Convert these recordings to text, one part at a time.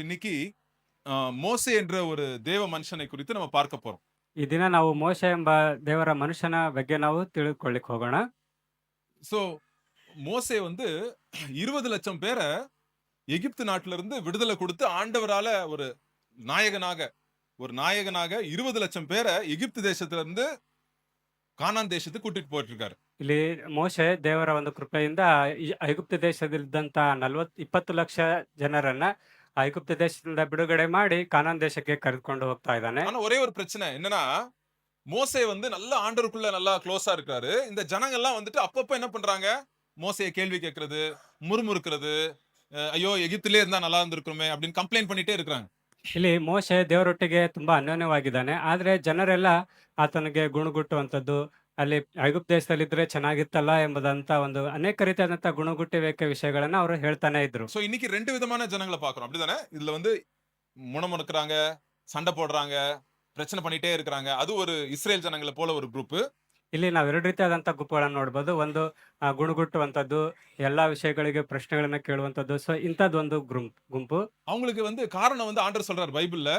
இன்னைக்கு மோசே என்ற ஒரு தேவ மனுஷனை குறித்து நம்ம பார்க்க போறோம். ಈ ದಿನ ನಾವು ಮೋಶೆ ಎಂಬ ದೇವರ ಮನುಷ್ಯನ ಬಗ್ಗೆ ನಾವು ತಿಳಿದುಕೊಳ್ಳಿಕ್ಕೆ ಹೋಗೋಣ. ஸோ மோசே வந்து 20,00,000 பேர எகிப்து நாட்டில இருந்து விடுதலை கொடுத்து ஆண்டவரால நாயகனாக நாயகனாக 20,00,000 பேர எகிப்து தேசத்துல இருந்து கானான் தேசத்துக்கு கூட்டிட்டு போயிட்டு இருக்காரு. ಇಲ್ಲಿ ಮೋಶೆ ದೇವರ ಒಂದು ಕೃಪೆಯಿಂದ ಐಗುಪ್ತ ದೇಶದಲ್ಲಿದ್ದಂತ 20 ಲಕ್ಷ ಜನರನ್ನ ಐಗುಪ್ತ ದೇಶದಿಂದ ಬಿಡುಗಡೆ ಮಾಡಿ ಕಾನಾನ್ ದೇಶಕ್ಕೆ ಕರೆದುಕೊಂಡು ಹೋಗ್ತಾ ಇದ್ದಾನೆ. ஆனா ஒரே ஒரு பிரச்சனை என்னன்னா, மோசே வந்து நல்ல ஆண்டவருக்குள்ள நல்லா க்ளோஸா இருக்காரு. இந்த ஜனங்கள்லாம் வந்துட்டு அப்பப்ப என்ன பண்றாங்க? மோசேய கேள்வி கேட்கிறது, முறுமுறுக்கிறது, ஐயோ எகிப்திலே இருந்தா நல்லா இருந்திருக்குமே அப்படின்னு கம்ப்ளைண்ட் பண்ணிட்டே இருக்கிறாங்க. ಇಲ್ಲಿ ಮೋಶೆ ದೇವರೊಟ್ಟಿಗೆ ತುಂಬಾ ಅನ್ಯೋನ್ಯವಾಗಿದ್ದಾನೆ. ಆದ್ರೆ ಜನರೆಲ್ಲ ಆತನಿಗೆ ಗುಣಗುಟ್ಟುವಂಥದ್ದು, ಅಲ್ಲಿ ಐಗುಪ್ತ ದೇಶದಲ್ಲಿದ್ರೆ ಚೆನ್ನಾಗಿತ್ತಲ್ಲ ಎಂಬುದಂತ ಒಂದು ಅನೇಕ ರೀತಿಯಾದಂತಹ ಗುಣಗುಟ್ಟುವಿಕೆ ವಿಷಯಗಳನ್ನ ಅವರು ಹೇಳ್ತಾನೆ ಇದ್ರು. சோ இன்னைக்கு 2 விதமான ஜனங்கள பார்க்கிறோம். அப்படிதானே? இதுல வந்து முணுமுணுக்குறாங்க, சண்டை போடுறாங்க, பிரச்சனை பண்ணிட்டே இருக்கிறாங்க. அது ஒரு இஸ்ரேல் ஜனங்கள போல ஒரு குரூப். ಇಲ್ಲಿ ನಾವು 2 ರೀತಿಯಾದಂಥ ಗುಂಪುಗಳನ್ನು ನೋಡ್ಬೋದು. ಒಂದು ಗುಣಗುಟ್ಟುವಂಥದ್ದು, ಎಲ್ಲಾ ವಿಷಯಗಳಿಗೆ ಪ್ರಶ್ನೆಗಳನ್ನ ಕೇಳುವಂಥದ್ದು. ಸೊ ಇಂಥದ್ದೊಂದು ಗುಂಪು. அவங்களுக்கு வந்து காரணம் வந்து ஆண்டவர் சொல்றாரு பைபிள்ல.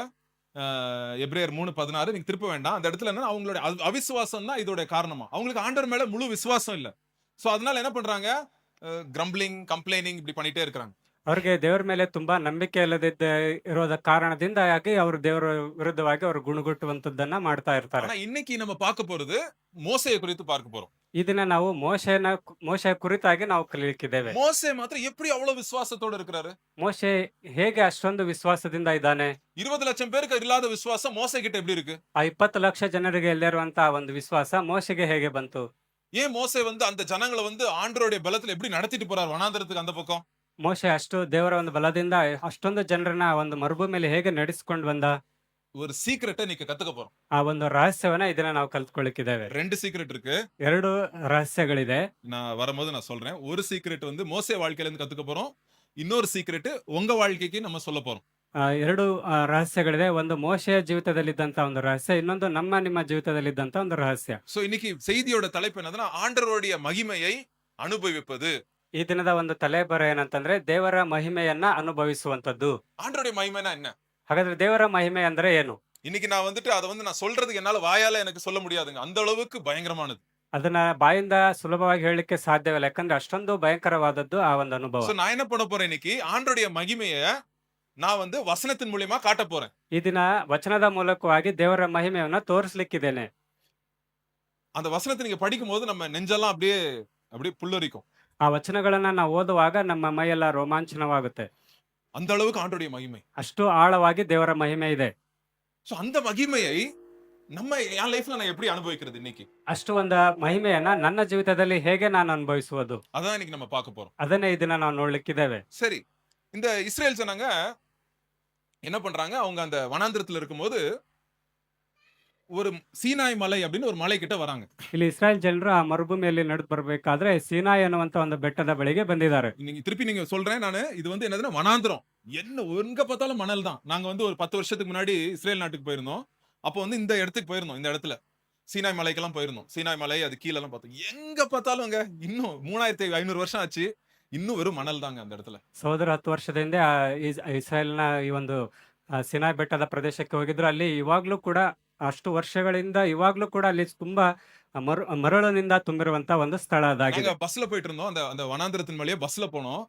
எபிரேயர் 3:16 நீங்க திருப்ப வேண்டாம். அந்த இடத்துல என்னன்னா அவங்களுடைய அவிசுவாசம் தான் இதோட காரணமா. அவங்களுக்கு ஆண்டவர் மேல முழு விசுவாசம் இல்ல. சோ அதனால என்ன பண்றாங்க? கிரம்பிளிங், கம்ப்ளைனிங் இப்படி பண்ணிட்டே இருக்கிறாங்க. ಅವ್ರಿಗೆ ದೇವರ ಮೇಲೆ ತುಂಬಾ ನಂಬಿಕೆ ಇಲ್ಲದಿದ್ದ ಇರೋದ ಕಾರಣದಿಂದಾಗಿ ಅವರು ದೇವರ ವಿರುದ್ಧವಾಗಿ ಅವರು ಗುಣಗುಟ್ಟುವಂಥದ್ದನ್ನ ಮಾಡ್ತಾ ಇರ್ತಾರೆ. ஆனா இன்னைக்கு நம்ம பார்க்க போறது மோசேய குறித்து பார்க்க போறோம். ಈ ದಿನ ನಾವು ಮೋಶೆಯ ಕುರಿತಾಗಿ ನಾವು ಕಲಿಯಲಿಕ್ಕಿದ್ದೇವೆ. மோசே மாத்திரம் எப்படி அவ்வளவு விசுவாசத்தோட இருக்கிறாரு? ಮೋಶೆ ಹೇಗೆ ಅಷ್ಟೊಂದು ವಿಶ್ವಾಸದಿಂದ ಇದ್ದಾನೆ? 20,00,000 பேருக்கு இல்லாத விசுவாசம் மோசே கிட்ட எப்படி இருக்கு? ಆ 20 ಲಕ್ಷ ಜನರಿಗೆ ಇಲ್ಲಿರುವಂತಹ ಒಂದು ವಿಶ್ವಾಸ ಮೋಶೆಗೆ ಹೇಗೆ ಬಂತು? ஏன் மோசே வந்து அந்த ஜனங்கள வந்து ஆண்டவருடைய பலத்துல எப்படி நடத்திட்டு போறார் வனாந்தரத்துக்கு அந்த பக்கம்? ಮೋಶೆ ಅಷ್ಟು ದೇವರ ಒಂದು ಬಲದಿಂದ ಅಷ್ಟೊಂದು ಜನರನ್ನ ಒಂದು ಮರುಭೂಮಿಯಲ್ಲಿ ಹೇಗೆ ನಡೆಸಿಕೊಂಡು ಬಂದ? ஒரு சீக்ரெட்ட இன்னைக்கு கத்துக்க போறோம். ಆ ಒಂದು ರಹಸ್ಯವನ್ನ ಇದನ್ನ ನಾವು ಕಲ್ತ್ಕೊಳ್ಳಿಕ್ಕಿದ್ದೇವೆ. 2 சீக்ரெட் இருக்கு. 2 ರಹಸ್ಯಗಳಿದೆ. நான் வரும்போது நான் சொல்றேன். ஒரு சீக்ரெட் வந்து மோசே வாழ்க்கையில இருந்து கத்துக்க போறோம். இன்னொரு சீக்ரெட் உங்க வாழ்க்கைக்கு நம்ம சொல்ல போறோம். 2 ರಹಸ್ಯಗಳಿದೆ. ಒಂದು ಮೋಶೆಯ ಜೀವಿತದಲ್ಲಿದ್ದಂತ ಒಂದು ರಹಸ್ಯ, ಇನ್ನೊಂದು ನಿಮ್ಮ ಜೀವಿತದಲ್ಲಿದ್ದಂತ ಒಂದು ರಹಸ್ಯ. சோ இன்னைக்கு செய்தியோட தலைப்பு என்னதுன்னா ஆண்டவருடைய மகிமையை அனுபவிப்பது. ಈ ದಿನದ ಒಂದು ತಲೆಬರ ಏನಂತಂದ್ರೆ ದೇವರ ಮಹಿಮೆಯನ್ನ ಅನುಭವಿಸುವಂತದ್ದು. ஆண்டவருடைய மகிமைனா என்ன? ಹಾಗಾದ್ರೆ ದೇವರ ಮಹಿಮೆ ಅಂದ್ರೆ ಏನು? இன்னைக்கு நான் வந்துட்டு அத வந்து நான் சொல்றதுக்கு என்னால வாயால எனக்கு சொல்ல முடியாதுங்க. அந்த அளவுக்கு பயங்கரமானது. ಅದನ್ನ ಬಾಯಿಂದ ಸುಲಭವಾಗಿ ಹೇಳಲಿಕ್ಕೆ ಸಾಧ್ಯವಿಲ್ಲ. ಯಾಕಂದ್ರೆ ಅಷ್ಟೊಂದು ಭಯಂಕರವಾದದ್ದು ಆ ಒಂದು ಅನುಭವ. சோ நான் என்ன பண்ண போறேன் இன்னைக்கு ஆண்டவருடைய மகிமைய நான் வந்து வசனத்தின் மூலமா காட்ட போறேன். ಈ ದಿನ ವಚನದ ಮೂಲಕವಾಗಿ ದೇವರ ಮಹಿಮೆಯನ್ನ ತೋರಿಸಲಿಕ್ಕಿದ್ದೇನೆ. அந்த வசனத்தை நீங்க படிக்கும்போது நம்ம நெஞ்செல்லாம் அப்படியே அப்படியே புல்லரிக்கும். ಆ ವಚನಗಳನ್ನ ನಾವು ಓದುವಾಗ ನಮ್ಮ ಮೈಯೆಲ್ಲ ರೋಮಾಂಚನವಾಗುತ್ತೆ. அந்த அளவுக்கு ஆண்டவருடைய மகிமை. ಅಷ್ಟು ಆಳವಾಗಿ ದೇವರ ಮಹಿಮೆ ಇದೆ. சோ அந்த மகிமையை நம்ம என் லைஃப்ல நான் எப்படி அனுபவிக்கிறது இன்னைக்கு? ಅಷ್ಟು ಒಂದು ಮಹಿಮೆಯನ್ನ ನನ್ನ ಜೀವಿತದಲ್ಲಿ ಹೇಗೆ ನಾನು ಅನುಭವಿಸುವುದು? அதான் இன்னைக்கு நம்ம பார்க்க போறோம். ಅದನ್ನೇ ಈ ದಿನ ನಾವು ನೋಡ್ಲಿಕ್ಕಿದ್ದೇವೆ. சரி. இந்த இஸ்ரேல் ஜனங்க என்ன பண்றாங்க? அவங்க அந்த வனாந்திரத்துல இருக்கும்போது ஒரு சீனாய் மலை அப்படின்னு ஒரு மலை கிட்ட வராங்க. ಇಲ್ಲಿ ಇಸ್ರಾಯೇಲ್ ಜನರು ಆ ಮರುಭೂಮಿಯಲ್ಲಿ ನಡೆದು ಬರಬೇಕಾದ್ರೆ ಸೀನಾಯಿ ಅನ್ನುವಂತ ಒಂದು ಬೆಟ್ಟದ ಬಳಿಗೆ ಬಂದಿದ್ದಾರೆ. நீங்க சொல்றேன் நானு. இது வந்து என்னதுன்னா வனாந்திரம். என்ன எங்க பார்த்தாலும் மணல் தான். நாங்க வந்து ஒரு 10 வருஷத்துக்கு முன்னாடி இஸ்ரேல் நாட்டுக்கு போயிருந்தோம். அப்போ வந்து இந்த இடத்துக்கு போயிருந்தோம். இந்த இடத்துல சீனாய் மலைக்கெல்லாம் போயிருந்தோம். சீனாய் மலை அது கீழ எல்லாம் பார்த்தோம். எங்க பார்த்தாலும்ங்க இன்னும் 3500 வருஷம் ஆச்சு. இன்னும் வெறும் மணல் தாங்க அந்த இடத்துல. ಸಹೋದರ 10 ವರ್ಷದ ಹಿಂದೆ ಇಸ್ರಾಯೇಲ್ನ ಈ ಒಂದು ಸಿನಾಯ್ ಬೆಟ್ಟದ ಪ್ರದೇಶಕ್ಕೆ ಹೋಗಿದ್ರು. ಅಲ್ಲಿ ಇವಾಗ್ಲೂ ಕೂಡ ಅಷ್ಟು ವರ್ಷಗಳಿಂದ ಇವಾಗ್ಲೂ ಕೂಡ ಅಲ್ಲಿ ತುಂಬಾ ಮರಳಿನಿಂದ ತುಂಬಿರುವಂತ ಒಂದು ಸ್ಥಳ ಅದಾಗಿದೆ. நாங்க பஸ்ல போயிட்டு இருந்தோம். அந்த அந்த வனாந்திரத்தின் வழியா பஸ்ல போனோம்.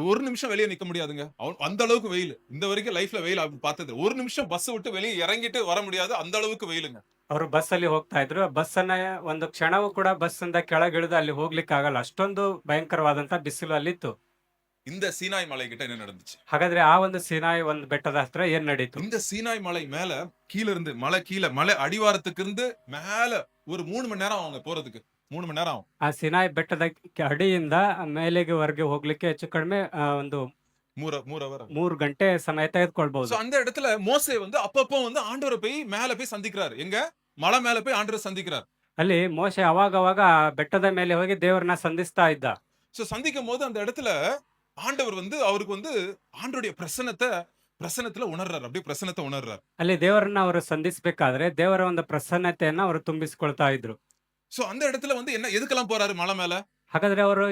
ஒரு நிமிஷம் வெளிய நிக்க முடியாதுங்க. அந்த அளவுக்கு வெயில். இந்த வரைக்கும் லைஃப்ல வெயில் பார்த்தது. ஒரு நிமிஷம் பஸ் விட்டு வெளிய இறங்கிட்டு வர முடியாது. அந்த அளவுக்கு வெயிலுங்க. ಅವರು ಬಸ್ಸಲ್ಲಿ ಹೋಗ್ತಾ ಇದ್ರು. ಬಸ್ಸನ್ನ ಒಂದು ಕ್ಷಣವೂ ಕೂಡ ಬಸ್ಸಿಂದ ಕೆಳಗಿಳಿದು ಅಲ್ಲಿ ಹೋಗ್ಲಿಕ್ಕೆ ಆಗಲ್ಲ. ಅಷ್ಟೊಂದು ಭಯಂಕರವಾದಂತ ಬಿಸಿಲು ಅಲ್ಲಿತ್ತು. இந்த சீனாய் மலை கிட்ட என்ன நடந்துச்சு? ಹಾಗಾದ್ರೆ ಆ ಒಂದು ಸೀನಾಯಿ ಒಂದು ಬೆಟ್ಟದ ಹತ್ರ ಏನ್ ನಡೀತು? இந்த சீனாய் மலை மேல கீழ இருந்து மலை அடிவாரத்துக்கு இருந்து மேல ஒரு 3 மணி நேரம் அவங்க போறதுக்கு. 3 மணி நேரம் ஆகும். ಆ ಸಿನಾಯಿ ಬೆಟ್ಟದ ಅಡಿಯಿಂದ ಮೇಲೆಗೆ ಹೊರಗೆ ಹೋಗ್ಲಿಕ್ಕೆ ಹೆಚ್ಚು ಕಡಿಮೆ ಒಂದು 3 அவர். 3 ಗಂಟೆ ಸಮಯ ತೆಗೆದುಕೊಳ್ಬಹುದು. சோ அந்த இடத்துல மோசே வந்து அப்பப்போ வந்து ஆண்டவரை போய் மேல போய் சந்திக்கிறாரு. எங்க? மலை மேல போய் ஆண்டவரை சந்திக்கிறார். ಅಲ್ಲಿ ಮೋಶೆ ಅವಾಗವಾಗ ಆ ಬೆಟ್ಟದ ಮೇಲೆ ಹೋಗಿ ದೇವರನ್ನ ಸಂಧಿಸ್ತಾ ಇದ್ದ. சோ சந்திக்கும்போது அந்த இடத்துல ஆண்டவர் வந்து அவருக்கு வந்து ஆண்டவருடைய பிரசன்னத்துல உணர்றாரு. அப்படியே பிரசன்னத்தை உணர்றாரு. ಅಲ್ಲಿ ದೇವರನ್ನ ಅವರು ಸಂಧಿಸಬೇಕಾದ್ರೆ ದೇವರ ಒಂದು ಪ್ರಸನ್ನತೆಯನ್ನ ಅವರು ತುಂಬಿಸಿಕೊಳ್ತಾ ಇದ್ರು. சோ அந்த இடத்துல வந்து என்ன எதுக்கெல்லாம் போறாரு மலை மேல? ಹಾಗಾದ್ರೆ ಅವರು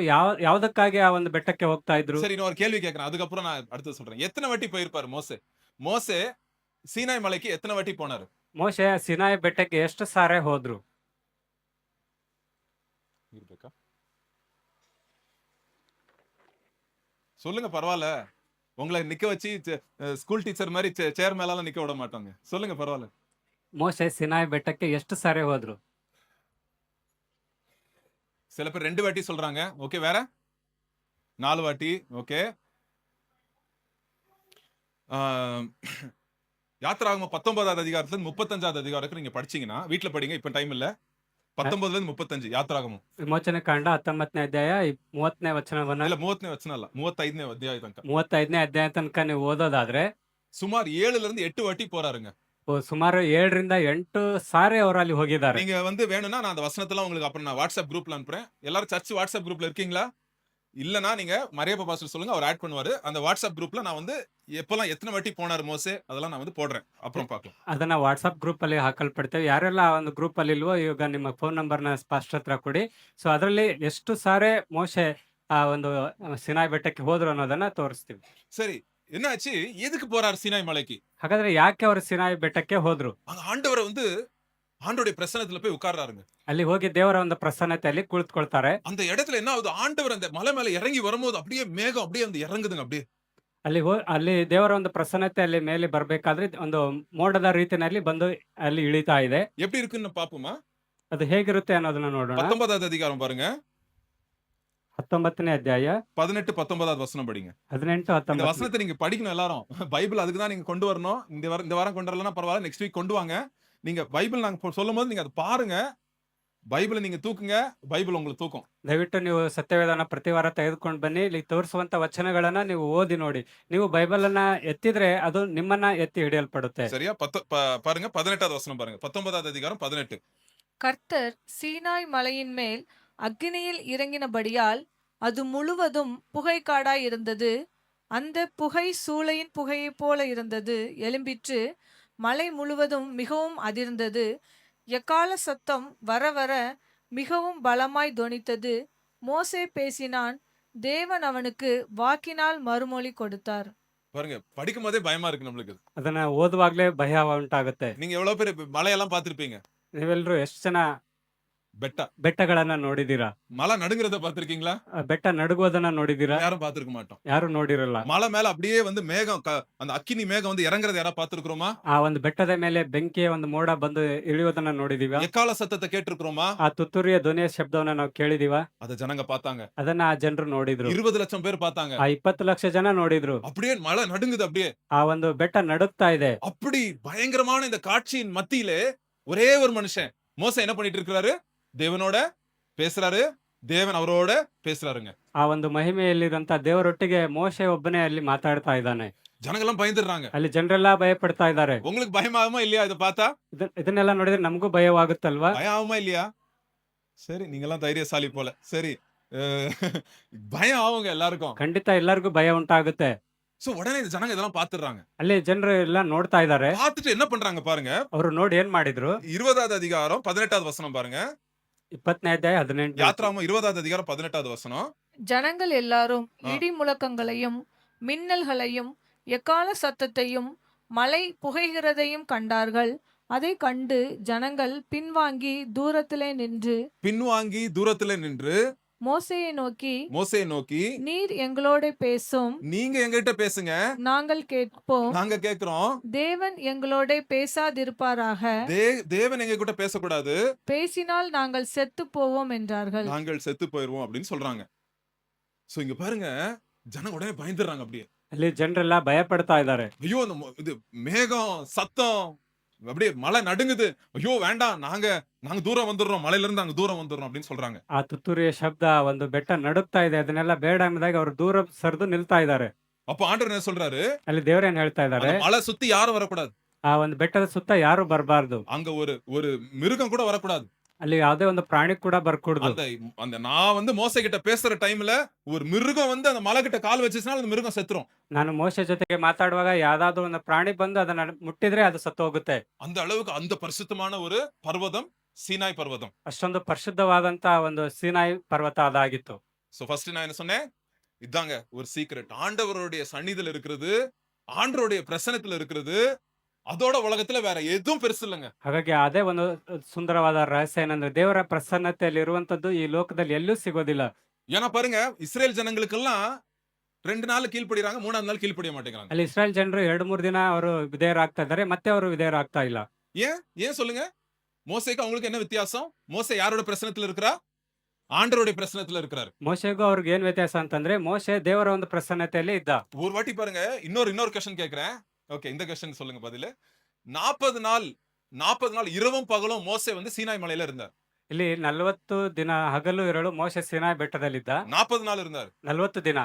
ಯಾವ್ದಕ್ಕಾಗಿ ಆ ಒಂದು ಬೆಟ್ಟಕ್ಕೆ ಹೋಗ್ತಾ ಇದ್ರು? சரி நான் ஒரு கேள்வி கேட்கிறேன். அதுக்கப்புறம் நான் அடுத்து சொல்றேன். எத்தனை வாட்டி போயிருப்பாரு மோசே? மோசே சீனாய் மலைக்கு எத்தனை வாட்டி போனாரு? ಮೋಶೆ ಸಿನಾಯಿ ಬೆಟ್ಟಕ್ಕೆ ಎಷ್ಟು ಸಾರೆ ಹೋದ್ರು? இருக்கா? சொல்லுங்க பரவாயில்ல. உங்களை நிக்க வச்சு ஸ்கூல் டீச்சர் மாதிரி சேர் மேலாம் நிக்க விட மாட்டாங்க. சொல்லுங்க பரவாயில்ல. ಮೋಶೆ ಸಿನಾಯಿ ಬೆಟ್ಟಕ್ಕೆ ಎಷ್ಟು ಸಾರೆ ಹೋದ್ರು? சில பேர் 2 வாட்டி சொல்றாங்க. ஓகே வேற? 4 வாட்டி. ஓகே. யாத்திராகமம் 19வது அதிகாரத்துல இருந்து 35வது அதிகாரம் வரைக்கும் நீங்க படிச்சீங்கன்னா வீட்ல படிங்க. இப்ப டைம் இல்ல. 19ல இருந்து 35 யாத்திராகமம். ವಿಮೋಚನೆ ಕಾಂಡ 19ನೇ ಅಧ್ಯಾಯ 30ನೇ ವಚನವನ್ನ இல்ல 30ನೇ ವಚನ ಅಲ್ಲ. 35ನೇ ಅಧ್ಯಾಯ ತನಕ. 35ನೇ ಅಧ್ಯಾಯ ತನಕ ನೀವು ಓದೋದಾದ್ರೆ சுமார் 7ல இருந்து 8 வாட்டி போறாருங்க. ಸುಮಾರು 7ರಿಂದ 8 ಸಾರೆ ಅವರು ಅಲ್ಲಿ ಹೋಗಿದ್ದಾರೆ. நீங்க வந்து வேணும்னா நான் அந்த வசனத்தெல்லாம் உங்களுக்கு அப்புறம் நான் வாட்ஸ்அப் குரூப்ல அனுப்புறேன். எல்லாரும் சர்ச் வாட்ஸ்அப் குரூப்ல இருக்கீங்களா? இல்லனா நீங்க மரியப்பா பாஸ்டர் சொல்லுங்க, அவர் ஆட் பண்ணுவாரு. அந்த வாட்ஸ்அப் குரூப்ல நான் வந்து எப்பலாம் எத்தனை வாட்டி போனாரு மோசே அதெல்லாம் நான் வந்து போடுறேன். அப்புறம் பார்க்கலாம். ಅದನ್ನ ವಾಟ್ಸ್ಆಪ್ ಗ್ರೂಪ್ ಅಲ್ಲಿ ಹಾಕಲ್ಪಡ್ತೇವೆ. ಯಾರೆಲ್ಲ ಆ ಒಂದು ಗ್ರೂಪ್ ಅಲ್ಲಿ ಇಲ್ವೋ ಇವಾಗ ನಿಮ್ಮ ಫೋನ್ ನಂಬರ್ನ ಪಾಸ್ಟರ್ ಹತ್ರ ಕೊಡಿ. ಸೊ ಅದರಲ್ಲಿ ಎಷ್ಟು ಸಾರೆ ಮೋಶೆ ಆ ಒಂದು ಸಿನಾಯಿ ಬೆಟ್ಟಕ್ಕೆ ಹೋದ್ರು ಅನ್ನೋದನ್ನ ತೋರಿಸ್ತೀವಿ. சரி என்னாச்சு? எதுக்கு போறாரு சீனாய் மலைக்கு? ಹಾಗಾದ್ರೆ ಯಾಕೆ ಅವರು ಸಿನಾಯಿ ಬೆಟ್ಟಕ್ಕೆ ಹೋದ್ರು? அங்க ஆண்டவரை வந்து ஆண்டவருடைய பிரசன்னத்துல போய் உட்கார்றாருங்க. ಅಲ್ಲಿ ಹೋಗಿ ದೇವರ ಒಂದು ಪ್ರಸನ್ನತೆಯಲ್ಲಿ ಕುಳಿತುಕೊಳ್ತಾರೆ. அந்த இடத்துல என்ன ஆகுது? ஆண்டவர் அந்த மலை மேல இறங்கி வரும்போது அப்படியே மேகம் அப்படியே வந்து இறங்குதுங்க அப்படியே. ಅಲ್ಲಿ ದೇವರ ಒಂದು ಪ್ರಸನ್ನತೆ ಮೇಲೆ ಬರ್ಬೇಕಾದ್ರೆ ಒಂದು ಮೋಡದ ರೀತಿಯಲ್ಲಿ ಬಂದು ಅಲ್ಲಿ ಇಳಿತಾ ಇದೆ. எப்படி இருக்குன்னு பாப்போமா? ಅದು ಹೇಗಿರುತ್ತೆ ಅನ್ನೋದನ್ನ ನೋಡೋಣ. 19வது அதிகாரம் பாருங்க. 19ನೇ ಅಧ್ಯಾಯ 18 19வது வசனம் படிங்க. 18 இந்த 19 வசனத்தை நீங்க படிக்கணும் எல்லாரும். பைபிள் அதுக்கு தான் நீங்க கொண்டு வரணும். இந்த வாரம் கொண்டு வரலன்னா பரவாயில்ல, நெக்ஸ்ட் வீக் கொண்டு வாங்க. நீங்க பைபிள் நாங்க சொல்லும்போது நீங்க அதை பாருங்க. பைபிளை நீங்க தூக்குங்க, பைபிள் உங்களுக்கு தூக்கும். ದಯವಿಟ್ಟು ನೀವು ಸತ್ಯವೇದನ ಪ್ರತಿ ವಾರ ತೆಗೆದುಕೊಂಡು ಬನ್ನಿ. ಇಲ್ಲಿ ತೋರಿಸುವಂತ ವಚನಗಳನ್ನ ನೀವು ಓದಿ ನೋಡಿ. ನೀವು ಬೈಬಲ್ ಅನ್ನ ಎತ್ತಿದ್ರೆ ಅದು ನಿಮ್ಮನ್ನ ಎತ್ತಿ ಹಿಡಿಯಲ್ಪಡುತ್ತೆ. சரியா? பாருங்க 18வது வசனம் பாருங்க. 19வது அதிகாரம் 18. கர்த்தர் சீனாய் மலையின் மேல் அக்கினியில் இறங்கினபடியால் அது முழுவதும் புகைக்காடாய் இருந்தது. அந்த புகை சூளையின் புகையைப் போல இருந்தது. எழும்பிற்று. மலை முழுவதும் மிகவும் அதிர்ந்தது. எக்கால சத்தம் வர வர மிகவும் பலமாய் தொனித்தது. மோசே பேசினான். தேவன் அவனுக்கு வாக்கினால் மறுமொழி கொடுத்தார். பாருங்க, படிக்கும் போதே பயமா இருக்கு நம்மளுக்கு. ಅದನ್ನ ಓದುವಾಗ್ಲೇ ಭಯ ಉಂಟಾಗುತ್ತೆ. நீங்க எவ்வளவு பேர் மலையெல்லாம் பார்த்திருப்பீங்க? ನೀವೆಲ್ಲರೂ ಎಷ್ಟು ಜನ ಬೆಟ್ಟಗಳನ್ನ ನೋಡಿದೀರಾ? மலை நடுங்கிறத பார்த்திருக்கீங்களா? ಬೆಟ್ಟ ನಡುಗೋದನ್ನ ನೋಡಿದೀರಾ? யாரும் பார்த்திருக்க மாட்டோம். ಯಾರು ನೋಡಿರಲ್ಲ. மலை மேல அப்படியே வந்து மேகம் அந்த அக்கினி மேகம் வந்து இறங்குறத யாரா பார்த்திருக்கிறோமா? ಆ ಒಂದು ಬೆಟ್ಟದ ಮೇಲೆ ಬೆಂಕಿಯ ಒಂದು ಮೋಡ ಬಂದು ಇಳಿಯೋದನ್ನ ನೋಡಿದೀವಾ? எக்கால சத்தத்தை கேட்டிருக்கிறோமா? ಆ ತುತ್ತೂರಿಯ ಧ್ವನಿಯ ಶಬ್ದವನ್ನ ನಾವು ಕೇಳಿದೀವಾ? அத ஜனங்க பார்த்தாங்க. ಅದನ್ನ ಆ ಜನರು ನೋಡಿದ್ರು. 20 லட்சம் பேர் பார்த்தாங்க. ಆ 20 ಲಕ್ಷ ಜನ ನೋಡಿದ್ರು. அப்படியே மலை நடுங்குது அப்படியே. ಆ ಒಂದು ಬೆಟ್ಟ ನಡುಗ್ತಾ ಇದೆ. அப்படி பயங்கரமான இந்த காட்சியின் மத்தியிலே ஒரே ஒரு மனுஷன் மோசே என்ன பண்ணிட்டு இருக்காரு? தேவனோட பேசுறாரு. தேவன் அவரோட பேசுறாருங்க. ಆ ಒಂದು ಮಹಿಮೆಯಲ್ಲಿರಂತ ದೇವರೊಟ್ಟಿಗೆ ಮೋಶೆ ಒಬ್ಬನೇ ಅಲ್ಲಿ ಮಾತಾಡ್ತಾ ಇದ್ದಾನೆ. ஜனங்கெல்லாம் பயந்துடுறாங்க. ಅಲ್ಲಿ ಜನರೆಲ್ಲ ಭಯ ಪಡ್ತಾ ಇದ್ದಾರೆ. உங்களுக்கு பயமாகுமா இல்லையா இத பார்த்தா? ಇದನ್ನೆಲ್ಲ ನೋಡಿದ್ರೆ ನಮಗೂ ಭಯವಾಗುತ್ತಲ್ವಾ? பயம் ஆகுமா இல்லையா? சரி, நீங்கெல்லாம் தைரியசாலி போல. சரி, பயம் ஆகுங்க எல்லாருக்கும். ಖಂಡಿತ ಎಲ್ಲರಿಗೂ ಭಯ ಉಂಟಾಗುತ್ತೆ. சோ உடனே இந்த ஜனங்க இதெல்லாம் பாத்துறாங்க. ಅಲ್ಲಿ ಜನರು ಎಲ್ಲ ನೋಡ್ತಾ ಇದ್ದಾರೆ. பார்த்துட்டு என்ன பண்றாங்க பாருங்க. ಅವರು ನೋಡಿ ಏನ್ ಮಾಡಿದ್ರು? 20வது அதிகாரம் 18வது வசனம் பாருங்க. 20ನೇ ಅಧ್ಯಾಯ 18 யாத்ராகமம் 20வது அதிகாரம் 18வது வசனம். ஜனங்கள் எல்லாரும் இடி முழக்கங்களையும் மின்னல்களையும் எக்கால சத்தத்தையும் மலை புகைகிறதையும் கண்டார்கள். அதை கண்டு ஜனங்கள் பின்வாங்கி தூரத்திலே நின்று மோசேயை நோக்கி நீர் எங்களோட பேசும், நீங்க எங்கிட்ட பேசுங்க, நாங்கள் கேட்போம். நாங்க கேக்குறோம். தேவன் எங்களோட பேசாதிருப்பாராக. தேவன் எங்க கிட்ட பேசக்கூடாது. பேசினால் நாங்கள் செத்து போவோம் என்றார்கள். நாங்கள் செத்து போயிருவோம் அப்படின்னு சொல்றாங்க. சோ இங்க பாருங்க, ஜனங்க உடனே பயந்துறாங்க. அப்படியே ಅಲ್ಲಿ ಜನರೆಲ್ಲ ಭಯ ಪಡ್ತಾ ಇದ್ದಾರೆ. ஐயோ, இது மேகம் சத்தம் அப்படியே மலை நடுங்குது. ஐயோ வேண்டாம், நாங்க தூரம் வந்துடுறோம், மலையில இருந்து நாங்க தூரம் வந்துடுறோம் அப்படின்னு சொல்றாங்க. ಆ ತುತ್ತೂರಿಯ ಶಬ್ದ ಒಂದು ಬೆಟ್ಟ ನಡುಗ್ತಾ ಇದೆ. ಅದನ್ನೆಲ್ಲ ಬೇಡ ಎಂಬುದಾಗಿ ಅವರು ದೂರ ಸರಿದು ನಿಲ್ತಾ ಇದ್ದಾರೆ. அப்ப ಆಂಡவர் என்ன சொல்றாரு? ಅಲ್ಲಿ ದೇವರೇನ್ ಹೇಳ್ತಾ ಇದ್ದಾರೆ? மலை சுத்தி யாரும் வரக்கூடாது. ಆ ಒಂದು ಬೆಟ್ಟದ ಸುತ್ತ ಯಾರು ಬರಬಾರ್ದು. அங்க ஒரு மிருகம் கூட வரக்கூடாது. ಅಲ್ಲಿ ಯಾವುದೇ ಒಂದು ಪ್ರಾಣಿ ಕೂಡ ಬರ್ಕೂಡ್ದು. அந்த நான் வந்து மோசே கிட்ட பேசுற டைம்ல ஒரு மிருகம் வந்து அந்த மலை கிட்ட கால் வச்சுச்சுனா அந்த மிருகம் செத்துரும். ನಾನು ಮೋಶೆ ಜೊತೆಗೆ ಮಾತಾಡುವಾಗ ಯಾವ್ದಾದ್ರು ಒಂದು ಪ್ರಾಣಿ ಬಂದು ಅದನ್ನ ಮುಟ್ಟಿದ್ರೆ ಅದು ಸತ್ತು ಹೋಗುತ್ತೆ. அந்த அளவுக்கு அந்த பரிசுத்தமான ஒரு பர்வதம் சீனாய் பர்வதம். ಅಷ್ಟೊಂದು ಪರಿಶುದ್ಧವಾದಂತ ಒಂದು ಸೀನಾಯಿ ಪರ್ವತ ಅದಾಗಿತ್ತು. சோ ஃபர்ஸ்ட் நான் என்ன சொன்னேன்? இதாங்க ஒரு சீக்ரெட். ஆண்டவருடைய சந்நிதியில இருக்கிறது, ஆண்டவருடைய பிரசன்னத்துல இருக்கிறது, அதோட உலகத்துல வேற எதுவும் பெருசு இல்லங்க. ಹಾಗಾಗಿ ಅದೇ ಒಂದು ಸುಂದರವಾದ ರಹಸ್ಯ ಏನಂದ್ರೆ ದೇವರ ಪ್ರಸನ್ನತೆಯಲ್ಲಿ ಇರುವಂತದ್ದು ಈ ಲೋಕದಲ್ಲಿ ಎಲ್ಲೂ ಸಿಗೋದಿಲ್ಲ. ஏன்னா பாருங்க, இஸ்ரேல் ஜனங்களுக்கெல்லாம் 2 நாள் கீழ்ப்படிறாங்க, 3ஆவது நாள் கீழ்ப்படிய மாட்டேங்கிறாங்க. ಅಲ್ಲಿ ಇಸ್ರಾಯೇಲ್ ಜನರು 2-3 ದಿನ ಅವರು ವಿಧೇಯರಾಗ್ತಾ ಇದ್ದಾರೆ, ಮತ್ತೆ ಅವರು ವಿಧೇಯರಾಗ್ತಾ ಇಲ್ಲ. ஏன்? ஏன் சொல்லுங்க? மோசேக்கு அவங்களுக்கு என்ன வித்தியாசம்? மோசே யாரோட பிரசன்னத்துல இருக்கிறா? ஆண்டவருடைய பிரசன்னத்துல இருக்கிறாரு. ಮೋಶೆಗೂ ಅವ್ರಿಗೆ ಏನ್ ವ್ಯತ್ಯಾಸ ಅಂತಂದ್ರೆ ಮೋಶೆ ದೇವರ ಒಂದು ಪ್ರಸನ್ನತೆಯಲ್ಲಿ ಇದ್ದ. ஒரு வாட்டி பாருங்க, இன்னொரு क्वेश्चन கேக்குறேன். ஓகே, இந்த क्वेश्चन சொல்லுங்க பதிலு. 40 நாள் இரவும் பகலும் மோசே வந்து சீனாய் மலையில இருந்தார். ಇಲ್ಲಿ 40 ದಿನ ಹಗಲು ಇರಳು ಮೋಶೆ ಸೀನಾಯಿ ಬೆಟ್ಟದಲ್ಲಿದ್ದ. 40 நாள் இருந்தார். 40 ದಿನ.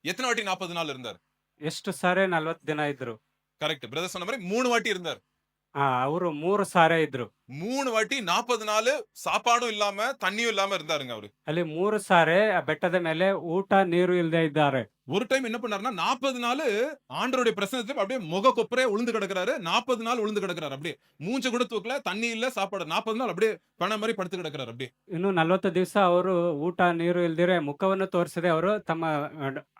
எத்தனை வாட்டி 40 நாள் இருந்தார்? ಎಷ್ಟು ಸಾರೆ 40 ದಿನ ಇದ್ರು? கரெக்ட். பிரதர் சொன்ன மாதிரி 3 வாட்டி இருந்தார். ಅವರು 3 ಸಾರೆ ಇದ್ರು. 3 வாட்டி 40 நாள் சாப்பாடும் இல்லாம தண்ணியும் இல்லாம இருந்தாருங்க அவரு. ಅಲ್ಲಿ 3 ಸಾರೆ ಆ ಬೆಟ್ಟದ ಮೇಲೆ ಊಟ ನೀರು ಇಲ್ಲದೆ ಇದ್ದಾರೆ. ஒரு டைம் என்ன பண்ணாருன்னா 40 நாள் ஆண்டவருடைய பிரசன்னத்துல அப்படியே முக கொப்பரே உளுந்து கிடக்குறாரு. 40 நாள் உளுந்து கிடக்குறாரு. அப்படியே மூஞ்ச கூட தூக்கல, தண்ணி இல்ல, சாப்பாடு. 40 நாள் அப்படியே பண மாதிரி படுத்து கிடக்குறாரு. அப்படியே ಇನ್ನು 40 ದಿವಸ ಅವರು ಊಟ ನೀರು ಇಲ್ದಿರೆ ಮುಖವನ್ನು ತೋರಿಸದೆ ಅವರು ತಮ್ಮ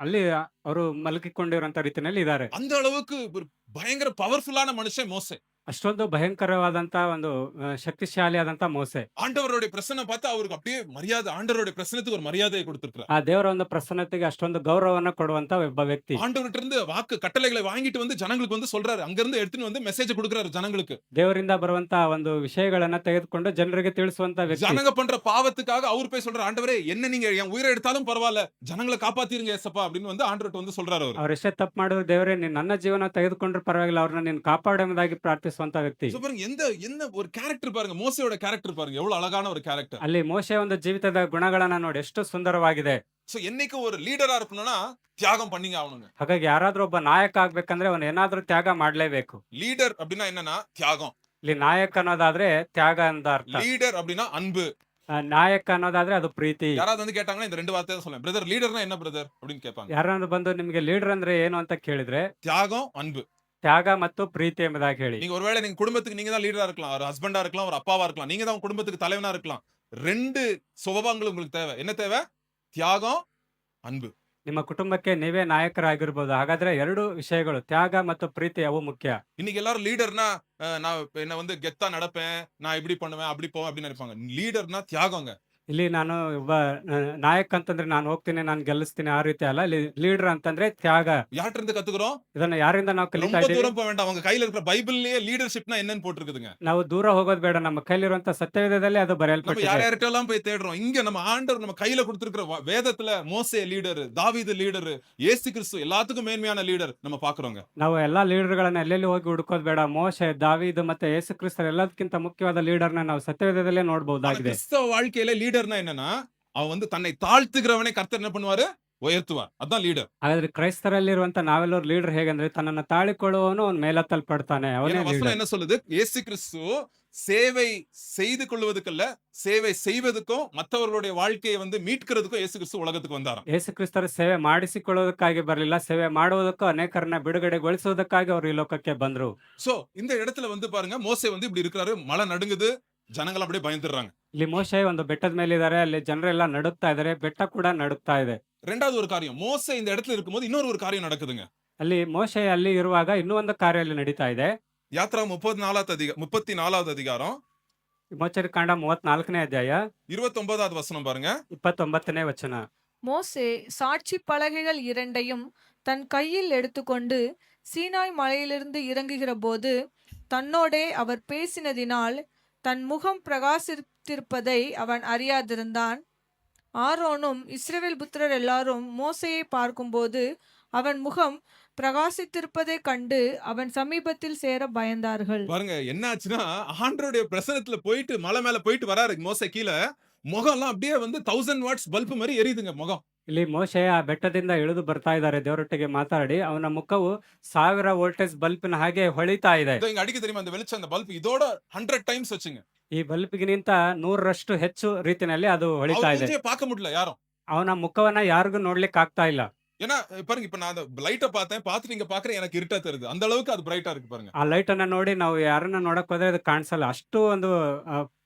ಅಲ್ಲಿ ಅವರು ಮಲಗಿಕೊಂಡಿರುವಂತ ರೀತಿಯಲ್ಲಿ ಇದ್ದಾರೆ. அந்த அளவுக்கு ஒரு பயங்கர பவர்ஃபுல்லான மனுஷன் மோசே. ಅಷ್ಟೊಂದು ಭಯಂಕರವಾದಂತ ಒಂದು ಶಕ್ತಿಶಾಲಿ ಆದಂತ ಮೋಸೆ. ஆண்டவருடைய பிரசன்னம் பார்த்து அவருக்கு அப்படியே மரியாதை, ஆண்டவருடைய பிரசன்னத்துக்கு ஒரு மரியாதையை கொடுத்திருக்கிறார். ಆ ದೇವರ ಒಂದು ಪ್ರಸನ್ನತೆಗೆ ಅಷ್ಟೊಂದು ಗೌರವವನ್ನು ಕೊಡುವಂತ ಒಬ್ಬ ವ್ಯಕ್ತಿ. ஆண்டவர்கிட்ட இருந்து வாக்கு கட்டளைகளை வாங்கிட்டு வந்து ஜனங்களுக்கு வந்து சொல்றாரு. அங்க இருந்து எடுத்துட்டு வந்து மெசேஜ் கொடுக்கறாரு ஜனங்களுக்கு. ದೇವರಿಂದ ಬರುವಂತ ಒಂದು ವಿಷಯಗಳನ್ನ ತೆಗೆದುಕೊಂಡು ಜನರಿಗೆ ತಿಳಿಸುವಂತ ವ್ಯಕ್ತಿ. ஜனங்க பண்ற பாவத்துக்காக அவர் போய் சொல்றாரு, ஆண்டவரே என்ன நீங்க என் உயிரை எடுத்தாலும் பரவாயில்ல, ஜனங்களை காப்பாத்திருங்க ஏசப்பா அப்படின்னு வந்து ஆண்டவர்கிட்ட வந்து சொல்றாரு அவர். ಅವ್ರು ಎಷ್ಟೇ ತಪ್ಪು ಮಾಡಿದ್ರು ದೇವರೇ ನೀನ್ ನನ್ನ ಜೀವನ ತೆಗೆದುಕೊಂಡ್ರೆ ಪರವಾಗಿಲ್ಲ, ಅವ್ರನ್ನ ನೀನು ಕಾಪಾಡುವುದಾಗಿ ಪ್ರಾರ್ಥಿಸುವಂತ ವ್ಯಕ್ತಿ. So பாருங்க, என்ன ஒரு கேரக்டர் பாருங்க, மோசேயோட கேரக்டர் பாருங்க, எவ்வளவு அழகான ஒரு கேரக்டர். ಅಲ್ಲಿ ಮೋಶೆ ಒಂದು ಜೀವಿತದ ಗುಣಗಳನ್ನ ನೋಡಿ ಎಷ್ಟು ಸುಂದರವಾಗಿದೆ. சோ என்னைக்கு ஒரு லீடரா இருக்கணும்னா தியாகம் பண்ணிங்க ஆகணுங்க. ಹಾಗಾಗಿ ಯಾರಾದ್ರೂ ಒಬ್ಬ ನಾಯಕ ಆಗ್ಬೇಕಂದ್ರೆ ಅವನು ಏನಾದ್ರೂ ತ್ಯಾಗ ಮಾಡ್ಲೇಬೇಕು. லீடர் அப்படின்னா என்னன்னா தியாகம். ಇಲ್ಲಿ ನಾಯಕ ಅನ್ನೋದಾದ್ರೆ ತ್ಯಾಗ ಅಂತ ಅರ್ಥ. லீடர் அப்படின்னா அன்பு. ನಾಯಕ ಅನ್ನೋದಾದ್ರೆ ಅದು ಪ್ರೀತಿ. யாராவது வந்து கேட்டாங்கன்னா இந்த 2 வார்த்தையை தான் சொல்லுவேன். பிரதர் லீடர்னா என்ன பிரதர் அப்படின்னு கேட்பாங்க. ಯಾರಾದ್ರೂ ಬಂದು ನಿಮ್ಗೆ ಲೀಡರ್ ಅಂದ್ರೆ ಏನು ಅಂತ ಕೇಳಿದ್ರೆ தியாகம், அன்பு. ತ್ಯಾಗ ಮತ್ತು ಪ್ರೀತಿ ಎಂಬುದಾಗಿ ಹೇಳಿ. நீங்க ஒருவேளை நீங்க குடும்பத்துக்கு நீங்க தான் லீடரா இருக்கலாம், ஒரு ஹஸ்பண்டா இருக்கலாம், ஒரு அப்பாவா இருக்கலாம், நீங்க தான் உங்க குடும்பத்துக்கு தலைவனா இருக்கலாம். 2 சுபாவங்கள் உங்களுக்கு தேவை. என்ன தேவை? தியாகம், அன்பு. ನಿಮ್ಮ ಕುಟುಂಬಕ್ಕೆ ನೀವೇ ನಾಯಕರಾಗಿರ್ಬೋದು. ಹಾಗಾದ್ರೆ 2 ವಿಷಯಗಳು ತ್ಯಾಗ ಮತ್ತು ಪ್ರೀತಿ ಅವು ಮುಖ್ಯ. இன்னைக்கு எல்லாரும் லீடர்னா நான் என்ன வந்து கெத்தா நடப்பேன், நான் இப்படி பண்ணுவேன், அப்படி போவேன் அப்படின்னு நினைப்பாங்க. லீடர்னா தியாகங்க. ಇಲ್ಲಿ ನಾನು ಒಬ್ಬ ನಾಯಕ ಅಂತಂದ್ರೆ ನಾನು ಹೋಗ್ತೀನಿ, ನಾನು ಗೆಲ್ಲಿಸ್ತೀನಿ, ಆ ರೀತಿ ಅಲ್ಲ. ಇಲ್ಲಿ ಲೀಡರ್ ಅಂತಂದ್ರೆ ತ್ಯಾಗ. யார்ட்ட இருந்து கத்துக்கிறோம்? ಇದನ್ನ ಯಾರಿಂದ ನಾವು ಕಲಿತಾ ரொம்ப ಇದ್ದೀವಿ? தூரம் போக வேண்டாம். அவங்க கையில இருக்கிற பைபிள்லயே லீடர்ஷிப்னா என்னன்னு போட்டுருக்குதுங்க. ನಾವು ದೂರ ಹೋಗೋದು ಬೇಡ, ನಮ್ಮ ಕೈಲಿರುವಂತ ಸತ್ಯವೇದದಲ್ಲಿ ಅದು நம்ம ಬರೆಯಲ್ಪಟ್ಟಿದೆ. யார் யார்ட்டெல்லாம் போய் தேடுறோம். இங்க நம்ம ஆண்டவர் நம்ம கையில கொடுத்திருக்கிற வேதத்துல மோசே லீடர், தாவீது லீடர், இயேசு கிறிஸ்து எல்லாத்துக்கும் மேன்மையான லீடர் நம்ம பாக்குறோங்க. ನಾವು ಎಲ್ಲಾ ಲೀಡರ್ಗಳನ್ನ ಎಲ್ಲೆಲ್ಲಿ ಹೋಗಿ ಹುಡುಕೋದು ಬೇಡ. ಮೋಶೆ, ದಾವೀದು ಮತ್ತೆ ಯೇಸು ಕ್ರಿಸ್ತ ಎಲ್ಲದಕ್ಕಿಂತ ಮುಖ್ಯವಾದ ಲೀಡರ್ನ ನಾವು ಸತ್ಯವೇದದಲ್ಲೇ ஆனா ನೋಡಬಹುದಾಗಿದೆ. கிறிஸ்தவ வாழ்க்கையில லீடர்னா என்னன்னா, அவன் வந்து தன்னை தாழ்த்துகிறவனை கர்த்தர் என்ன பண்ணுவாரு? உயர்த்துவார். அதான் லீடர். ಹಾಗಾದ್ರೆ ಕ್ರೈಸ್ತರಲ್ಲಿರುವಂತ ನಾವೆಲ್ಲರೂ ಲೀಡರ್ ಹೇಗಂದ್ರೆ ತನ್ನನ್ನ ತಾಳಿಕೊಳ್ಳುವವನು ಅವನು ಮೇಲೆತ್ತಲ್ಪಡ್ತಾನೆ, ಅವನೇ ஏன்னா வசனம் ಲೀಡರ್. என்ன சொல்லுது? இயேசு கிறிஸ்து சேவை செய்து கொள்வதற்கல்ல, சேவை செய்வதற்கும் மற்றவர்களுடைய வாழ்க்கையை வந்து மீட்கிறதுக்கும் இயேசு கிறிஸ்து உலகத்துக்கு வந்தாராம். ಯೇಸು ಕ್ರಿಸ್ತರ ಸೇವೆ ಮಾಡಿಸಿಕೊಳ್ಳುವುದಕ್ಕಾಗಿ ಬರಲಿಲ್ಲ, ಸೇವೆ ಮಾಡುವುದಕ್ಕೂ ಅನೇಕರನ್ನ ಬಿಡುಗಡೆಗೊಳಿಸುವುದಕ್ಕಾಗಿ ಅವರು ಈ ಲೋಕಕ್ಕೆ ಬಂದ್ರು. சோ இந்த இடத்துல வந்து பாருங்க, மோசே வந்து இப்படி இருக்கிறாரு, மழை நடுங்குது, ஜனங்கள் அப்படியே பயந்துடுறாங்க. ಇಲ್ಲಿ ಮೋಶೆ ಒಂದು ಬೆಟ್ಟದ ಮೇಲೆ ಇದ್ದಾರೆ, ಅಲ್ಲಿ ಜನರೆಲ್ಲ ನಡುಗ್ತಾ ಇದ್ದಾರೆ, ಬೆಟ್ಟ ಕೂಡ ನಡುಗ್ತಾ ಇದೆ. ரெண்டாவது ஒரு காரியம், மோசே இந்த இடத்துல இருக்கும்போது இன்னொரு ஒரு காரியம் நடக்குதுங்க. ಅಲ್ಲಿ ಮೋಶೆ ಅಲ್ಲಿ ಇರುವಾಗ ಇನ್ನೂ ಒಂದು ಕಾರ್ಯ ಅಲ್ಲಿ ನಡೀತಾ ಇದೆ. யாத்ரா 34வது அதிகாரம் ಮೋಚರಿ ಕಾಂಡ 34ನೇ ಅಧ್ಯಾಯ 29வது வசனம் பாருங்க. 29ನೇ ವಚನ. மோசே சாட்சி பலகைகள் 2ஐயும் தன் கையில் எடுத்துக்கொண்டு சீனாய் மலையிலிருந்து இறங்குகிற போது தன்னோடே அவர் பேசினதினால் தன் முகம் பிரகாசித்திருப்பதை அவன் அறியாதிருந்தான். ஆரோனும் இஸ்ரவேல் புத்திரர் எல்லாரும் மோசேயை பார்க்கும்போது அவன் முகம் பிரகாசித்திருப்பதை கண்டு அவன் சமீபத்தில் சேர பயந்தார்கள். பாருங்க என்ன ஆச்சுன்னா, ஆண்டவருடைய பிரசன்னத்துல போயிட்டு மலை மேல போயிட்டு வராரு மோசே. கீழே முகம் எல்லாம் அப்படியே வந்து 1000 வாட்ஸ் பல்ப் மாதிரி எரியுதுங்க முகம். ಇಲ್ಲಿ ಮೋಶೆ ಆ ಬೆಟ್ಟದಿಂದ ಇಳಿದು ಬರ್ತಾ ಇದ್ದಾರೆ, ದೇವರೊಟ್ಟಿಗೆ ಮಾತಾಡಿ. ಅವನ ಮುಖವು 1000 ವೋಲ್ಟೇಜ್ ಬಲ್ಪಿನ ಹಾಗೆ ಹೊಳಿತಾ ಇದೆ. இதோ இங்க அடிக்க தெரியுமா அந்த வெளிச்சம்? அந்த பல்ப் இதோட 100 டைம்ஸ் வச்சுங்க. ಈ ಬಲ್ಪಿಗಿಂತ 100ರಷ್ಟು ಹೆಚ್ಚು ರೀತಿಯಲ್ಲಿ ಅದು ಹೊಳಿತಾ அவர் ಇದೆ. மூஞ்சியை பார்க்க முடியல யாரும். ಅವನ ಮುಖವನ್ನ ಯಾರಿಗೂ ನೋಡ್ಲಿಕ್ಕೆ ಆಗ್ತಾ ಇಲ್ಲ. ஏன்னா பாருங்க, இப்ப நான் அந்த லைட்ட பார்த்துட்டு இங்க பார்க்கிறேன், எனக்கு இருட்டா தெரியுது. அந்த அளவுக்கு அது பிரைட்டா இருக்கு பாருங்க. ಆ ಲೈಟನ್ನ ನೋಡಿ ನಾವು ಯಾರನ್ನ ನೋಡಕ್ ಹೋದ್ರೆ ಅದು ಕಾಣಿಸಲ್ಲ. ಅಷ್ಟು ಒಂದು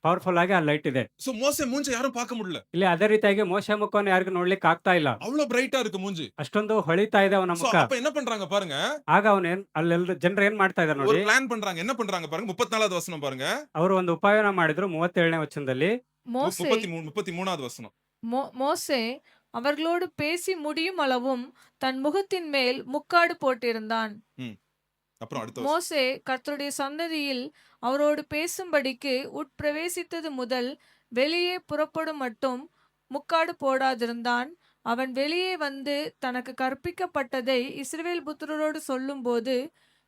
ಪವರ್‌ಫುಲ್ ಆಗಿ ಆ ಲೈಟ್ ಇದೆ. சோ மோசே மூஞ்ச யாரும் பார்க்க முடியல. ಇಲ್ಲಿ ಅದೇ ರೀತಿಯಾಗಿ ಮೋಶೆ ಮುಖವನ್ನು ಯಾರಿಗೂ ನೋಡ್ಲಿಕ್ಕೆ ಆಗ್ತಾ ಇಲ್ಲ. அவ்வளவு பிரைட்டா இருக்கு மூஞ்சி. ಅಷ್ಟೊಂದು ಹೊಳಿತಾ ಇದೆ ಅವನ சோ ಮುಖ. அப்ப என்ன பண்றாங்க பாருங்க, ಆಗ ಅವನೇನ್ ಅಲ್ಲೆಲ್ಲ ಜನರು ಏನ್ ಮಾಡ್ತಾ ಇದಾರೆ ஒரு ನೋಡಿ. பிளான் பண்றாங்க. என்ன பண்றாங்க பாருங்க, 34வது வசனம் பாருங்க. ಅವರು ಒಂದು ಉಪಾಯನ ಮಾಡಿದ್ರು 37ನೇ ವಚನದಲ್ಲಿ. மோசே 33வது வசனம். மோசே அவர்களோடு பேசி முடியும் அளவும் தன் முகத்தின் மேல் முக்காடு போட்டிருந்தான். அப்புறம் அடுத்த வசனம். மோசே கர்த்தருடைய சன்னதியில் அவரோடு பேசும்படிக்கு உட்பிரவேசித்தது முதல் வெளியே புறப்படும் மட்டும் முக்காடு போடாதிருந்தான். அவன் வெளியே வந்து தனக்கு கற்பிக்கப்பட்டதை இஸ்ரவேல் புத்திரரோடு சொல்லும்போது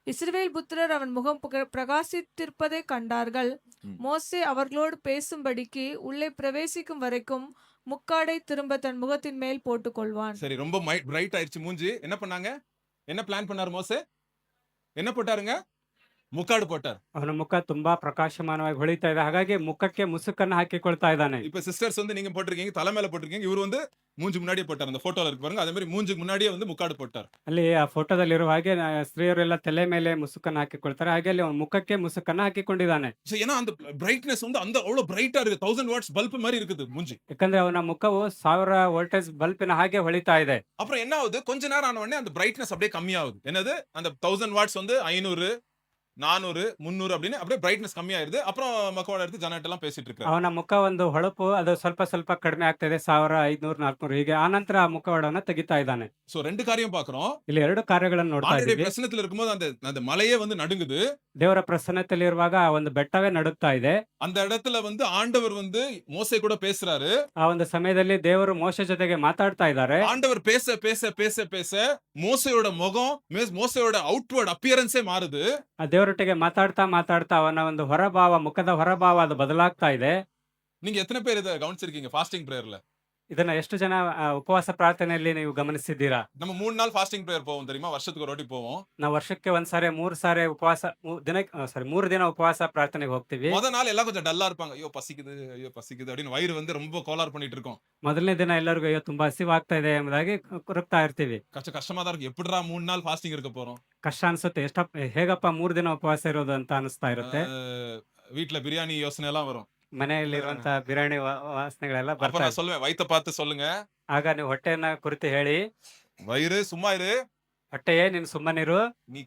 இஸ்ரவேல் புத்திரர் அவன் முகம் பிரகாசித்திருப்பதை கண்டார்கள். ம். மோசே அவர்களோடு பேசும்படிக்கு உள்ளே பிரவேசிக்கும் வரைக்கும் முக்காடை திரும்ப தன் முகத்தின் மேல் போட்டுக்கொள்வான். சரி, ரொம்ப பிரைட் ஆயிருச்சு மூஞ்சி. என்ன பண்ணாங்க? என்ன பிளான் பண்ணாரு மோசே? என்ன போட்டாருங்க? முக்காடு போட்டார். ಅವನ ಮುಖ ತುಂಬಾ ಪ್ರಕಾಶಮಾನವಾಗಿ ಹೊಳಿತಾ ಇದೆ. ಹಾಗಾಗಿ ಮುಖಕ್ಕೆ ಮುಸುಕನ್ನ ಹಾಕಿಕೊಳ್ತಾ ಇದ್ದಾನೆ. இப்ப சிஸ்டர்ஸ் வந்து நீங்க போட்டிருக்கீங்க, தலை மேல போட்டிருக்கீங்க. இவர் வந்து மூஞ்சி முன்னாடியே போட்டார். அந்த போட்டோல இருக்கு பாருங்க. அதே மாதிரி மூஞ்சிக்கு முன்னாடியே வந்து முக்காடு போட்டார். ಅಲ್ಲಿ ಆ ಫೋಟೋದಲ್ಲಿರುವ ಹಾಗೆ ಸ್ತ್ರೀಯರೆಲ್ಲ ತಲೆ ಮೇಲೆ ಮುಸುಕನ್ನ ಹಾಕಿಕೊಳ್ತಾರೆ. ಹಾಗೆ ಅಲ್ಲಿ ಅವನ ಮುಖಕ್ಕೆ ಮುಸುಕನ್ನ ಹಾಕಿಕೊಂಡಿದ್ದಾನೆ. சோ ஏன்னா அந்த பிரைட்னஸ் வந்து அந்த அவ்வளவு பிரைட்டா இருக்கு. 1000 வாட்ஸ் பல்ப் மாதிரி இருக்குது மூஞ்சி. ಯಾಕಂದ್ರೆ ಅವನ ಮುಖವು 1000 ವೋಲ್ಟೇಜ್ ಬಲ್ಪಿನ ಹಾಗೆ ಹೊಳಿತಾ ಇದೆ. அப்புறம் என்ன ஆகுது, கொஞ்ச நேரம் ஆன உடனே அந்த பிரைட்னஸ் அப்படியே கம்மியாகுது. என்னது, அந்த 1000 வாட்ஸ் வந்து 500, 400, 300 அப்படின்னு அப்படியே பிரைட்னஸ் கம்மியாயிருது. அப்புறம் மக்களோட எடுத்து ஜனட்ட எல்லாம் பேசிட்டு இருக்காரு. ಅವನ ಮುಖ ಒಂದು ಹೊಳಪು ಅದು ಸ್ವಲ್ಪ ಸ್ವಲ್ಪ ಕಡಿಮೆ ಆಗ್ತಾ ಇದೆ. 1000, 500, 400 ಹೀಗೆ. ಆನಂತರ ಆ ಮುಖವಾಡವನ್ನ ತೆಗಿತಾ ಇದ್ದಾನೆ. சோ ரெண்டு காரியம் பாக்குறோம். ಇಲ್ಲಿ 2 ಕಾರ್ಯಗಳನ್ನು ನೋಡ್ತಾ ஆண்டவருடைய ಇದ್ದೀವಿ. பிரசன்னத்துல இருக்கும்போது அந்த அந்த மலையே வந்து நடுங்குது. ದೇವರ ಪ್ರಸನ್ನತೆಯಲ್ಲಿರುವಾಗ ಆ ಒಂದು ಬೆಟ್ಟವೇ ನಡುಗ್ತಾ ಇದೆ. அந்த இடத்துல வந்து ஆண்டவர் வந்து மோசே கூட பேசுறாரு. ಆ ಒಂದು ಸಮಯದಲ್ಲಿ ದೇವರು ಮೋಶೆ ಜೊತೆಗೆ ಮಾತಾಡ್ತಾ ಇದ್ದಾರೆ. ஆண்டவர் பேச பேச பேச பேச மோசேயோட முகம், மோசேயோட அவுட்வர்ட் அப்பியரன்ஸே மாறுது. ಆ ದೇವರೊಟ್ಟಿಗೆ ಮಾತಾಡ್ತಾ ಮಾತಾಡ್ತಾ ಅವನ ಒಂದು ಹೊರಭಾವ, ಮುಖದ ಹೊರಭಾವ ಅದು ಬದಲಾಗ್ತಾ ಇದೆ. நீங்க எத்தனை பேர் இதை கவனிச்சிருக்கீங்க ஃபாஸ்டிங் பிரேயர்ல? ಇದನ್ನ ಎಷ್ಟು ಜನ ಉಪವಾಸ ಪ್ರಾರ್ಥನೆಯಲ್ಲಿ ನೀವು ಗಮನಿಸಿದ್ದೀರಾ? நம்ம 3 நாள் ஃபாஸ்டிங் பிரேயர் போவோம் தெரியுமா? வருஷத்துக்கு ஒரு வாட்டி போவோம். ನಾವು ವರ್ಷಕ್ಕೆ ಒಂದ್ಸಾರಿ 3 ಸಾರಿ ಉಪವಾಸ ದಿನಕ್ಕೆ 3 ದಿನ ಉಪವಾಸ ಪ್ರಾರ್ಥನೆಗೆ ಹೋಗ್ತೀವಿ. முத நாள் எல்லாம் கொஞ்சம் டல்லா இருப்பாங்க. ஐயோ பசிக்குது அப்படின்னு வயிறு வந்து ரொம்ப கோளாறு பண்ணிட்டு இருக்கும். ಮೊದಲನೇ ದಿನ ಎಲ್ಲರಿಗೂ ಅಯ್ಯೋ ತುಂಬಾ ಹಸಿವಾಗ್ತಾ ಇದೆ ಎಂಬುದಾಗಿ ಕುರುಕ್ತಾ ಇರ್ತೀವಿ. கஷ்டமா தான் இருக்கு. எப்படிடா 3 நாள் ஃபாஸ்டிங் இருக்க போறோம்? ಕಷ್ಟ ಅನ್ಸುತ್ತೆ. ಹೇಗಪ್ಪ 3 ದಿನ ಉಪವಾಸ ಇರೋದು ಅಂತ ಅನಿಸ್ತಾ ಇರುತ್ತೆ. வீட்டுல பிரியாணி யோசனை எல்லாம் வரும். ಮನೆಯಲ್ಲಿರುವಂತ ಬಿರಿಯಾನಿ ವಾಸನೆಗಳೆಲ್ಲ அப்ப ಬರ್ತಾ நான் சொல்லுவேன், வயித்தை பார்த்து சொல்லுங்க. ಆಗ ನೀವು ಹೊಟ್ಟೆಯನ್ನ ಕುರಿತು ಹೇಳಿ, வயிறு சும்மா இரு, ಹೊಟ್ಟೆಯೇ ನೀನು ಸುಮ್ಮನಿರು, நீ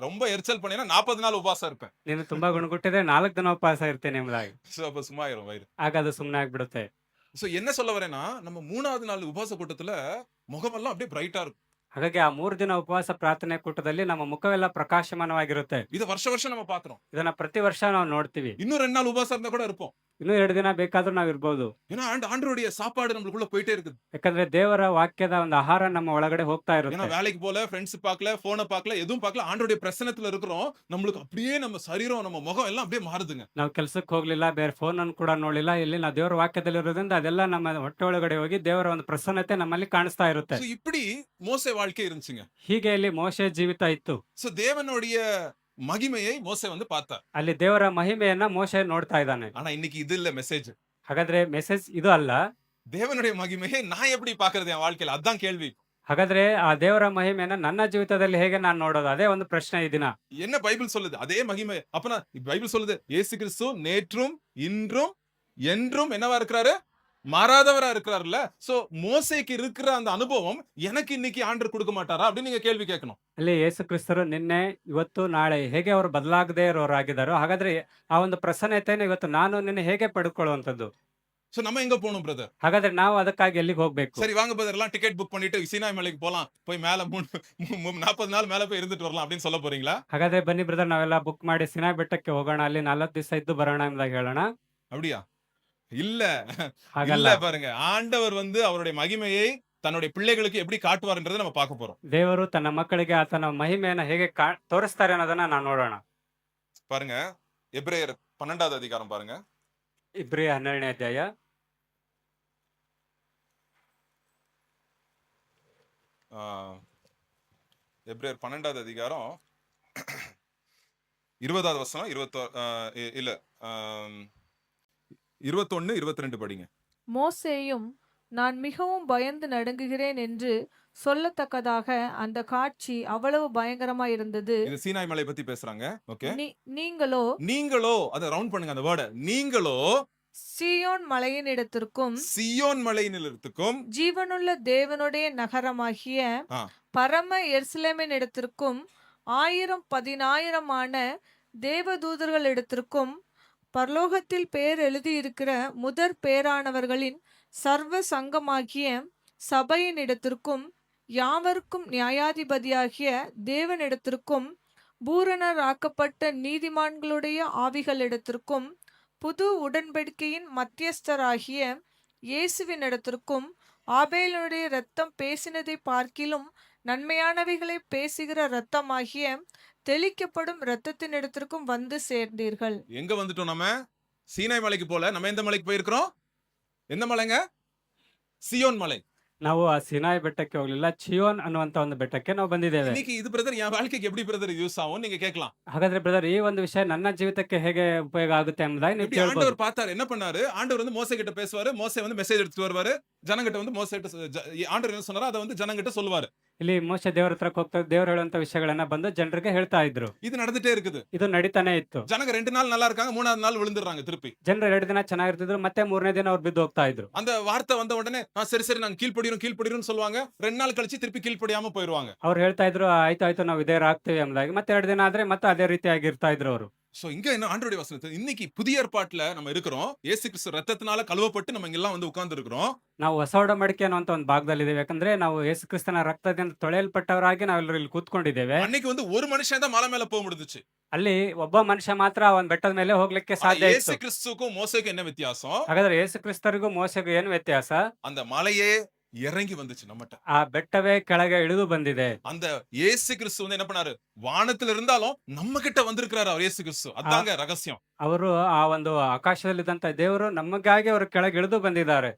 ரொம்ப எரிச்சல் பண்ணினா 40 நாள் உபவாசம் இருப்பேன். ನೀನು ತುಂಬಾ ಗುಣಗುಟ್ಟಿದ್ರೆ 4 ದಿನ ಉಪವಾಸ ಇರ್ತೇನೆ ಎಂಬುದಾಗಿ. சோ அப்ப சும்மா ஆயிரும் வயிறு. ಆಗ ಅದು ಸುಮ್ಮನೆ ಆಗ್ಬಿಡುತ್ತೆ. சோ என்ன சொல்ல வரேன்னா, நம்ம 3வது நாள் உபவாச கூட்டத்துல முகமெல்லாம் அப்படியே பிரைட்டா இருக்கும். ಹಾಗಾಗಿ ಆ 3 ದಿನ ಉಪವಾಸ ಪ್ರಾರ್ಥನೆ ಕೂಟದಲ್ಲಿ ನಮ್ಮ ಮುಖವೆಲ್ಲ ಪ್ರಕಾಶಮಾನವಾಗಿರುತ್ತೆ. இத வருஷம் நம்ம பாக்குறோம். ಇದನ್ನ ಪ್ರತಿ ವರ್ಷ ನಾವು ನೋಡ್ತೀವಿ. இன்னும் 2 நாள் உபவாசம் இருந்தா கூட இருப்போம். ಇನ್ನೂ 2 ದಿನ ಬೇಕಾದ್ರೂ ನಾವು ಇರ್ಬೋದು. ஏன்னா ஆண்டவருடைய சாப்பாடு நமக்குள்ள போயிட்டே இருக்குது. ಯಾಕಂದ್ರೆ ದೇವರ ವಾಕ್ಯದ ಒಂದು ಆಹಾರ ನಮ್ಮ ಒಳಗಡೆ ಹೋಗ್ತಾ ஏன்னா ಇರುತ್ತೆ. வேலைக்கு போல, ஃப்ரெண்ட்ஸ் பார்க்கல, போனை பார்க்கல, எதுவும் பார்க்கல, ஆண்டவருடைய பிரசன்னத்துல இருக்கிறோம். நம்மளுக்கு அப்படியே நம்ம சரீரம், நம்ம முகம் எல்லாம் அப்படியே மாறுதுங்க. ನಾವು ಕೆಲ್ಸಕ್ಕೆ ಹೋಗ್ಲಿಲ್ಲ, ಬೇರೆ ಫೋನ್ ಅನ್ನು ಕೂಡ ನೋಡ್ಲಿಲ್ಲ, ಇಲ್ಲಿ ನಾವು ದೇವರ ವಾಕ್ಯದಲ್ಲಿ ಇರೋದ್ರಿಂದ ಅದೆಲ್ಲ ನಮ್ಮ ಹೊಟ್ಟೆ ಒಳಗಡೆ ಹೋಗಿ ದೇವರ ಒಂದು ಪ್ರಸನ್ನತೆ ನಮ್ಮಲ್ಲಿ ಕಾಣಿಸ್ತಾ ಇರುತ್ತೆ. சோ இப்படி மோசே வாழ்க்கை இருந்துச்சுங்க. ಹೀಗೆ ಇಲ್ಲಿ ಮೋಶೆ ಜೀವಿತ ಇತ್ತು. சோ தேவனுடைய மகிமையை மோசே வந்து பார்த்தார். ಅಲ್ಲಿ ದೇವರ ಮಹಿಮೆಯನ್ನ ಮೋಶೆ ನೋಡ್ತಾ ಇದ್ದಾನೆ. ஆனா இன்னைக்கு இது இல்ல மெசேஜ். ಹಾಗಾದ್ರೆ ಮೆಸೇಜ್ ಇದು ಅಲ್ಲ. தேவனுடைய மகிமையை நான் எப்படி பார்க்கிறது என் வாழ்க்கையில? அதான் கேள்வி. ಹಾಗಾದ್ರೆ ಆ ದೇವರ ಮಹಿಮೆಯನ್ನ ನನ್ನ ಜೀವಿತದಲ್ಲಿ ಹೇಗೆ ನಾನು ನೋಡೋದು? ಅದೇ ಒಂದು ಪ್ರಶ್ನೆ ಈ ದಿನ. என்ன பைபிள் சொல்லுது? அதே மகிமை. அப்பனா பைபிள் சொல்லுது, இயேசு கிறிஸ்து நேற்றும் இன்றும் என்றும் என்னவா இருக்கிறாரு? மாறாதவரா இருக்கிறாருல்ல. சோ மோசேக்கு இருக்கிற அந்த அனுபவம் எனக்கு இன்னைக்கு ஆண்டவர் கொடுக்க மாட்டாரா அப்படின்னு நீங்க கேள்வி கேட்கணும். ಅಲ್ಲಿ ಯೇಸು ಕ್ರಿಸ್ತರು ನಿನ್ನೆ, ಇವತ್ತು, ನಾಳೆ ಹೇಗೆ ಅವರು ಬದಲಾಗದೇ ಇರೋರಾಗಿದ್ದಾರೋ, ಹಾಗಾದ್ರೆ ಆ ಒಂದು ಪ್ರಸನ್ನತೆಯನ್ನು ಇವತ್ತು ನಾನು ನಿನ್ನೆ ಹೇಗೆ ಪಡ್ಕೊಳ್ಳುವಂಥದ್ದು? சோ நம்ம எங்க போகணும் பிரதர்? ಹಾಗಾದ್ರೆ ನಾವು ಅದಕ್ಕಾಗಿ ಎಲ್ಲಿಗೆ ಹೋಗ್ಬೇಕು? சரி வாங்க பிரதர், எல்லாம் டிக்கெட் புக் பண்ணிட்டு சீனாய் மலைக்கு போலாம், போய் மேல 40 நாள் மேல போய் இருந்துட்டு வரலாம் அப்படின்னு சொல்ல போறீங்களா? ಹಾಗಾದ್ರೆ ಬನ್ನಿ ಬ್ರದರ್, ನಾವೆಲ್ಲ ಬುಕ್ ಮಾಡಿ ಸಿನಾಯ್ ಬೆಟ್ಟಕ್ಕೆ ಹೋಗೋಣ, ಅಲ್ಲಿ 40 ದಿವಸ ಇದ್ದು ಬರೋಣ ಎಂಬುದಾಗಿ ಹೇಳೋಣ. அப்படியா? இல்ல ಹಾಗಲ್ಲ. இல்ல பாருங்க, ஆண்டவர் வந்து அவருடைய மகிமையை தன்னுடைய பிள்ளைகளுக்கு எப்படி காட்டுவார்ன்றதை நம்ம பார்க்க போறோம். ದೇವರು ತನ್ನ ಮಕ್ಕಳಿಗೆ ಆತನ ಮಹಿಮೆಯನ್ನ ಹೇಗೆ ತೋರಿಸ್ತಾರೆ ಅನ್ನೋದನ್ನ ನಾವು ನೋಡೋಣ. பாருங்க, எபிரேயர் 12வது அதிகாரம் பாருங்க. ಇಬ್ರಿಯ 12ನೇ ಅಧ್ಯಾಯ. எபிரேயர் 12வது அதிகாரம் 20வது வசனம், 21, 22 படிங்க. மோசேயும் நான் மிகவும் பயந்து நடுங்குகிறேன் என்று சொல்லத்தக்கதாக அந்த காட்சி அவ்வளவு பயங்கரமா இருந்தது. இது சீனாய் மலை பத்தி பேசுறாங்க. ஓகே. நீங்களோ நீங்களோ அத ரவுண்ட் பண்ணுங்க அந்த வேர்ட. நீங்களோ சீயோன் மலையின் இடத்திற்கும் சியோன் மலையினிடத்துக்கும் ஜீவனுள்ள தேவனுடைய நகரமாகிய ஆ. பரம எருசலேமின் இடத்திற்கும் 1000 தேவதூதர்கள் இடத்திற்கும் பரலோகத்தில் பேர் எழுதியிருக்கிற முதற் பேரானவர்களின் சர்வ சங்கமாகிய சபையின் இடத்திற்கும் யாவருக்கும் நியாயாதிபதியாகிய தேவனிடத்திற்கும் பூரணராக்கப்பட்ட நீதிமான்களுடைய ஆவிகளிடத்திற்கும் புது உடன்படிக்கையின் மத்தியஸ்தராகிய இயேசுவின் இடத்திற்கும் ஆபேலுடைய இரத்தம் பேசினதை பார்க்கிலும் நன்மையானவைகளை பேசுகிற இரத்தமாகிய தெளிக்கப்படும் இரத்தத்தின் இடத்திற்கும் வந்து சேர்ந்தீர்கள். எங்க வந்துட்டோம் நம்ம? சீனாய் மலைக்கு போல நம்ம எந்த மலைக்கு போயிருக்கிறோம்? எந்த மலைங்க? சியோன் மலை. ನಾವು ಆ ಸಿನಾಯಿ ಬೆಟ್ಟಕ್ಕೆ ಹೋಗ್ಲಿಲ್ಲ, ಚಿಯೋನ್ ಅನ್ನುವಂತ ಒಂದು ಬೆಟ್ಟಕ್ಕೆ ನಾವು ಬಂದಿದ್ದೇವೆ. இன்னைக்கு இது பிரதர் என் வாழ்க்கைக்கு எப்படி பிரதர் யூஸ் ஆகும் நீங்க கேட்கலாம். ಹಾಗಾದ್ರೆ ಬ್ರದರ್, ಈ ಒಂದು ವಿಷಯ ನನ್ನ ಜೀವಿತಕ್ಕೆ ಹೇಗೆ ಉಪಯೋಗ ಆಗುತ್ತೆ ಎಂಬುದಾಗಿ ನೀವು எப்படி ಕೇಳ್ಬೋದು. ஆண்டவர் பார்த்தாரு, என்ன பண்ணாரு? ஆண்டவர் வந்து மோசே கிட்ட பேசுவாரு, மோசே வந்து மெசேஜ் எடுத்துட்டு வருவாரு, ஜனங்கிட்ட வந்து மோசே ஆண்டவர் என்ன சொன்னாரோ அதை வந்து ஜனங்கிட்ட சொல்லுவாரு. ಇಲ್ಲಿ ಮೋಶೆ ದೇವರ ಹತ್ರಕ್ಕೆ ಹೋಗ್ತಾ ದೇವ್ರು ಹೇಳುವಂತ ವಿಷಯಗಳನ್ನ ಬಂದು ಜನರಿಗೆ ಹೇಳ್ತಾ ಇದ್ರು. இது நடந்துட்டே இருக்குது. ಇದು ನಡೀತಾನೆ ಇತ್ತು. ஜனங்க 2 நாள் நல்லா இருக்காங்க, 3வது நாள் விழுந்துறாங்க திருப்பி. ಜನರು 2 ದಿನ ಚೆನ್ನಾಗಿರ್ತಿದ್ರು, ಮತ್ತೆ 3ನೇ ದಿನ ಅವ್ರು ಬಿದ್ದು ಹೋಗ್ತಾ ಇದ್ರು. அந்த வார்த்தை வந்த உடனே சரி சரி நாங்க கீழ்ப்படிறோம் சொல்லுவாங்க. 2 நாள் கழிச்சு திருப்பி கீழ்ப்படியாம போயிருவாங்க. ಅವ್ರು ಹೇಳ್ತಾ ಇದ್ರು, ಆಯ್ತು ನಾವು ಇದೇರಾಗ್ತೀವಿ ಎಂಬುದಾಗಿ. ಮತ್ತೆ 2 ದಿನ ಆದ್ರೆ ಮತ್ತೆ ಅದೇ ರೀತಿಯಾಗಿ ಇರ್ತಾ ಇದ್ರು ಅವರು. சோ இங்க என்ன ஆண்டவருடைய வசனத்தை இன்னைக்கு புதிய ஏற்பாட்டுல நம்ம இருக்கிறோம். இயேசு கிறிஸ்து ரத்தத்தினால கழுவப்பட்டு நம்ம இங்க எல்லாம் வந்து உட்கார்ந்து இருக்கிறோம். ನಾವು ಹೊಸ ಒಡಂಬಡಿಕೆ ಅನ್ನುವಂತ ಒಂದು ಭಾಗದಲ್ಲಿ ಇದ್ದೇವೆ. ಯಾಕಂದ್ರೆ ನಾವು ಯೇಸು ಕ್ರಿಸ್ತನ ರಕ್ತದಿಂದ ತೊಳೆಯಲ್ಪಟ್ಟವರಾಗಿ ನಾವೆಲ್ಲರೂ ಇಲ್ಲಿ ಕೂತ್ಕೊಂಡಿದ್ದೇವೆ. அன்னைக்கு வந்து ஒரு மனுஷன் தான் மலை மேல போக முடிஞ்சுச்சு. ಅಲ್ಲಿ ಒಬ್ಬ ಮನುಷ್ಯ ಮಾತ್ರ ಒಂದ್ ಬೆಟ್ಟದ ಮೇಲೆ ಹೋಗ್ಲಿಕ್ಕೆ ಸಾಧ್ಯ இயேசு ಇತ್ತು. கிறிஸ்துக்கும் மோசேக்கும் என்ன வித்தியாசம்? ಹಾಗಾದ್ರೆ ಯೇಸು ಕ್ರಿಸ್ತರಿಗೂ ಮೋಸೆಗೂ ಏನು ವ್ಯತ್ಯಾಸ? அந்த மலையே இறங்கி வந்துச்சு நம்மட்ட. ಆ ಬೆಟ್ಟವೇ ಕೆಳಗೆ ಇಳಿದು ಬಂದಿದೆ. அந்த இயேசு கிறிஸ்து வந்து என்ன பண்ணாரு? வானத்துல இருந்தாலும் நம்ம கிட்ட வந்திருக்கிறாரு அவர் இயேசு கிறிஸ்து. அதாங்க ரகசியம். ಅವರು ಆ ಒಂದು ಆಕಾಶದಲ್ಲಿದ್ದಂತ ದೇವರು ನಮಗಾಗಿ ಅವರು ಕೆಳಗೆ ಇಳಿದು ಬಂದಿದ್ದಾರೆ.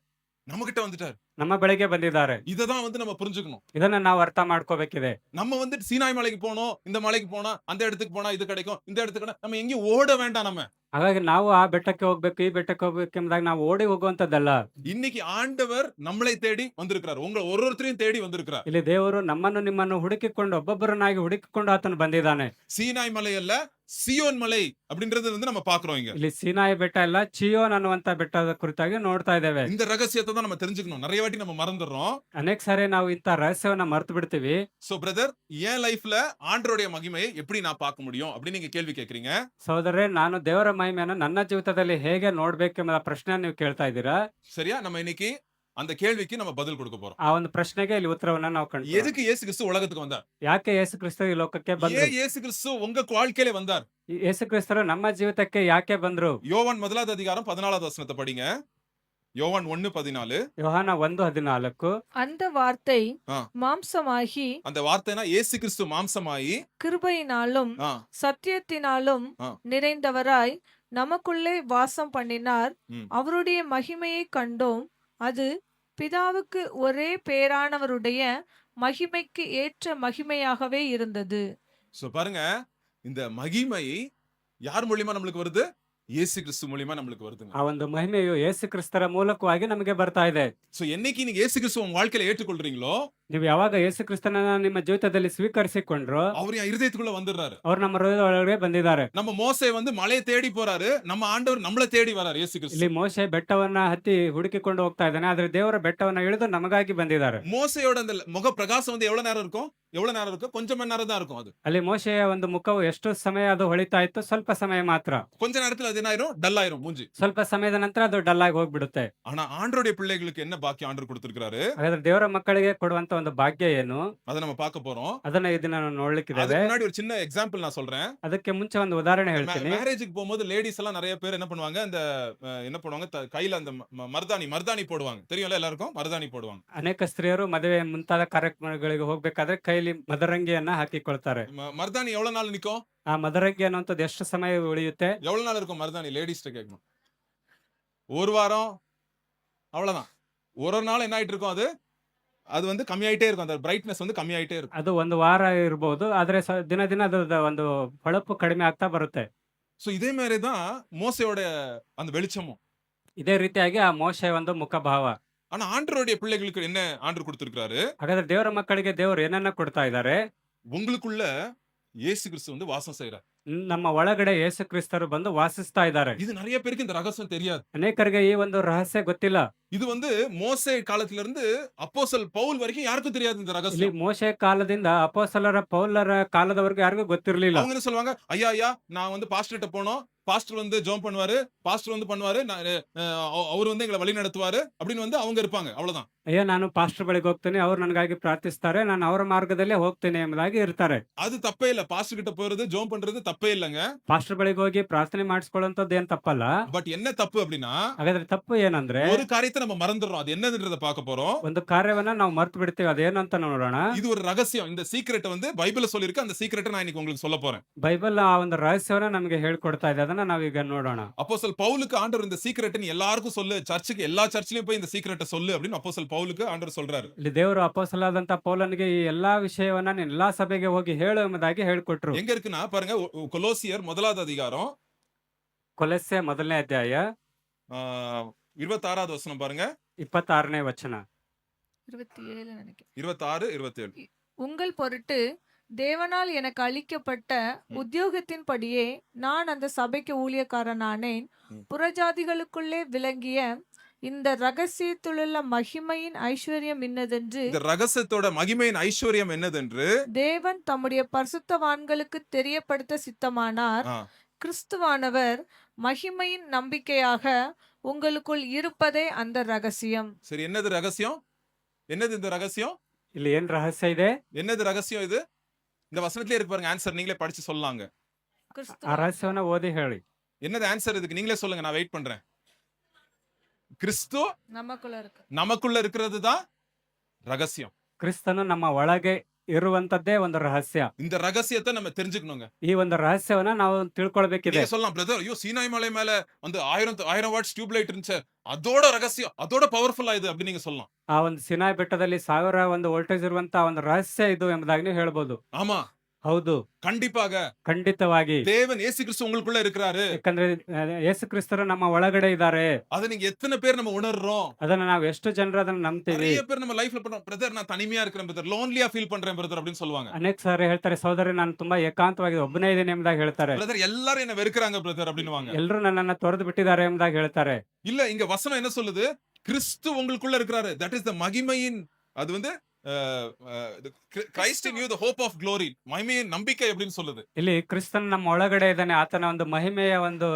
நம்ம கிட்ட வந்துட்டாரு. ನಮ್ಮ ಬಳಿಗೆ ಬಂದಿದ್ದಾರೆ. இததான் வந்து நம்ம புரிஞ்சுக்கணும். ಇದನ್ನ ನಾವು ಅರ್ಥ ಮಾಡ್ಕೋಬೇಕಿದೆ. நம்ம வந்து சீனாய் மலைக்கு போனோம், இந்த மலைக்கு போனா அந்த இடத்துக்கு போனா இது கிடைக்கும், இந்த இடத்துக்கு நம்ம எங்கேயும் ஓட வேண்டாம். நம்ம ಹಾಗಾಗಿ ನಾವು ಆ ಬೆಟ್ಟಕ್ಕೆ ಹೋಗ್ಬೇಕು, ಈ ಬೆಟ್ಟಕ್ಕೆ ಹೋಗ್ಬೇಕು ಎಂಬುದಾಗಿ ನಾವು ಓಡಿ ಹೋಗುವಂತದ್ದಲ್ಲ. இன்னைக்கு ஆண்டவர் நம்மளை தேடி வந்திருக்கிறார். உங்க ஒருத்தரையும் தேடி வந்திருக்கிறார். ಇಲ್ಲಿ ದೇವರು ನಮ್ಮನ್ನು ನಿಮ್ಮನ್ನು ಹುಡುಕಿಕೊಂಡು ಒಬ್ಬೊಬ್ಬರನ್ನಾಗಿ ಹುಡುಕಿಕೊಂಡು ಆತನು ಬಂದಿದ್ದಾನೆ. சீனாய் மலை அல்ல, சியோன் மலை அப்படின்றது வந்து நம்ம பாக்குறோம் இங்க. ಇಲ್ಲಿ ಸೀನಾಯಿ ಬೆಟ್ಟ ಇಲ್ಲ, ಚಿಯೋನ್ ಅನ್ನುವಂತ ಬೆಟ್ಟದ ಕುರಿತಾಗಿ ನೋಡ್ತಾ ಇದ್ದೇವೆ. இந்த ரகசியத்தை தான் நம்ம தெரிஞ்சுக்கணும். நிறைய வாட்டி நம்ம மறந்துடுறோம். ಅನೇಕ ಸಾರಿ ನಾವು ಇಂತ ರಹಸ್ಯವನ್ನ ಮರ್ತು ಬಿಡ್ತೀವಿ. சோ பிரதர், என் லைஃப்ல ஆண்டவருடைய மகிமையை எப்படி நான் பார்க்க முடியும் அப்படின்னு நீங்க கேள்வி கேக்குறீங்க. ಸಹೋದರರೇ, ನಾನು ದೇವರ ಮಹಿಮೆಯನ್ನು ನನ್ನ ಜೀವಿತದಲ್ಲಿ ಹೇಗೆ ನೋಡ್ಬೇಕೆಂಬ ಪ್ರಶ್ನೆ ನೀವು ಕೇಳ್ತಾ ಇದ್ದೀರಾ. சரியா? நம்ம இன்னைக்கு அந்த கேள்விக்கு நம்ம பதில் கொடுக்க போறோம். ಆ ಒಂದು ಪ್ರಶ್ನೆಗೆ ಇಲ್ಲಿ ಉತ್ತರವನ್ನ ನಾವು ಕಂಡು எதுக்கு இயேசு கிறிஸ்து உலகத்துக்கு வந்தார்? ಯಾಕೆ ಯೇಸು ಕ್ರಿಸ್ತ ಈ ಲೋಕಕ್ಕೆ ಬಂದ್ರು? ஏன் இயேசு கிறிஸ்து உங்க வாழ்க்கையில வந்தார்? ಯೇಸು ಕ್ರಿಸ್ತರು ನಮ್ಮ ಜೀವಿತಕ್ಕೆ ಯಾಕೆ ಬಂದ್ರು? யோவான் 1வது அதிகாரம் 14வது வசனத்தை படிங்க. யோவான் 1:14. ಯೋಹಾನ 1:14. அந்த வார்த்தை ஆ. மாம்சமாகி அந்த வார்த்தைனா இயேசு கிறிஸ்து மாம்சமாயி கிருபையினாலும் ஆ, சத்தியத்தினாலும் ஆ. நிறைந்தவராய் நமக்குள்ளே வாசம் பண்ணினார். ம். அவருடைய மகிமையை கண்டோம். அது பிதாவுக்கு ஒரே பேரானவருடைய மகிமைக்கு ஏற்ற மகிமையாகவே இருந்தது. சோ பாருங்க, இந்த மகிமை யார் மூலியமா நம்மளுக்கு வருது? இயேசு கிறிஸ்து மூலியமா நம்மளுக்கு வருதுங்க. ಆ ಒಂದು ಮಹಿಮೆಯು ಯೇಸು ಕ್ರಿಸ್ತರ ಮೂಲಕವಾಗಿ ನಮಗೆ ಬರ್ತಾ ಇದೆ. சோ என்னைக்கு நீங்க இயேசு கிறிஸ்து உங்க வாழ்க்கையில ஏற்றுக்கொள்றீங்களோ, ನೀವು ಯಾವಾಗ ಯೇಸು ಕ್ರಿಸ್ತನನ್ನ ನಿಮ್ಮ ಜೀವಿತದಲ್ಲಿ ಸ್ವೀಕರಿಸಿಕೊಂಡ್ರೋ அவர் என் இருதயத்துக்குள்ள வந்துடுறாரு. ಅವ್ರು ನಮ್ಮ ಹೃದಯದ ಒಳಗಡೆ ಬಂದಿದ್ದಾರೆ. நம்ம மோசே வந்து மலையை தேடி போறாரு, நம்ம ஆண்டவர் நம்மள தேடி வராரு இயேசு கிறிஸ்து. ಇಲ್ಲಿ ಮೋಶೆ ಬೆಟ್ಟವನ್ನ ಹತ್ತಿ ಹುಡುಕಿಕೊಂಡು ಹೋಗ್ತಾ ಇದ್ದಾನೆ, ಆದ್ರೆ ದೇವರ ಬೆಟ್ಟವನ್ನ ಇಳಿದು ನಮಗಾಗಿ ಬಂದಿದ್ದಾರೆ. மோசையோட அந்த முக பிரகாசம் வந்து எவ்வளவு நேரம் இருக்கும்? எவ்வளவு நேரம் இருக்கும்? கொஞ்சம் மணி நேரம் தான் இருக்கும். அது ಅಲ್ಲಿ ಮೋಶೆಯ ಒಂದು ಮುಖವು ಎಷ್ಟು ಸಮಯ ಅದು ಹೊಳಿತಾ ಇತ್ತು? ಸ್ವಲ್ಪ ಸಮಯ ಮಾತ್ರ. கொஞ்ச நேரத்துல அது என்ன ஆயிரும்? டல் ஆயிரும் மூஞ்சி. ಸ್ವಲ್ಪ ಸಮಯದ ನಂತರ ಅದು ಡಲ್ ಆಗಿ ಹೋಗ್ಬಿಡುತ್ತೆ. ஆனா ஆண்டவருடைய பிள்ளைகளுக்கு என்ன பாக்கியம் ஆண்டவர் கொடுத்திருக்காரு? ಹಾಗಾದ್ರೆ ದೇವರ ಮಕ್ಕಳಿಗೆ ಕೊಡುವಂತ ಒಂದು ಭಾಗ್ಯ ಏನು? அதை நம்ம பார்க்க போறோம். ಅದನ್ನ ಈ ದಿನ ನಾವು ನೋಡ್ಲಿಕ್ಕಿದ್ದೇವೆ. அதுக்கு முன்னாடி ஒரு சின்ன எக்ஸாம்பிள் நான் சொல்றேன். ಅದಕ್ಕೆ ಮುಂಚೆ ಒಂದು ಉದಾಹರಣೆ ಹೇಳ್ತೀನಿ. மேரேஜுக்கு போகும்போது லேடிஸ் எல்லாம் நிறைய பேர் என்ன பண்ணுவாங்க? அந்த என்ன பண்ணுவாங்க? கையில அந்த மருதாணி போடுவாங்க. தெரியும்ல எல்லாருக்கும்? மருதாணி போடுவாங்க. ಅನೇಕ ಸ್ತ್ರೀಯರು ಮದುವೆ ಮುಂತಾದ ಕಾರ್ಯಕ್ರಮಗಳಿಗೆ ಹೋಗ್ಬೇಕಾದ್ರೆ ಕೈಲಿ ಮದರಂಗಿಯನ್ನ ಹಾಕಿಕೊಳ್ತಾರೆ. மருதாணி எவ்வளவு நாள் நிக்கும்? ಆ ಮದರಂಗಿ ಅನ್ನುವಂಥದ್ದು ಎಷ್ಟು ಸಮಯ ಉಳಿಯುತ್ತೆ? எவ்வளவு நாள் இருக்கும் மருதாணி? லேடிஸ்ட கேட்கணும். ஒரு வாரம், அவ்வளவுதான். ஒரு நாள் என்ன ஆயிட்டு இருக்கும்? அது வந்து கம்மியாயிட்டே இருக்கும். அந்த பிரைட்னஸ் வந்து கம்மியாயிட்டே இருக்கும். ಅದು ಒಂದು ವಾರ ಇರಬಹುದು, ಆದ್ರೆ ದಿನ ದಿನ ಅದರ ಒಂದು ಹೊಳಪು ಕಡಿಮೆ ಆಗ್ತಾ ಬರುತ್ತೆ. சோ இதே மாதிரி தான் மோசேயோட அந்த வெளிச்சமும். ಇದೇ ರೀತಿಯಾಗಿ ಆ ಮೋಶೆಯ ಒಂದು ಮುಖಭಾವ. ஆனா ஆண்டவருடைய பிள்ளைகளுக்கு என்ன ஆண்டவர் கொடுத்திருக்காரு? ಹಾಗಾದ್ರೆ ದೇವರ ಮಕ್ಕಳಿಗೆ ದೇವರು ಏನನ್ನ ಕೊಡ್ತಾ ಇದ್ದಾರೆ? உங்களுக்குள்ள இயேசு கிறிஸ்து வந்து வாசம் செய்றார். ನಮ್ಮ ಒಳಗಡೆ ಯೇಸು ಕ್ರಿಸ್ತರು ಬಂದು ವಾಸಿಸ್ತಾ ಇದ್ದಾರೆ. இது நிறைய பேருக்கு இந்த ரகசியம் தெரியாது. ಅನೇಕರಿಗೆ ಈ ಒಂದು ರಹಸ್ಯ ಗೊತ್ತಿಲ್ಲ. இது வந்து மோசே காலத்துல இருந்து அப்போஸ்தல் பவுல் வரைக்கும் யாருக்கும் தெரியாது இந்த ಇಲ್ಲಿ ரகசியம். ಮೋಶೆ ಕಾಲದಿಂದ ಅಪೊಸ್ತಲರ ಪೌಲರ ಕಾಲದವರೆಗೂ ಯಾರಿಗೂ ಗೊತ್ತಿರಲಿಲ್ಲ. அவங்க என்ன சொல்லுவாங்க, ஐயா ஐயா நான் வந்து பாஸ்டர்ட்ட போனோம், பாஸ்டர் வந்து ஜெபம் பண்ணுவாரு, பாஸ்டர் வந்து பண்ணுவாரு, அவர் வந்து எங்களை வழி நடத்துவாரு அப்படின்னு வந்து அவங்க இருப்பாங்க, அவ்வளவுதான். ಅಯ್ಯೋ ನಾನು ಪಾಸ್ಟರ್ ಬಳಿಗೆ ಹೋಗ್ತೀನಿ, ಅವ್ರು ನನಗಾಗಿ ಪ್ರಾರ್ಥಿಸ್ತಾರೆ, ನಾನು ಅವರ ಮಾರ್ಗದಲ್ಲೇ ಹೋಗ್ತೀನಿ ಎಂಬುದಾಗಿ ಇರ್ತಾರೆ. அது தப்பே இல்ல, பாஸ்டர் கிட்ட போறது ஜெபம் பண்றது தப்பே இல்லங்க. ಪಾಸ್ಟರ್ ಬಳಿಗೆ ಹೋಗಿ ಪ್ರಾರ್ಥನೆ ಮಾಡಿಸ್ಕೊಳ್ಳುವಂತದ್ದು ಏನ್ ತಪ್ಪಲ್ಲ. பட் என்ன தப்பு அப்படின்னா, ಹಾಗಾದ್ರೆ ತಪ್ಪು ಏನಂದ್ರೆ ஒரு காரியத்தை நம்ம மறந்துடுறோம். அது என்னதுன்றத பார்க்க போறோம். ಒಂದು ಕಾರ್ಯವನ್ನ ನಾವು ಮರ್ತು ಬಿಡ್ತೀವಿ. ಅದೇನಂತ ನೋಡೋಣ. இது ஒரு ரகசியம். இந்த சீக்ரெட் வந்து பைபிள்ல சொல்லிருக்கு. அந்த சீக்ரெட்டை நான் இன்னைக்கு உங்களுக்கு சொல்ல போறேன். ಬೈಬಲ್ ಆ ಒಂದು ರಹಸ್ಯವನ್ನ ನಮಗೆ ಹೇಳ್ಕೊಡ್ತಾ ಇದೆ. ಅದನ್ನ ನಾವೀಗ ನೋಡೋಣ. அப்போஸ்தல் பவுலுக்கு ஆண்டவர் இந்த சீக்ரெட்டை நீ எல்லாருக்கும் சொல்லு, சர்ச்சுக்கு எல்லா சர்ச்லயும் போய் இந்த சீக்ரெட்டை சொல்லு அப்படின்னு அப்போஸ்தல் பவுலுக்கு ஆண்டவர் சொல்றாரு. ಇಲ್ಲಿ ದೇವರು ಅಪೊಸ್ತಲನಾದಂತ ಪೌಲನಿಗೆ ಈ ಎಲ್ಲಾ ವಿಷಯವನ್ನ ನೀನು ಎಲ್ಲಾ ಸಭೆಗೆ ಹೋಗಿ ಹೇಳು ಎಂಬುದಾಗಿ ಹೇಳ್ಕೊಟ್ರು. எங்க இருக்குன்னா பாருங்க, கொலோசியர் 1வது அதிகாரம் ಕೊಲೊಸ್ಸೆ 1ನೇ ಅಧ್ಯಾಯ 26வது வசனம் பாருங்க. 26ನೇ ವಚನ. 27 நினைக்கிறேன். 26, 27. உங்கள் பொருட்டு தேவனால் எனக்கு அளிக்கப்பட்ட உத்தியோகத்தின்படியே நான் அந்த சபைக்கு ஊழியக்காரனானேன். புறஜாதிகளுக்குள்ளே விளங்கிய இந்த ரகசியத்திலுள்ள மகிமையின் ஐஸ்வர்யம் இன்னதென்று இந்த ரகசியத்தோட மகிமையின் ஐஸ்வர்யம் என்னதென்று தேவன் தம்முடைய பரிசுத்தவான்களுக்கு தெரியப்படுத்த சித்தமானார். ஆ, கிறிஸ்துவானவர் மகிமையின் நம்பிக்கையாக உங்களுக்குள் இருப்பதே அந்த ரகசியம். சரி, என்னது ரகசியம்? என்னது இந்த ரகசியம்? ಇಲ್ಲಿ ಏನ್ ರಹಸ್ಯ ಇದೆ? என்னது ரகசியம் இது? இந்த வசனத்திலே இருக்கு பாருங்க, ஆன்சர் நீங்களே படிச்சு சொல்லலாங்க. ಆ கிறிஸ்துவ ರಹಸ್ಯವನ್ನ ಓದಿ ಹೇಳಿ. என்னது ஆன்சர் இதுக்கு? நீங்களே சொல்லுங்க, நான் வெயிட் பண்றேன். கிறிஸ்து நமக்குள்ள இருக்கு. நமக்குள்ள இருக்கிறது தான் ரகசியம். ಕ್ರಿಸ್ತನು ನಮ್ಮ ಒಳಗೆ ಇರುವಂತದ್ದೇ ಒಂದು ರಹಸ್ಯ. இந்த ரகசியத்தை நம்ம தெரிஞ்சுக்கணுங்க. ಈ ಒಂದು ರಹಸ್ಯವನ್ನ ನಾವು ತಿಳ್ಕೊಳ್ಬೇಕಿದೆ. நீங்க சொல்லலாம், பிரதர் ஐயோ சீனாய் மலை மேல வந்து 1000 வாட்ஸ் டியூப் லைட் இருந்துச்சு, அதோட ரகசியம், அதோட பவர்ஃபுல்லா இது அப்படி நீங்க சொல்லலாம். ಆ ಒಂದು ಸಿನಾಯ್ ಬೆಟ್ಟದಲ್ಲಿ 1000 ಒಂದು ವೋಲ್ಟೇಜ್ ಇರುವಂತ ಒಂದು ರಹಸ್ಯ ಇದು ಎಂಬುದಾಗಿ ನೀವು ಹೇಳ್ಬೋದು. ஆமா, ಹೌದು, கண்டிப்பாக ಖಂಡಿತವಾಗಿ. தேவன் இயேசு கிறிஸ்து உங்களுக்குள்ள இருக்கிறாரு. ಯಾಕಂದ್ರೆ ಯೇಸು ಕ್ರಿಸ್ತರು ನಮ್ಮ ಒಳಗಡೆ ಇದ್ದಾರೆ. அதை நீங்க எத்தனை பேர் நம்ம உணர்றோம்? ಅದನ್ನ ನಾವು ಎಷ್ಟು ಜನರು ಅದನ್ನ ನಂಬ್ತೀವಿ. நிறைய பேர் நம்ம லைஃப்ல பண்றோம், பிரதர் நான் தனிமையா இருக்கிறேன் பிரதர், லோன்லியா ஃபீல் பண்றேன் பிரதர் அப்படின்னு சொல்லுவாங்க. ಅನೇಕ ಸಾರಿ ಹೇಳ್ತಾರೆ, ಸಹೋದರಿ ನಾನು ತುಂಬಾ ಏಕಾಂತವಾಗಿ ಒಬ್ಬನೇ ಇದ್ದೀನಿ ಎಂಬುದಾಗಿ ಹೇಳ್ತಾರೆ. பிரதர் எல்லாரும் என்ன வெறுக்கறாங்க பிரதர் அப்படின்னுவாங்க. ಎಲ್ಲರೂ நன்னನ್ನ ತೊರೆದು ಬಿಟ್ಟಿದ್ದಾರೆ ಎಂಬುದಾಗಿ ಹೇಳ್ತಾರೆ. இல்ல, இங்க வசனம் என்ன சொல்லுது? கிறிஸ்து உங்களுக்குள்ள இருக்கிறாரு. தட் இஸ் த மகிமையின், அது வந்து Christ in you the hope of glory, மகிமையின் நம்பிக்கை அப்படின்னு சொல்லுது. ಇಲ್ಲಿ ಕ್ರಿಸ್ತನ್ ನಮ್ಮ ಒಳಗಡೆ ಇದ್ದಾನೆ, ಆತನ ಒಂದು ಮಹಿಮೆಯ ಒಂದು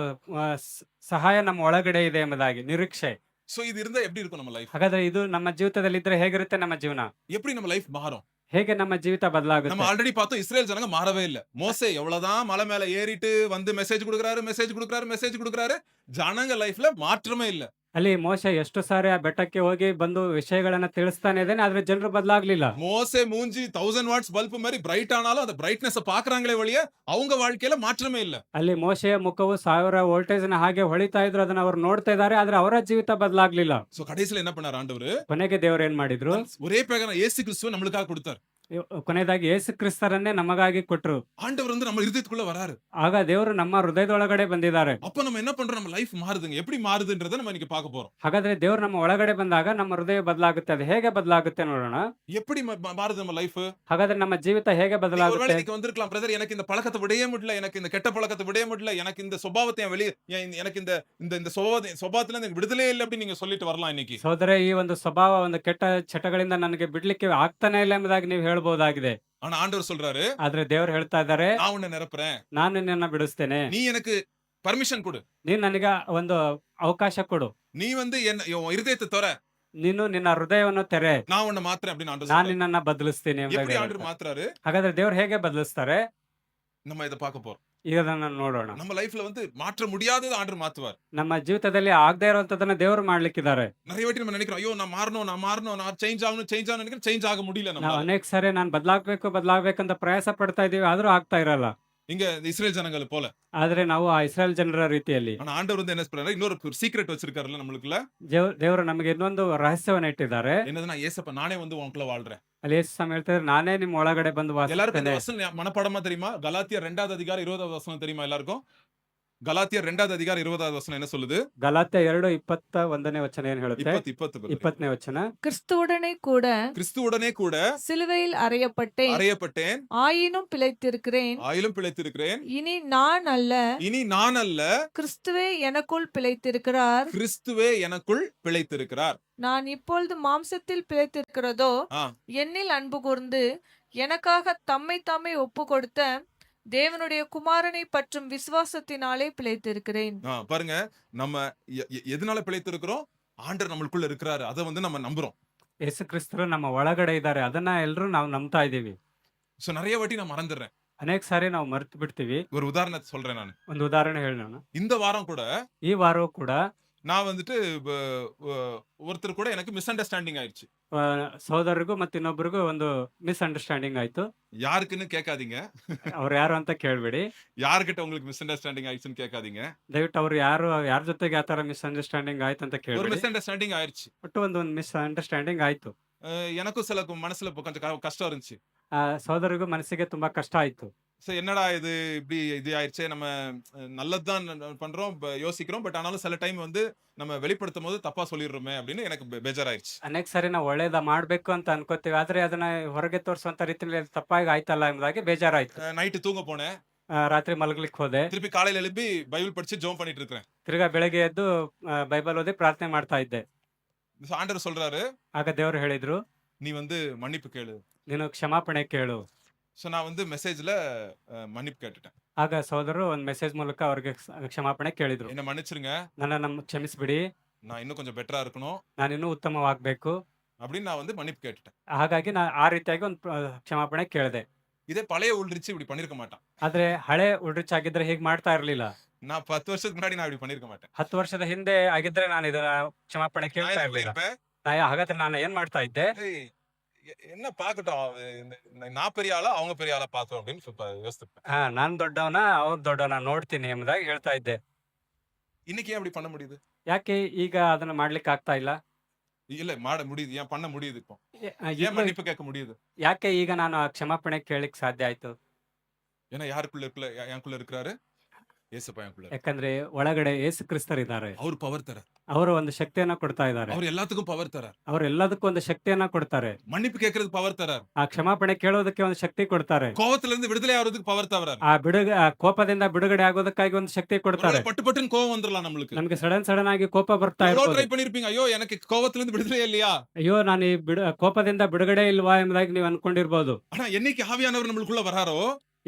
ಸಹಾಯ ನಮ್ಮ ಒಳಗಡೆ ಇದೆ ಎಂಬುದಾಗಿ ನಿರೀಕ್ಷೆ. சோ இது இருந்தா எப்படி இருக்கும் நம்ம லைஃப்? ಹಾಗಾದ್ರೆ ಇದು ನಮ್ಮ ಜೀವಿತದಲ್ಲಿ ಇದ್ರೆ ಹೇಗಿರುತ್ತೆ ನಮ್ಮ ಜೀವನ? எப்படி நம்ம லைஃப் மாறும்? ಹೇಗೆ ನಮ್ಮ ಜೀವಿತ நம்ம ಬದಲಾಗುತ್ತೆ? ஆல்ரெடி பார்த்தோம், இஸ்ரேல் ஜனங்க மாறவே இல்ல. மோசே எவ்வளவுதான் மலை மேல ஏறிட்டு வந்து மெசேஜ் கொடுக்கறாரு, ஜனங்க லைஃப்ல மாற்றமே இல்ல. ಅಲ್ಲಿ ಮೋಶೆ ಎಷ್ಟು ಸಾರಿ ಆ ಬೆಟ್ಟಕ್ಕೆ ಹೋಗಿ ಬಂದು ವಿಷಯಗಳನ್ನ ತಿಳಿಸ್ತಾನೆ ಇದ್ದಾನೆ, ಆದ್ರೆ ಜನರು ಬದಲಾಗ್ಲಿಲ್ಲ. மோசே மூஞ்சி 1000 வாட்ஸ் பல்ப் மாதிரி பிரைட் ஆனாலும் அந்த பிரைட்னஸ் பாக்குறாங்களே ஒழிய அவங்க வாழ்க்கையில மாற்றமே இல்ல. ಅಲ್ಲಿ ಮೋಶೆಯ ಮುಖವು 1000 ವೋಲ್ಟೇಜ್ ನ ಹಾಗೆ ಹೊಳಿತಾ ಇದ್ರು, ಅದನ್ನ ಅವ್ರು ನೋಡ್ತಾ ಇದ್ದಾರೆ, ಆದ್ರೆ ಅವರ ಜೀವಿತ ಬದಲಾಗ್ಲಿಲ್ಲ. சோ கடைசில என்ன பண்ணார் ஆண்டவர்? ಕೊನೆಗೆ ದೇವರು ಏನ್ ಮಾಡಿದ್ರು? ஒரே பேரான இயேசு கிறிஸ்துவை நம்மளுக்காக கொடுத்தார். ಕೊನೆಯದಾಗಿ ಯೇಸು ಕ್ರಿಸ್ತರನ್ನೇ ನಮಗಾಗಿ ಕೊಟ್ರು. ஆண்டவர் வந்து நம்ம இதயத்துக்குள்ள வராரு. ಆಗ ದೇವರು ನಮ್ಮ ಹೃದಯದೊಳಗಡೆ ಬಂದಿದ್ದಾರೆ. அப்ப நம்ம என்ன பண்றோம்? நம்ம லைஃப் மாறுதுங்க. எப்படி மாறுதுன்றதை நம்ம இன்னைக்கு பார்க்க போறோம். ಹಾಗಾದ್ರೆ ದೇವರು ನಮ್ಮ ಒಳಗಡೆ ಬಂದಾಗ ನಮ್ಮ ಹೃದಯ ಬದಲಾಗುತ್ತೆ. ಅದು ಹೇಗೆ ಬದಲಾಗುತ್ತೆ ನೋಡೋಣ. எப்படி மாறுது நம்ம லைஃப்? ಹಾಗಾದ್ರೆ ನಮ್ಮ ಜೀವಿತ ಹೇಗೆ ஒருவேளை ಬದಲಾಗುತ್ತೆ? இன்னைக்கு வந்திருக்கலாம், பிரதர் எனக்கு இந்த பழக்கத்தை விடவே முடியல, எனக்கு இந்த கெட்ட பழக்கத்தை விடவே முடியல, எனக்கு இந்த சுபாவத்தை எனக்கு இந்த இந்த இந்த சுபாவத்துல எனக்கு விடுதலே இல்லை அப்படி நீங்க சொல்லிட்டு வரலாம் இன்னைக்கு. ಸಹೋದರ, ಈ ಒಂದು ಸ್ವಭಾವ, ಒಂದು ಕೆಟ್ಟ ಚಟಗಳಿಂದ ನನಗೆ ಬಿಡ್ಲಿಕ್ಕೆ ಆಗ್ತಾನೆ ಇಲ್ಲ ಎಂಬುದಾಗಿ ನೀವು ಹೇಳ್ಬಹುದಾಗಿದೆ. ஆனா ஆண்டவர் சொல்றாரு, ಆದ್ರೆ ದೇವರು ಹೇಳ್ತಾ ಇದ್ದಾರೆ, நான் உன்னை நிரப்புறேன், ನಾನು ನಿನ್ನನ್ನ ಬಿಡಿಸ್ತೇನೆ, நீ எனக்கு பர்மிஷன் கொடு, ನೀನ್ ನನಗೆ ಒಂದು ಅವಕಾಶ ಕೊಡು, நீ வந்து உன் இருதயத்தை தொற, ನೀನು ನಿನ್ನ ಹೃದಯವನ್ನು ತೆರೆ, நான் உன்னை மாத்துறேன் அப்படின்னு ஆண்டவர் ನಾನು சொல்றாரு. ನಿನ್ನನ್ನ ಬದಲಿಸ್ತೀನಿ ಎಂಬುದಾಗಿ எப்படி ಹೇಳ್ತಾರೆ. ஆண்டவர் மாத்துறாரு? ಹಾಗಾದ್ರೆ ದೇವ್ರು ಹೇಗೆ ಬದಲಿಸ್ತಾರೆ? நம்ம இதை பார்க்க போறோம். ಈಗ ಅದನ್ನ ನೋಡೋಣ. நம்ம லைஃப்ல வந்து மாற்ற முடியாதது ஆண்டவர் மாத்துவார். ನಮ್ಮ ಜೀವಿತದಲ್ಲಿ ಆಗದೆ ಇರುವಂತದನ್ನ ದೇವರು ಮಾಡ್ಲಿಕ್ಕಿದ್ದಾರೆ. நிறைய வாட்டி நம்ம நினைக்கிறோம், ஐயோ நான் மாறணும், நான் சேஞ்ச் ஆகணும் நினைக்கிறேன், சேஞ்ச் ஆக முடியல ನಾವು நம்ம. ಅನೇಕ ಸಾರಿ ನಾನು ಬದಲಾಗ್ಬೇಕಂತ ಪ್ರಯಾಸ ಪಡ್ತಾ ಇದೀವಿ, ಆದ್ರೂ ಆಗ್ತಾ ಇರಲ್ಲ. இங்க இந்த இஸ்ரேல் ஜனங்கள் போல. ಆದ್ರೆ ನಾವು ಆ ಇಸ್ರಾಯೇಲ್ ಜನರ ರೀತಿಯಲ್ಲಿ ஆனா ஆண்டவர் வந்து என்ன சொல்றாரு? இன்னொரு சீக்ரெட் வச்சிருக்காருல்ல நம்மளுக்குள்ள. ದೇವರು ನಮಗೆ ಇನ್ನೊಂದು ರಹಸ್ಯವನ್ನ ಇಟ್ಟಿದ್ದಾರೆ. என்னதுன்னா, ஏசப்பா நானே வந்து உனக்குள்ள வாழ்றேன். ಅಲ್ಲಿ ಯೇಸು ಸ್ವಾಮಿ ಹೇಳ್ತಾರೆ, ನಾನೇ ನಿಮ್ಮ ಒಳಗಡೆ ಬಂದು எல்லாருக்கும் இந்த ವಾಸಿಸ್ತೇನೆ. வசனம் மனப்பாடமா தெரியுமா? கலாத்தியர் 2வது அதிகாரம் 20வது வசனம் தெரியுமா எல்லாருக்கும்? ಗಲಾತಿಯರ್ 2வது அதிகாரம் 20வது வசனம் என்ன சொல்லுது? ಗಲಾತ್ಯ 2:21ನೇ ವಚನ ಏನ್ ಹೇಳುತ್ತೆ? 20 brother. 20ನೇ ವಚನ. கிறிஸ்துவுடனே கூட கிறிஸ்துவுடனே கூட சிலுவையில் அறையப்பட்டேன், அறையப்பட்டேன், ஆயினும் பிழைத்திருக்கிறேன். ஆயிலும் பிழைத்திருக்கிறேன். இனி நான் அல்ல, இனி நான் அல்ல, கிறிஸ்துவே எனக்குள் பிழைத்திருக்கிறார். கிறிஸ்துவே எனக்குள் பிழைத்திருக்கிறார். நான் இப்பொழுது மாம்சத்தில் பிழைத்திருக்கிறதோ ஆ, என்னில் அன்பு கூர்ந்து எனக்காக தம்மை தாமே ஒப்பு கொடுத்த தேவனுடைய குமாரனை பற்றும் விசுவாசத்தினாலே பிழைத்திருக்கிறேன். பாருங்க, நம்ம எதனால பிழைத்திருக்கிறோம்? ஆண்டவர் நம்மளுக்குள்ள இருக்கிறாரு. அதை வந்து நம்ம நம்புறோம். ಯೇಸು ಕ್ರಿಸ್ತರು ನಮ್ಮ ಒಳಗಡೆ ಇದ್ದಾರೆ, ಅದನ್ನ ಎಲ್ಲರೂ ನಾವು ನಂಬ್ತಾ ಇದೀವಿ. சோ நிறைய வாட்டி நான் மறந்துடுறேன். ಅನೇಕ ಸಾರಿ ನಾವು ಮರ್ತು ಬಿಡ್ತೀವಿ. ஒரு உதாரணத்தை சொல்றேன் நான். ಒಂದು ಉದಾಹರಣೆ ಹೇಳಿ ನಾನು. இந்த வாரம் கூட ಈ ವಾರವೂ ಕೂಡ நான் வந்துட்டு ஒருத்தர் கூட எனக்கு மிஸ் அண்டர்ஸ்டாண்டிங் ஆயிடுச்சு. ಸಹೋದರರಿಗೂ ಮತ್ತು ಇನ್ನೊಬ್ಬರಿಗೂ ಒಂದು ಮಿಸ್ಅಂಡರ್ಸ್ಟ್ಯಾಂಡಿಂಗ್ ಆಯ್ತು. யாருக்குன்னு கேட்காதீங்க. ಅವ್ರು ಯಾರು ಅಂತ ಕೇಳ್ಬೇಡಿ. யார்கிட்ட உங்களுக்கு மிஸ் அண்டர்ஸ்டாண்டிங் ஆயிடுச்சுன்னு கேட்காதீங்க. ದಯವಿಟ್ಟು ಅವ್ರು ಯಾರ ಜೊತೆಗೆ ಆ ತರ ಮಿಸ್ಅಂಡರ್ಸ್ಟ್ಯಾಂಡಿಂಗ್ ಆಯ್ತು ಅಂತ ஒரு ಕೇಳ್ಬೇಡಿ. மிஸ் அண்டர்ஸ்டாண்டிங் ஆயிடுச்சு. ಒಟ್ಟು ಒಂದು ಮಿಸ್ಅಂಡರ್ಸ್ಟ್ಯಾಂಡಿಂಗ್ ಆಯ್ತು. எனக்கும் சில மனசுல கொஞ்சம் கஷ்டம் இருந்துச்சு. ಆ ಸಹೋದರಿಗೂ ಮನಸ್ಸಿಗೆ ತುಂಬಾ ಕಷ್ಟ ಆಯ್ತು. சோ என்னடா இது இப்படி இது ஆயிடுச்சே, நம்ம நல்லதுதான் பண்றோம், யோசிக்கிறோம், பட் ஆனாலும் சில டைம் வந்து நம்ம வெளிப்படுத்தும் போது தப்பா சொல்லிடுறோமே அப்படின்னு எனக்கு ಬೇಜಾರಾயிருச்சு. ಅನೇಕ ಸಾರಿ ನಾವು ಒಳ್ಳೇದ ಮಾಡ್ಬೇಕು ಅಂತ ಅನ್ಕೋತೀವಿ, ಆದ್ರೆ ಅದನ್ನ ಹೊರಗೆ ತೋರಿಸುವಂತ ರೀತಿಯಲ್ಲಿ ಅದು ತಪ್ಪಾಗಿ ಆಯ್ತಲ್ಲ ಎಂಬುದಾಗಿ ಬೇಜಾರಾಯ್ತು. நைட்டு தூங்க போனேன். ರಾತ್ರಿ ಮಲಗ್ಲಿಕ್ಕೆ ಹೋದೆ. திருப்பி காலையில எழுப்பி பைபிள் படிச்சு ஜெபம் பண்ணிட்டு இருக்கேன். ತಿರ್ಗಾ ಬೆಳಗ್ಗೆ ಎದ್ದು ಬೈಬಲ್ ಓದಿ ಪ್ರಾರ್ಥನೆ ಮಾಡ್ತಾ ಇದ್ದೆ. ஆண்டவர் சொல்றாரு, ಆಗ ದೇವರು ಹೇಳಿದ್ರು, நீ வந்து மன்னிப்பு கேளு. ನೀನು ಕ್ಷಮಾಪಣೆ ಕೇಳು. சோ நான் வந்து மெசேஜ்ல மன்னிப்பு கேட்டுட்டேன். ಆಗ ಸಹೋದರರು ಒಂದು ಮೆಸೇಜ್ ಮೂಲಕ ಅವ್ರಿಗೆ ಕ್ಷಮಾಪಣೆ ಕೇಳಿದ್ರು. என்ன மன்னிச்சிருங்க, ನನ್ನನ್ನು ಕ್ಷಮಿಸ್ಬಿಡಿ, நான் ಇನ್ನೂ கொஞ்சம் ಬೆಟರ್ இருக்கணும் ನಾನಿನ್ನೂ ಉತ್ತಮವಾಗಬೇಕು. அப்படின்னு நான் வந்து மன்னிப்பு கேட்டுட்டேன். ಹಾಗಾಗಿ ನಾ ಆ ರೀತಿಯಾಗಿ ಒಂದು ಕ್ಷಮಾಪಣೆ ಕೇಳಿದೆ. இதே பழைய உள்ரிச்சு இப்படி பண்ணிருக்க மாட்டான். ಆದ್ರೆ ಹಳೆ ಉಳ್ರಿಚ್ ಆಗಿದ್ರೆ ಹೀಗೆ ಮಾಡ್ತಾ ಇರ್ಲಿಲ್ಲ. நான் 10 வருஷத்துக்கு முன்னாடி நான் இப்படி பண்ணிருக்க மாட்டேன். 10 ವರ್ಷದ ಹಿಂದೆ ಆಗಿದ್ರೆ ನಾನು ಇದನ್ನ ಕ್ಷಮಾಪಣೆ நான் ಕೇಳ್ತಾ என்ன ಇರ್ಲಿಲ್ಲ. பண்ணிருப்பேன்? ಹಾಗಾದ್ರೆ ನಾನು ಏನ್ ಮಾಡ್ತಾ ಇದ್ದೆ? ஏய், என்ன பாக்கட்டும், நான் பெரிய ஆளா அவங்க பெரிய ஆளா பார்த்தோம் அப்படின்னு யோசிப்பேன். ನಾನ್ ದೊಡ್ಡವನ ಅವ್ರು ದೊಡ್ಡವನ ನೋಡ್ತೀನಿ ಎಂಬುದಾಗಿ ಹೇಳ್ತಾ ಇದ್ದೆ. இன்னைக்கு ஏன் அப்படி பண்ண முடியுது? ಯಾಕೆ ಈಗ ಅದನ್ನ ಮಾಡ್ಲಿಕ್ಕೆ ಆಗ್ತಾ ಇಲ್ಲ? இல்ல மாட முடியுது, ஏன் பண்ண முடியுது? இப்போ ஏன் ಇನ್ನು மன்னிப்பு கேட்க முடியுது? ಯಾಕೆ ಈಗ ನಾನು ಆ ಕ್ಷಮಾಪಣೆ ಕೇಳಲಿಕ್ಕೆ ಸಾಧ್ಯ ಆಯ್ತು? ஏன்னா யாருக்குள்ள இருக்குல்ல, எனக்குள்ள இருக்கிறாரு, ஏசப்பா எனக்குள்ள. ಯಾಕಂದ್ರೆ ಒಳಗಡೆ ಯೇಸು ಕ್ರಿಸ್ತರಿದ್ದಾರೆ. அவர் பவர் தரார். ಅವರು ಒಂದು ಶಕ್ತಿಯನ್ನ ಕೊಡ್ತಾ ಇದ್ದಾರೆ. அவர் எல்லாத்துக்கும் பவர் தரார். ಅವರು ಎಲ್ಲದಕ್ಕೂ ಒಂದು ಶಕ್ತಿಯನ್ನ ಕೊಡ್ತಾರೆ. மன்னிப்பு கேட்கறதுக்கு பவர் தரார். ಆ ಕ್ಷಮಾಪಣೆ ಕೇಳೋದಕ್ಕೆ ಒಂದು ಶಕ್ತಿ ಕೊಡ್ತಾರೆ. கோவத்துல இருந்து விடுதலை ஆகிறதுக்கு பவர் தரார். ಆ ಕೋಪದಿಂದ ಬಿಡುಗಡೆ ಆಗೋದಕ್ಕಾಗಿ ಒಂದು ಶಕ್ತಿ ಕೊಡ್ತಾರೆ. பட்டு பட்டுன்னு கோவம் வந்துடலாம் நம்மளுக்கு. ನಮಗೆ ಸಡನ್ ಆಗಿ ಕೋಪ ಬರ್ತಾ எவ்வளவு ಇರ್ಬೋದು. ட்ரை பண்ணிருப்பீங்க, ஐயோ எனக்கு கோவத்துல இருந்து விடுதலை இல்லையா, ಅಯ್ಯೋ ನಾನು ಈ ಕೋಪದಿಂದ ಬಿಡುಗಡೆ ಇಲ್ವಾ ಎಂಬುದಾಗಿ ನೀವು ಅನ್ಕೊಂಡಿರ್ಬೋದು. ஆனா என்னைக்கு ஆவியானவர் நம்மளுக்குள்ள வராரோ,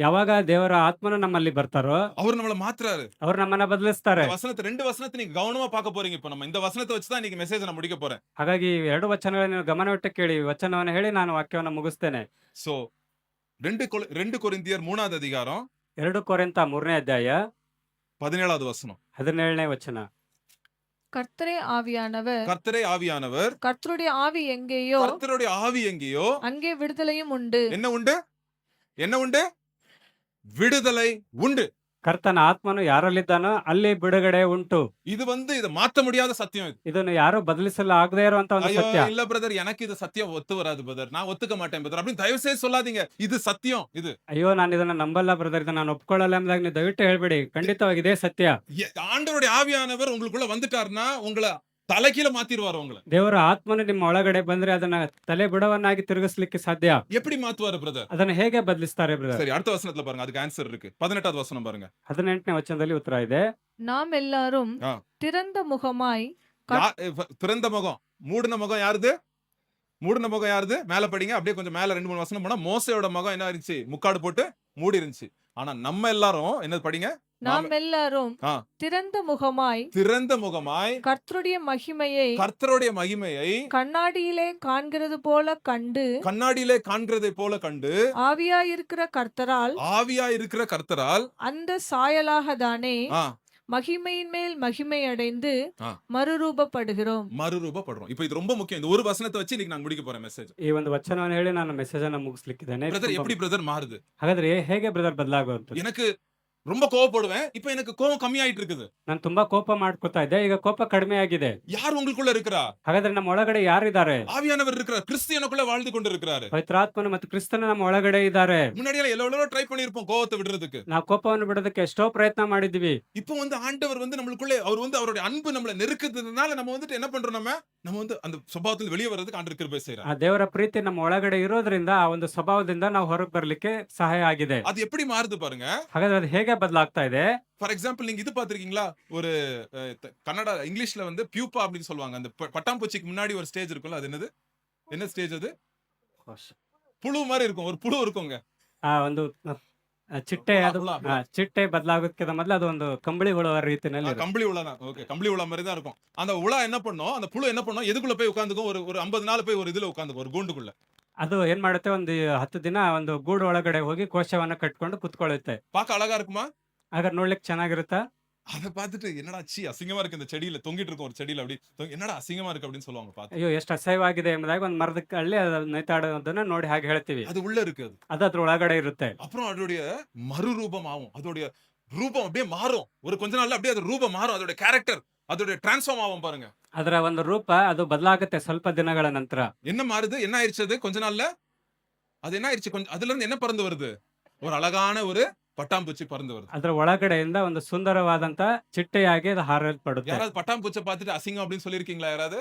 ಯಾವಾಗ ದೇವರ ಆತ್ಮನು ನಮ್ಮಲ್ಲಿ ಬರ್ತಾರೋ அவர் நம்மள மாத்துறாரு. ಅವ್ರು ನಮ್ಮನ್ನ ಬದಲಿಸ್ತಾರೆ. இந்த வசனத்தை 2 வசனத்தை நீங்க கவனமா பார்க்க போறீங்க. இப்போ நம்ம இந்த வசனத்தை வச்சு தான் இன்னைக்கு மெசேஜ் நான் முடிக்க போறேன். ಹಾಗಾಗಿ 2 ವಚನಗಳನ್ನು ಗಮನವಿಟ್ಟು ಕೇಳಿ, ವಚನವನ್ನು ಹೇಳಿ ನಾನು ವಾಕ್ಯವನ್ನು ಮುಗಿಸ್ತೇನೆ. சோ 2 கொரிந்தியர் 3வது அதிகாரம் 2 ಕೊರಿಂಥ 3ನೇ ಅಧ್ಯಾಯ 17வது வசனம். 17ನೇ ವಚನ. கர்த்தரே ஆவியானவர், கர்த்தரே ஆவியானவர், கர்த்தருடைய ஆவி எங்கேயோ கர்த்தருடைய ஆவி எங்கேயோ அங்கே விடுதலையும் உண்டு. என்ன உண்டு? என்ன உண்டு? விடுதலை உண்டு. ಕರ್ತನ ಆತ್ಮನು ಯಾರಲ್ಲಿದ್ದಾನೋ ಅಲ್ಲಿ ಬಿಡುಗಡೆ ಉಂಟು. இது வந்து இத மாத்த முடியாத சத்தியம் இது. ಇದನ್ನು ಯಾರು ಬದಲಿಸಲು ಆಗದೇ ಇರುವಂತ ಒಂದು ஐயோ ಸತ್ಯ. இல்ல பிரதர், எனக்கு இது சத்தியம் ஒத்து வராது பிரதர், நான் ஒத்துக்க மாட்டேன் பிரதர் அப்படி தயவு செய்து சொல்லாதீங்க. இது சத்தியம். இது ಅಯ್ಯೋ ನಾನು ಇದನ್ನ ನಂಬಲ್ಲ ಬ್ರದರ್, ಇದನ್ನ ನಾನು ಒಪ್ಕೊಳ್ಳಲ್ಲ ಎಂಬುದಾಗಿ ನೀವು ದಯವಿಟ್ಟು ಹೇಳ್ಬೇಡಿ. ಖಂಡಿತವಾಗಿ ಇದೇ ಸತ್ಯ. ஆண்டவருடைய ஆவியானவர் உங்களுக்குள்ள வந்துட்டாருன்னா உங்களை தலைகீழ மாத்திடுவாரு. உங்களை ದೇವರ ಆತ್ಮನು ನಿಮ್ಮ ಒಳಗಡೆ ಬಂದ್ರೆ ಅದನ್ನ ತಲೆ ಬುಡವನ್ನಾಗಿ ತಿರುಗಿಸ್ಲಿಕ್ಕೆ ಸಾಧ್ಯ. எப்படி மாத்துவாரு பிரதர்? ಅದನ್ನ ಹೇಗೆ ಬದಲಿಸ್ತಾರೆ ಬ್ರದರ್? சரி, அடுத்த வசனத்துல பாருங்க, அதுக்கு ஆன்சர் இருக்கு. 18வது வசனம் பாருங்க. 18ನೇ ವಚನದಲ್ಲಿ ಉತ್ತರ ಇದೆ. நாம் எல்லாரும் ஆ. திறந்த முகமாய் திறந்த முகம், மூடின முகம் யாருது? மூடின முகம் யாருது? மேல படிங்க, அப்படியே கொஞ்சம் மேல 2-3 வசனம் போனா மோசேயோட முகம் என்ன இருந்துச்சு? முக்காடு போட்டு மூடி இருந்துச்சு. ஆனா நம்ம எல்லாரும் என்ன படிங்க? நாம் எல்லாரும் ஆ. திறந்த முகமாய் திறந்த முகமாய் கர்த்தருடைய மகிமையை கர்த்தருடைய மகிமையை கண்ணாடியிலே காண்கிறது போல கண்டு, கண்ணாடியிலே காண்கிறதை போல கண்டு, ஆவியாயிருக்கிற கர்த்தரால் ஆவியா இருக்கிற கர்த்தரால் அந்த சாயலாக தானே ஆ, மகிமையின் மேல் மகிமை அடைந்து ஆ. மறுரூபப்படுகிறோம். மறுரூபப்படுறோம். இப்போ இது ரொம்ப முக்கியம். இந்த ஒரு வசனத்தை வச்சு இன்னைக்கு நான் முடிக்க போறேன் மெசேஜ். ಈ ಒಂದು ವಚನವನ್ನು ಹೇಳಿ ನಾನು ಮೆಸೇಜ್ ಅನ್ನು ಮುಗಿಸ್ಲಿಕ್ಕಿದ್ದೇನೆ. பிரதர் எப்படி பிரதர் மாறுது? ಹಾಗಾದ್ರೆ ಹೇಗೆ ಬ್ರದರ್ ಬದಲಾಗುವಂತ? எனக்கு ரொம்ப கோவப்படுவேன். இப்ப எனக்கு கோவம் கம்மியாயிட்டு இருக்குது. ನಾನು ತುಂಬಾ ಕೋಪ ಮಾಡ್ಕೊತಾ ಇದ್ದೆ. ಈಗ ಕೋಪ ಕಡಿಮೆ ಆಗಿದೆ. யார் உங்களுக்குள்ள இருக்கிறா? ಹಾಗಾದ್ರೆ ನಮ್ಮ ಒಳಗಡೆ ಯಾರಿದ್ದಾರೆ? ஆவியானவர் இருக்கிறார். கிறிஸ்து எனக்குள்ள வாழ்ந்து கொண்டிருக்கிறாரு. ಪವಿತ್ರಾತ್ಮನು ಮತ್ತು ಕ್ರಿಸ್ತನು ನಮ್ಮ ಒಳಗಡೆ ಇದ್ದಾರೆ. முன்னாடியெல்லாம் எவ்வளவோ ட்ரை பண்ணியிருப்போம் கோவத்தை விடுறதுக்கு. ನಾವು ಕೋಪವನ್ನು ಬಿಡೋದಕ್ಕೆ ಎಷ್ಟೋ ಪ್ರಯತ್ನ ಮಾಡಿದ್ವಿ. இப்போ வந்து ஆண்டவர் வந்து நம்மளுக்குள்ள அவர் வந்து அவருடைய அன்பு நம்மள நெருக்குறதுனால நம்ம வந்துட்டு என்ன பண்றோம் நம்ம வந்து அந்த சுபாவத்துல வெளியே வர்றதுக்கு ஆண்டவர் கிருபை ಆ செய்றார். ದೇವರ ಪ್ರೀತಿ ನಮ್ಮ ಒಳಗಡೆ ಇರೋದ್ರಿಂದ ಆ ಒಂದು ಸ್ವಭಾವದಿಂದ ನಾವು ಹೊರಗೆ ಬರ್ಲಿಕ್ಕೆ ಸಹಾಯ ಆಗಿದೆ. அது எப்படி மாறுது பாருங்க. ಹಾಗಾದ್ರೆ ಅದು ಹೇಗೆ ಬದಲಾಗ್ತಾ ಇದೆ? ஃபார் எக்ஸாம்பிள் நீங்க இது பாத்திருக்கீங்களா? ஒரு கன்னடா இங்கிலீஷ்ல வந்து பியூப்பா அப்படின்னு சொல்லுவாங்க. அந்த பட்டாம்பூச்சிக்கு முன்னாடி ஒரு ஸ்டேஜ் இருக்கும்ல, அது என்னது? என்ன ஸ்டேஜ் அது? புழு மாதிரி இருக்கும். ஒரு புழு இருக்குங்க. ಆ ಒಂದು ಚಿಟ್ಟೆ ಅದು ಹುಳ. ಚಿಟ್ಟೆ ಬದಲಾಗೋದಕ್ಕಿಂತ ಮೊದಲು ಅದು ಒಂದು ಕಂಬಳಿ ಹುಳ ರೀತಿಯಲ್ಲಿ ಇರುತ್ತೆ. கம்பளி உலா தான். ஓகே, கம்பளி உலா மாதிரி தான் இருக்கும். அந்த உலா என்ன பண்ணும்? அந்த புழு என்ன பண்ணும்? எதுக்குள்ள போய் உட்காந்துக்கும்? ஒரு 50 நாள் போய் ஒரு இதுல உட்காந்துக்கும், ஒரு கூண்டுக்குள்ள. ಅದು ಏನ್ ಮಾಡುತ್ತೆ, ಒಂದು 10 ದಿನ ಒಂದು ಗೂಡು ಒಳಗಡೆ ಹೋಗಿ ಕೋಶವನ್ನ ಕಟ್ಕೊಂಡು ಕುತ್ಕೊಳ್ಳುತ್ತೆ. பார்க்க அழகா இருக்குமா? ಹಾಗಾದ್ರೆ ನೋಡ್ಲಿಕ್ಕೆ ಚೆನ್ನಾಗಿರುತ್ತಾ? அத பார்த்துட்டு என்னடா ச்சீ அசிங்கமா இருக்கு, இந்த செடியில தொங்கிட்டு இருக்கும் ஒரு செடியில அப்படி என்னடா அசிங்கமா இருக்கு அப்படின்னு சொல்லுவாங்க பார்த்து. ಅಯ್ಯೋ ಎಷ್ಟು ಅಸಹ್ಯವಾಗಿದೆ ಎಂಬುದಾಗಿ ಒಂದು ಮರದ ಕಳ್ಳಿ ಅದು ನೇತಾಡೋದನ್ನ ನೋಡಿ ಹಾಗೆ ಹೇಳ್ತೀವಿ. அது உள்ள இருக்கு அது. ಅದು ಅದ್ರ ಒಳಗಡೆ ಇರುತ್ತೆ. அப்புறம் அதோடைய மறுரூபம் ஆகும். அதோடைய ரூபம் அப்படியே மாறும். ஒரு கொஞ்ச நாள்ல அப்படியே அது ரூபம் மாறும். அதோட கேரக்டர் அதோட டிரான்ஸ்ஃபார்ம் ஆகும் பாருங்க. ಅದರ ಒಂದು ರೂಪ ಅದು ಬದಲಾಗುತ್ತೆ ಸ್ವಲ್ಪ ದಿನಗಳ ನಂತರ. என்ன மாறுது? என்ன ஆயிருச்சு அது கொஞ்ச நாள்ல? அது என்ன ஆயிருச்சு? கொஞ்சம் அதுல இருந்து என்ன பறந்து வருது? ஒரு அழகான ஒரு பட்டாம்பூச்சி பறந்து வருது. ಅದರ ಒಳಗಡೆಯಿಂದ ಒಂದು ಸುಂದರವಾದಂತ ಚಿಟ್ಟೆಯಾಗಿ ಅದು ಹಾರಲ್ಪಡುತ್ತೆ. யாராவது பட்டாம்பூச்சை பார்த்துட்டு அசிங்கம் அப்படின்னு சொல்லியிருக்கீங்களா யாராவது?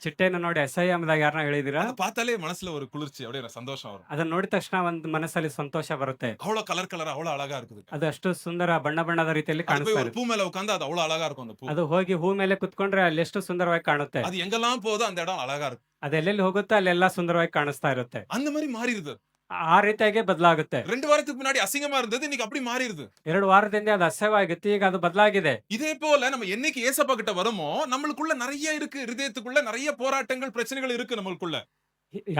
ಚಿಟ್ಟೆನ ನೋಡಿ ಅಸಹ್ಯ ಎಂಬುದಾಗಿ ಯಾರನ್ನ ಹೇಳಿದಿರಾ? அதை பார்த்தாலே மனசுல ஒரு குளிர்ச்சி, அப்படியே சந்தோஷம் வரும். ಅದನ್ನ ನೋಡಿದ ತಕ್ಷಣ ಒಂದು ಮನಸ್ಸಲ್ಲಿ ಸಂತೋಷ ಬರುತ್ತೆ. அவ்வளவு கலர் கலரா அவ்வளவு அழகா இருக்குது. ಅದು ಅಷ್ಟು ಸುಂದರ ಬಣ್ಣ ಬಣ್ಣದ ರೀತಿಯಲ್ಲಿ அது போய் ಕಾಣಿಸ್ತಾ ஒரு ಇರುತ್ತೆ. பூ மேல உட்கார்ந்து அது அவ்வளவு அழகா இருக்கும். அந்த பூ ಅದು ಹೋಗಿ ಹೂ ಮೇಲೆ ಕುತ್ಕೊಂಡ್ರೆ ಅಲ್ಲಿ ಎಷ್ಟು ಸುಂದರವಾಗಿ ಕಾಣುತ್ತೆ. அது எங்கெல்லாம் போதோ அந்த இடம் அழகா இருக்கும். ಅದು ಎಲ್ಲೆಲ್ಲಿ ಹೋಗುತ್ತೋ ಅಲ್ಲೆಲ್ಲ ಸುಂದರವಾಗಿ ಕಾಣಿಸ್ತಾ ಇರುತ್ತೆ. அந்த மாதிரி மாறிடுது. ಆ ರೀತಿಯಾಗಿ ಬದಲಾಗುತ್ತೆ. 2 வாரத்துக்கு முன்னாடி அசிங்கமா இருந்தது, இன்னைக்கு அப்படி மாறிடுது. 2 ವಾರದಿಂದ ಅದು ಅಸಹ್ಯವಾಗಿತ್ತು, ಈಗ ಅದು ಬದಲಾಗಿದೆ. இதே போல நம்ம என்னைக்கு ஏசப்பா கிட்ட வரோமோ நம்மளுக்குள்ள நிறைய இருக்கு. இதயத்துக்குள்ள நிறைய போராட்டங்கள், பிரச்சனைகள் இருக்கு நம்மளுக்குள்ள.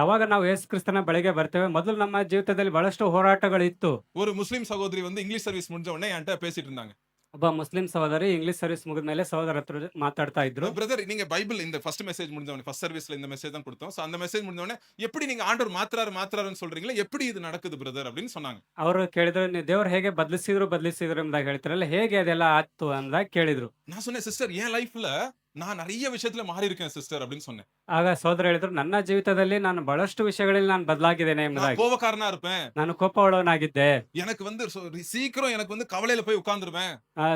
ಯಾವಾಗ ನಾವು ಯೇಸು ಕ್ರಿಸ್ತನ ಬಳಿಗೆ ಬರ್ತೇವೆ, ಮೊದಲು ನಮ್ಮ ಜೀವಿತದಲ್ಲಿ ಬಹಳಷ್ಟು ಹೋರಾಟಗಳಿತ್ತು. ஒரு முஸ்லிம் சகோதரி வந்து இங்கிலீஷ் சர்வீஸ் முடிஞ்ச உடனே என்கிட்ட பேசிட்டு இருந்தாங்க. ಒಬ್ಬ ಮುಸ್ಲಿಂ ಸಹೋದರಿ ಇಂಗ್ಲಿಷ್ ಸರ್ವಿಸ್ ಮುಗಿದ ಮೇಲೆ ಸಹೋದರ ಹತ್ರ ಮಾತಾಡ್ತಾ ಇದ್ರು. பிரதர், நீங்க பைபிள் இந்த ஃபர்ஸ்ட் மெசேஜ் முடிஞ்ச உடனே, ஃபர்ஸ்ட் சர்வீஸ்ல இந்த மெசேஜ் தான் கொடுத்தோம். சோ அந்த மெசேஜ் முடிஞ்ச உடனே எப்படி நீங்க ஆண்டவர் மாத்துறாருன்னு சொல்றீங்களா, எப்படி இது நடக்குது பிரதர் அப்படின்னு சொன்னாங்க. ಅವರು ಕೇಳಿದ್ರು, ನೀವು ದೇವ್ರು ಹೇಗೆ ಬದಲಿಸಿದ್ರು ಎಂಬುದಾಗಿ ಹೇಳ್ತಿರಲ್ಲ, ಹೇಗೆ ಅದೆಲ್ಲ ಆಯ್ತು ಅಂದಾಗ ಕೇಳಿದ್ರು. நான் சொன்னேன், சிஸ்டர் என் லைஃப்ல நான் நிறைய விஷயத்துல மாறி இருக்கேன் சிஸ்டர் அப்படின்னு சொன்னேன். ಆಗ ಸಹೋದರ ಹೇಳಿದ್ರು, ನನ್ನ ಜೀವಿತದಲ್ಲಿ ನಾನು ಬಹಳಷ್ಟು ವಿಷಯಗಳಲ್ಲಿ ನಾನು ಬದಲಾಗಿದ್ದೇನೆ நான் ಎಂಬುದಾಗಿ. கோவக்காரனா இருப்பேன். ನಾನು ಕೋಪವುಳ್ಳವನಾಗಿದ್ದೆ. எனக்கு வந்து சீக்கிரம் எனக்கு வந்து கவலையில போய் உட்கார்ந்துருவேன். ಆ,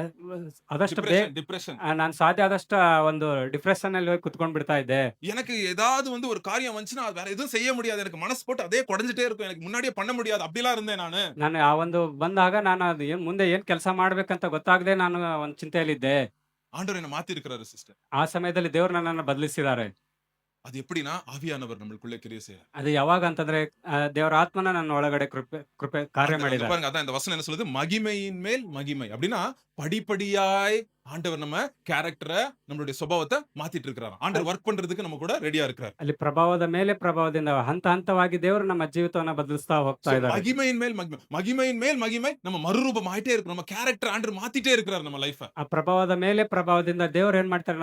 ಆದಷ್ಟು டிப்ரெஷன். ನಾನು ಸಾಧ್ಯ ಆದಷ್ಟು ಒಂದು ಡಿಪ್ರೆಷನ್ ಅಲ್ಲಿ ಹೋಗಿ ಕುತ್ಕೊಂಡ್ ಬಿಡ್ತಾ ಇದ್ದೆ. எனக்கு ஏதாவது வந்து ஒரு காரியம் வந்துச்சுன்னா அது வேற எதுவும் செய்ய முடியாது. எனக்கு மனசு போட்டு அதே குடஞ்சிட்டே இருக்கும். எனக்கு முன்னாடியே பண்ண முடியாது. அப்படிலாம் இருந்தேன் நானு. ನಾನು ಆ ಒಂದು ಬಂದಾಗ ನಾನು ಅದು ಮುಂದೆ ಏನ್ ಕೆಲಸ ಮಾಡ್ಬೇಕಂತ ಗೊತ್ತಾಗದೆ ನಾನು ಒಂದು ಚಿಂತೆಯಲ್ಲಿದ್ದೆ. ஆண்டவர் என்ன மாத்தி இருக்கிறாரு சிஸ்டர். ಆ ಸಮಯದಲ್ಲಿ ದೇವ್ರು ನನ್ನನ್ನು ಬದಲಿಸಿದ್ದಾರೆ. அது எப்படின்னா ஆவியானவர் நம்மளுக்குள்ளே கிரியை செய்யறார். ಅದು ಯಾವಾಗ ಅಂತಂದ್ರೆ ದೇವರ ಆತ್ಮನ ನನ್ನ ಒಳಗಡೆ ಕೃಪೆ ಕಾರ್ಯ ಮಾಡಿದ್ದಾರೆ. பாருங்க, அதான் இந்த வசனம் என்ன சொல்லுது? மகிமையின் மேல் மகிமை. அப்படின்னா படிப்படியாய் ஆண்டவர் நம்ம கேரக்டரை, நம்மளுடைய சுபாவத்தை மாத்திட்டு இருக்கிறார். ஆண்டவர் ஒர்க் பண்றதுக்கு நம்ம கூட ரெடியா இருக்கிறார். ಅಲ್ಲಿ ಪ್ರಭಾವದ ಮೇಲೆ ಪ್ರಭಾವದಿಂದ ಹಂತ ಹಂತವಾಗಿ ದೇವರು ನಮ್ಮ ಜೀವಿತವನ್ನ ಬದಲಿಸ್ತಾ ಹೋಗ್ತಾ ಇದ್ದಾರೆ. மகிமையின் மேல் மகிமை, மகிமையின் மேல் மகிமை. நம்ம மறுரூபம் ஆயிட்டே இருக்கு. நம்ம கேரக்டர் ஆண்டவர் மாத்திட்டே இருக்கிறார் நம்ம லைஃப். ಆ ಪ್ರಭಾವದ ಮೇಲೆ ಪ್ರಭಾವದಿಂದ ದೇವರು ಏನ್ ಮಾಡ್ತಾರೆ,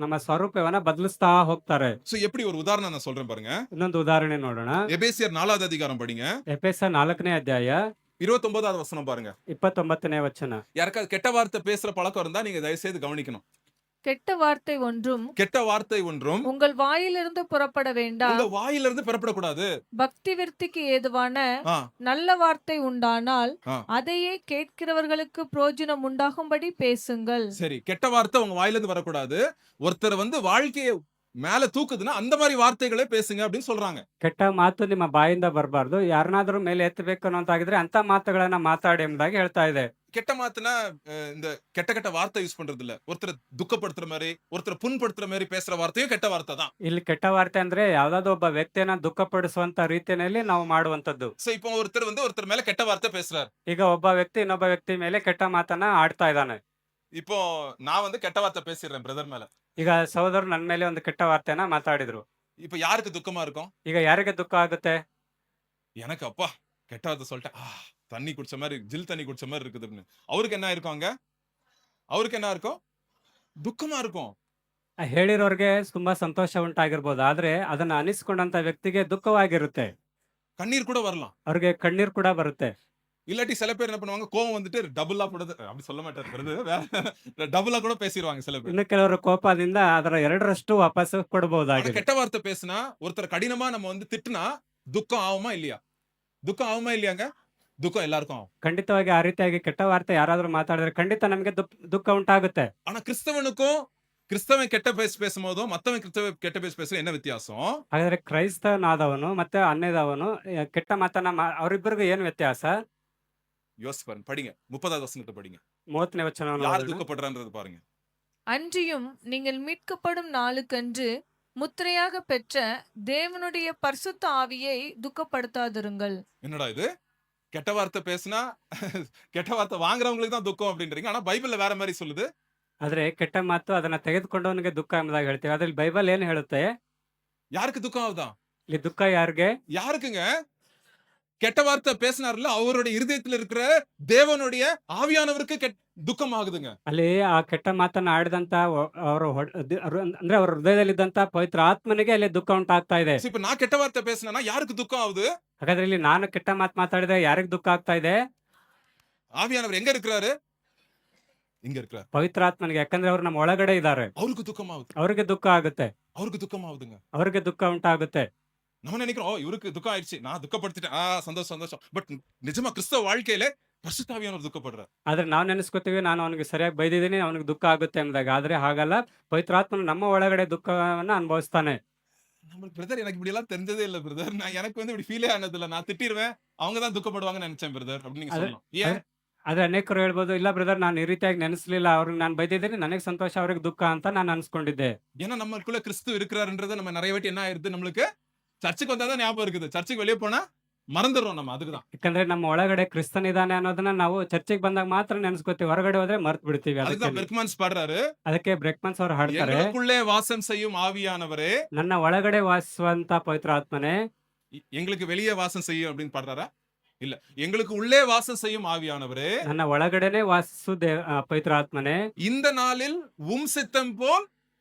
ನಮ್ಮ ಸ್ವರೂಪವನ್ನ ಬದಲಿಸ್ತಾ ಹೋಗ್ತಾರೆ. சோ எப்படி ஒரு உதாரணம் நான் சொல்றேன் பாருங்க. ಇನ್ನೊಂದು ಉದಾಹರಣೆ ನೋಡೋಣ. எபேசியர் 4வது அதிகாரம் படிங்க. ಎಫೆಸ 4ನೇ ಅಧ್ಯಾಯ 29வது வசனம் பாருங்க. 29ನೇ ವಚನ. யாருக்காவது கெட்ட வார்த்தை பேசுற பழக்கம் இருந்தா நீங்க தயவு செய்து கவனிக்கணும். கெட்ட வார்த்தை ஒன்றும் கெட்ட வார்த்தை ஒன்றும் உங்கள் வாயிலிருந்து புறப்பட வேண்டாம். உங்க வாயிலிருந்து பெறப்படக்கூடாது. பக்தி விருத்திக்கு ஏதுவான ஆ, நல்ல வார்த்தை உண்டானால் ஆ. அதையே கேட்கிறவர்களுக்கு பிரயோஜனம் உண்டாகும்படி பேசுங்கள். சரி, கெட்ட வார்த்தை உங்க வாயிலிருந்து வரக்கூடாது. ஒருத்தர் வந்து வாழ்க்கையை மேல தூக்குதுன்னா அந்த மாதிரி வார்த்தைகளே பேசுங்க அப்படின்னு சொல்றாங்க. ಕೆಟ್ಟ ಮಾತು ನಿಮ್ಮ ಬಾಯಿಂದ ಬರಬಾರ್ದು, ಯಾರನ್ನಾದ್ರೂ ಮೇಲೆ ಎತ್ತಬೇಕು ಅನ್ನೋಂತಾಗಿದ್ರೆ ಅಂತ ಮಾತುಗಳನ್ನ ಮಾತಾಡಿ ಎಂಬುದಾಗಿ ಹೇಳ್ತಾ ಇದೆ. கெட்ட மாத்துனா இந்த கெட்ட கெட்ட வார்த்தை யூஸ் பண்றது இல்ல. ஒருத்தர் துக்கப்படுத்துற மாதிரி, ஒருத்தர் புண்படுத்துற மாதிரி பேசுற வார்த்தையும் கெட்ட வார்த்தை தான். ಇಲ್ಲಿ ಕೆಟ್ಟ ವಾರ್ತೆ ಅಂದ್ರೆ ಯಾವ್ದಾದ್ರು ಒಬ್ಬ ವ್ಯಕ್ತಿಯನ್ನ ದುಃಖಪಡಿಸುವಂತ ರೀತಿಯಲ್ಲಿ ನಾವು ಮಾಡುವಂತದ್ದು. சோ இப்போ ஒருத்தர் வந்து ஒருத்தர் மேல கெட்ட வார்த்தை பேசுறாரு. ಈಗ ಒಬ್ಬ ವ್ಯಕ್ತಿ ಇನ್ನೊಬ್ಬ ವ್ಯಕ್ತಿ ಮೇಲೆ ಕೆಟ್ಟ ಮಾತನ್ನ ಆಡ್ತಾ ಇದ್ದಾನೆ. இப்போ நான் வந்து கெட்ட வார்த்தை பேசிடுறேன் பிரதர் மேல. ಈಗ ಸಹೋದರರು ನನ್ನ ಮೇಲೆ ಒಂದು ಕೆಟ್ಟ ವಾರ್ತೆಯನ್ನ ಮಾತಾಡಿದ್ರು. இப்போ யாருக்கு துக்கமா இருக்கும்? ಈಗ ಯಾರಿಗೆ ದುಃಖ ಆಗುತ್ತೆ? எனக்கு அப்பா கெட்ட வார்த்தை சொல்லிட்டேன், தண்ணி குடிச்ச மாதிரி, ஜில் தண்ணி குடிச்ச மாதிரி இருக்குது அப்படின்னு. அவருக்கு என்ன இருக்கும்? அங்க அவருக்கு என்ன இருக்கும்? துக்கமா இருக்கும். ಹೇಳಿರೋರ್ಗೆ ತುಂಬಾ ಸಂತೋಷ ಉಂಟಾಗಿರ್ಬೋದು, ಆದ್ರೆ ಅದನ್ನ ಅನಿಸ್ಕೊಂಡಂತ ವ್ಯಕ್ತಿಗೆ ದುಃಖವಾಗಿರುತ್ತೆ. கண்ணீர் கூட வரலாம். ಅವ್ರಿಗೆ ಕಣ್ಣೀರ್ ಕೂಡ ಬರುತ್ತೆ. இல்லாட்டி சில பேர் என்ன பண்ணுவாங்க, கோவம் வந்துட்டு டபுளா போடுறது அப்படி சொல்ல மாட்டாரு பிரதர். வேற டபுளா கூட பேசிருவாங்க சில பேர். ಇನ್ನು ಕೆಲವರು ಕೋಪದಿಂದ ಅದರ 2ರಷ್ಟು ವಾಪಸ್ ஆனா ಕೊಡಬಹುದಾಗಿದೆ. கெட்ட வார்த்தை பேசினா, ஒருத்தர் கடினமா நம்ம வந்து திட்டுனா, துக்கம் ஆகுமா இல்லையா? துக்கம் ஆகுமா இல்லையாங்க? துக்கம் எல்லாருக்கும் ஆகும். ಖಂಡಿತವಾಗಿ ಆ ರೀತಿಯಾಗಿ ಕೆಟ್ಟ ವಾರ್ತೆ ಯಾರಾದ್ರೂ ಮಾತಾಡಿದ್ರೆ ಖಂಡಿತ ನಮಗೆ ದುಃಖ ಉಂಟಾಗುತ್ತೆ. ஆனா கிறிஸ்தவன் கெட்ட பேசும்போதும், மத்தவன் கெட்ட பேசுறது என்ன வித்தியாசம்? ಹಾಗಾದ್ರೆ ಕ್ರೈಸ್ತನಾದವನು ಮತ್ತೆ ಅನ್ಯದವನು ಕೆಟ್ಟ ಮಾತನ್ನ ಅವರಿಬ್ಬರಿಗೂ ಏನು ವ್ಯತ್ಯಾಸ? யோசிச்சு பாருங்க. படிங்க. 30வது வசனத்தை படிங்க. 30ನೇ ವಚನವನ್ನು யார் ಓದೋಣ. துக்கப்படுறான்றது பாருங்க. அன்றியும் நீங்கள் மீட்கப்படும் நாளுக்கென்று முத்திரையாக பெற்ற தேவனுடைய பரிசுத்த ஆவியை துக்கப்படுத்தாதிருங்கள். என்னடா இது? கெட்ட வார்த்தை பேசினா கெட்ட வார்த்தை வாங்குறவங்களுக்கு தான் துக்கம் அப்படின்றீங்க. ஆனா பைபிள்ல வேற மாதிரி சொல்லுது. ಆದ್ರೆ ಕೆಟ್ಟ ಮಾತು ಅದನ್ನ ತೆಗೆದುಕೊಂಡವನಿಗೆ ದುಃಖ ಎಂಬುದಾಗಿ ಹೇಳ್ತೀವಿ. ಅದ್ರಲ್ಲಿ ಬೈಬಲ್ ಏನ್ ಹೇಳುತ್ತೆ? யாருக்கு துக்கம் ஆகுதான்? ಇಲ್ಲಿ ದುಃಖ ಯಾರಿಗೆ? யாருக்குங்க? கெட்ட வார்த்தை பேசினார்ல அவருடைய இருதயத்துல இருக்கிற தேவனுடைய ஆவியானவருக்கு துக்கம் ஆகுதுங்க. ಅಲ್ಲಿ ಆ ಕೆಟ್ಟ ಮಾತನ್ನ ಆಡಿದಂತ ಅವರು ಅಂದ್ರೆ ಅವರ ಹೃದಯದಲ್ಲಿದ್ದಂತ ಪವಿತ್ರ ಆತ್ಮನಿಗೆ ಅಲ್ಲಿ ದುಃಖ ಉಂಟಾಗ್ತಾ ಇದೆ. இப்ப நான் கெட்ட வார்த்தை பேசினா யாருக்கு துக்கம் ஆகுது? ಹಾಗಾದ್ರೆ ಇಲ್ಲಿ ನಾನು ಕೆಟ್ಟ ಮಾತು ಮಾತಾಡಿದ್ರೆ ಯಾರಿಗೆ ದುಃಖ ಆಗ್ತಾ ಇದೆ? ஆவியானவர் எங்க இருக்கிறாரு? இங்க இருக்கிறார். ಪವಿತ್ರ ಆತ್ಮನಿಗೆ. ಯಾಕಂದ್ರೆ ಅವ್ರು ನಮ್ಮ ಒಳಗಡೆ ಇದ್ದಾರೆ. அவருக்கு துக்கம் ஆகுது. ಅವ್ರಿಗೆ ದುಃಖ ಆಗುತ್ತೆ. அவருக்கு துக்கம் ஆகுதுங்க. ಅವ್ರಿಗೆ ದುಃಖ ಉಂಟಾಗುತ್ತೆ. நம்ம நினைக்கிறோம் இவருக்கு துக்கம் ஆயிடுச்சு, நான் துக்கப்படுத்திட்டேன், சந்தோஷம். பட் நிஜமா கிறிஸ்தவ வாழ்க்கையில பரிசுத்த ஆவியானவர் துக்கப்படுறார். ಆದ್ರೆ ನಾವು ನೆನೆಸ್ಕೊತೀವಿ ನಾನು ಅವನಿಗೆ ಸರಿಯಾಗಿ ಬೈದಿದ್ದೀನಿ, ಅವನಿಗೆ ದುಃಖ ಆಗುತ್ತೆ ಎಂಬುದಾಗಿ. ಆದ್ರೆ ಹಾಗಲ್ಲ, ಪವಿತ್ರಾತ್ಮನು ನಮ್ಮ ಒಳಗಡೆ ದುಃಖವನ್ನ ಅನುಭವಿಸ್ತಾನೆ. நம்மளுக்கு பிரதர் எனக்கு இப்படி எல்லாம் தெரிஞ்சதே இல்ல பிரதர். நான் எனக்கு வந்து இப்படி ஃபீலே ஆனது இல்ல. நான் திட்டிடுவேன், அவங்க தான் துக்கப்படுவாங்கன்னு நினைச்சேன் பிரதர் அப்படின்னு நீங்க அது- சொல்லலாம். ஏன்? ಆದ್ರೆ ಅನೇಕರು ಹೇಳ್ಬೋದು, ಇಲ್ಲ ಬ್ರದರ್ ನಾನು ಈ ರೀತಿಯಾಗಿ ನೆನೆಸ್ಲಿಲ್ಲ, ಅವ್ರಿಗೆ ನಾನು ಬೈದಿದ್ದೀನಿ, ನನಗೆ ಸಂತೋಷ ಅವ್ರಿಗೆ ದುಃಖ ಅಂತ ನಾನು ಅನ್ಸ್ಕೊಂಡಿದ್ದೆ. ஏன்னா நம்மளுக்குள்ள கிறிஸ்து இருக்கிறாருன்றது நம்ம நிறைய வாட்டி என்ன ஆயிருது, நம்மளுக்கு சர்ச்சுக்கு வந்தாதான் ஞாபகம் இருக்குது. சர்ச்சுக்கு வெளியே போனா மறந்துடுறோம் நம்ம. அதுக்குதான் ಯಾಕಂದ್ರೆ ನಮ್ಮ ಒಳಗಡೆ ಕ್ರಿಸ್ತನಿದಾನೆ ಅನ್ನೋದನ್ನ ನಾವು ಚರ್ಚಿಗೆ ಬಂದಾಗ ಮಾತ್ರ ನೆನೆಸ್ಕೊತೀವಿ, ಹೊರಗಡೆ ಹೋದ್ರೆ ಮರ್ತು ಬಿಡ್ತೀವಿ. அதுதான் பெர்க்மன்ஸ் பாடுறாரு. ಅದಕ್ಕೆ ಬ್ರೆಕ್ಮನ್ಸ್ ಅವರು ಹಾಡ್ತಾರೆ, எங்களுக்குள்ளே வாசம் செய்யும் ஆவியானவரே, ನನ್ನ ಒಳಗಡೆ ವಾಸಿಸುವಂತ ಪವಿತ್ರ ಆತ್ಮನೇ. எங்களுக்கு வெளியே வாசம் செய்யும் அப்படின்னு பாடுறாரா? இல்ல, எங்களுக்கு உள்ளே வாசம் செய்யும் ஆவியானவரே, ನನ್ನ ಒಳಗಡೆನೆ ವಾಸಿಸು ಪವಿತ್ರ ಆತ್ಮನೇ, இந்த நாளில் உம் சித்தம் போல்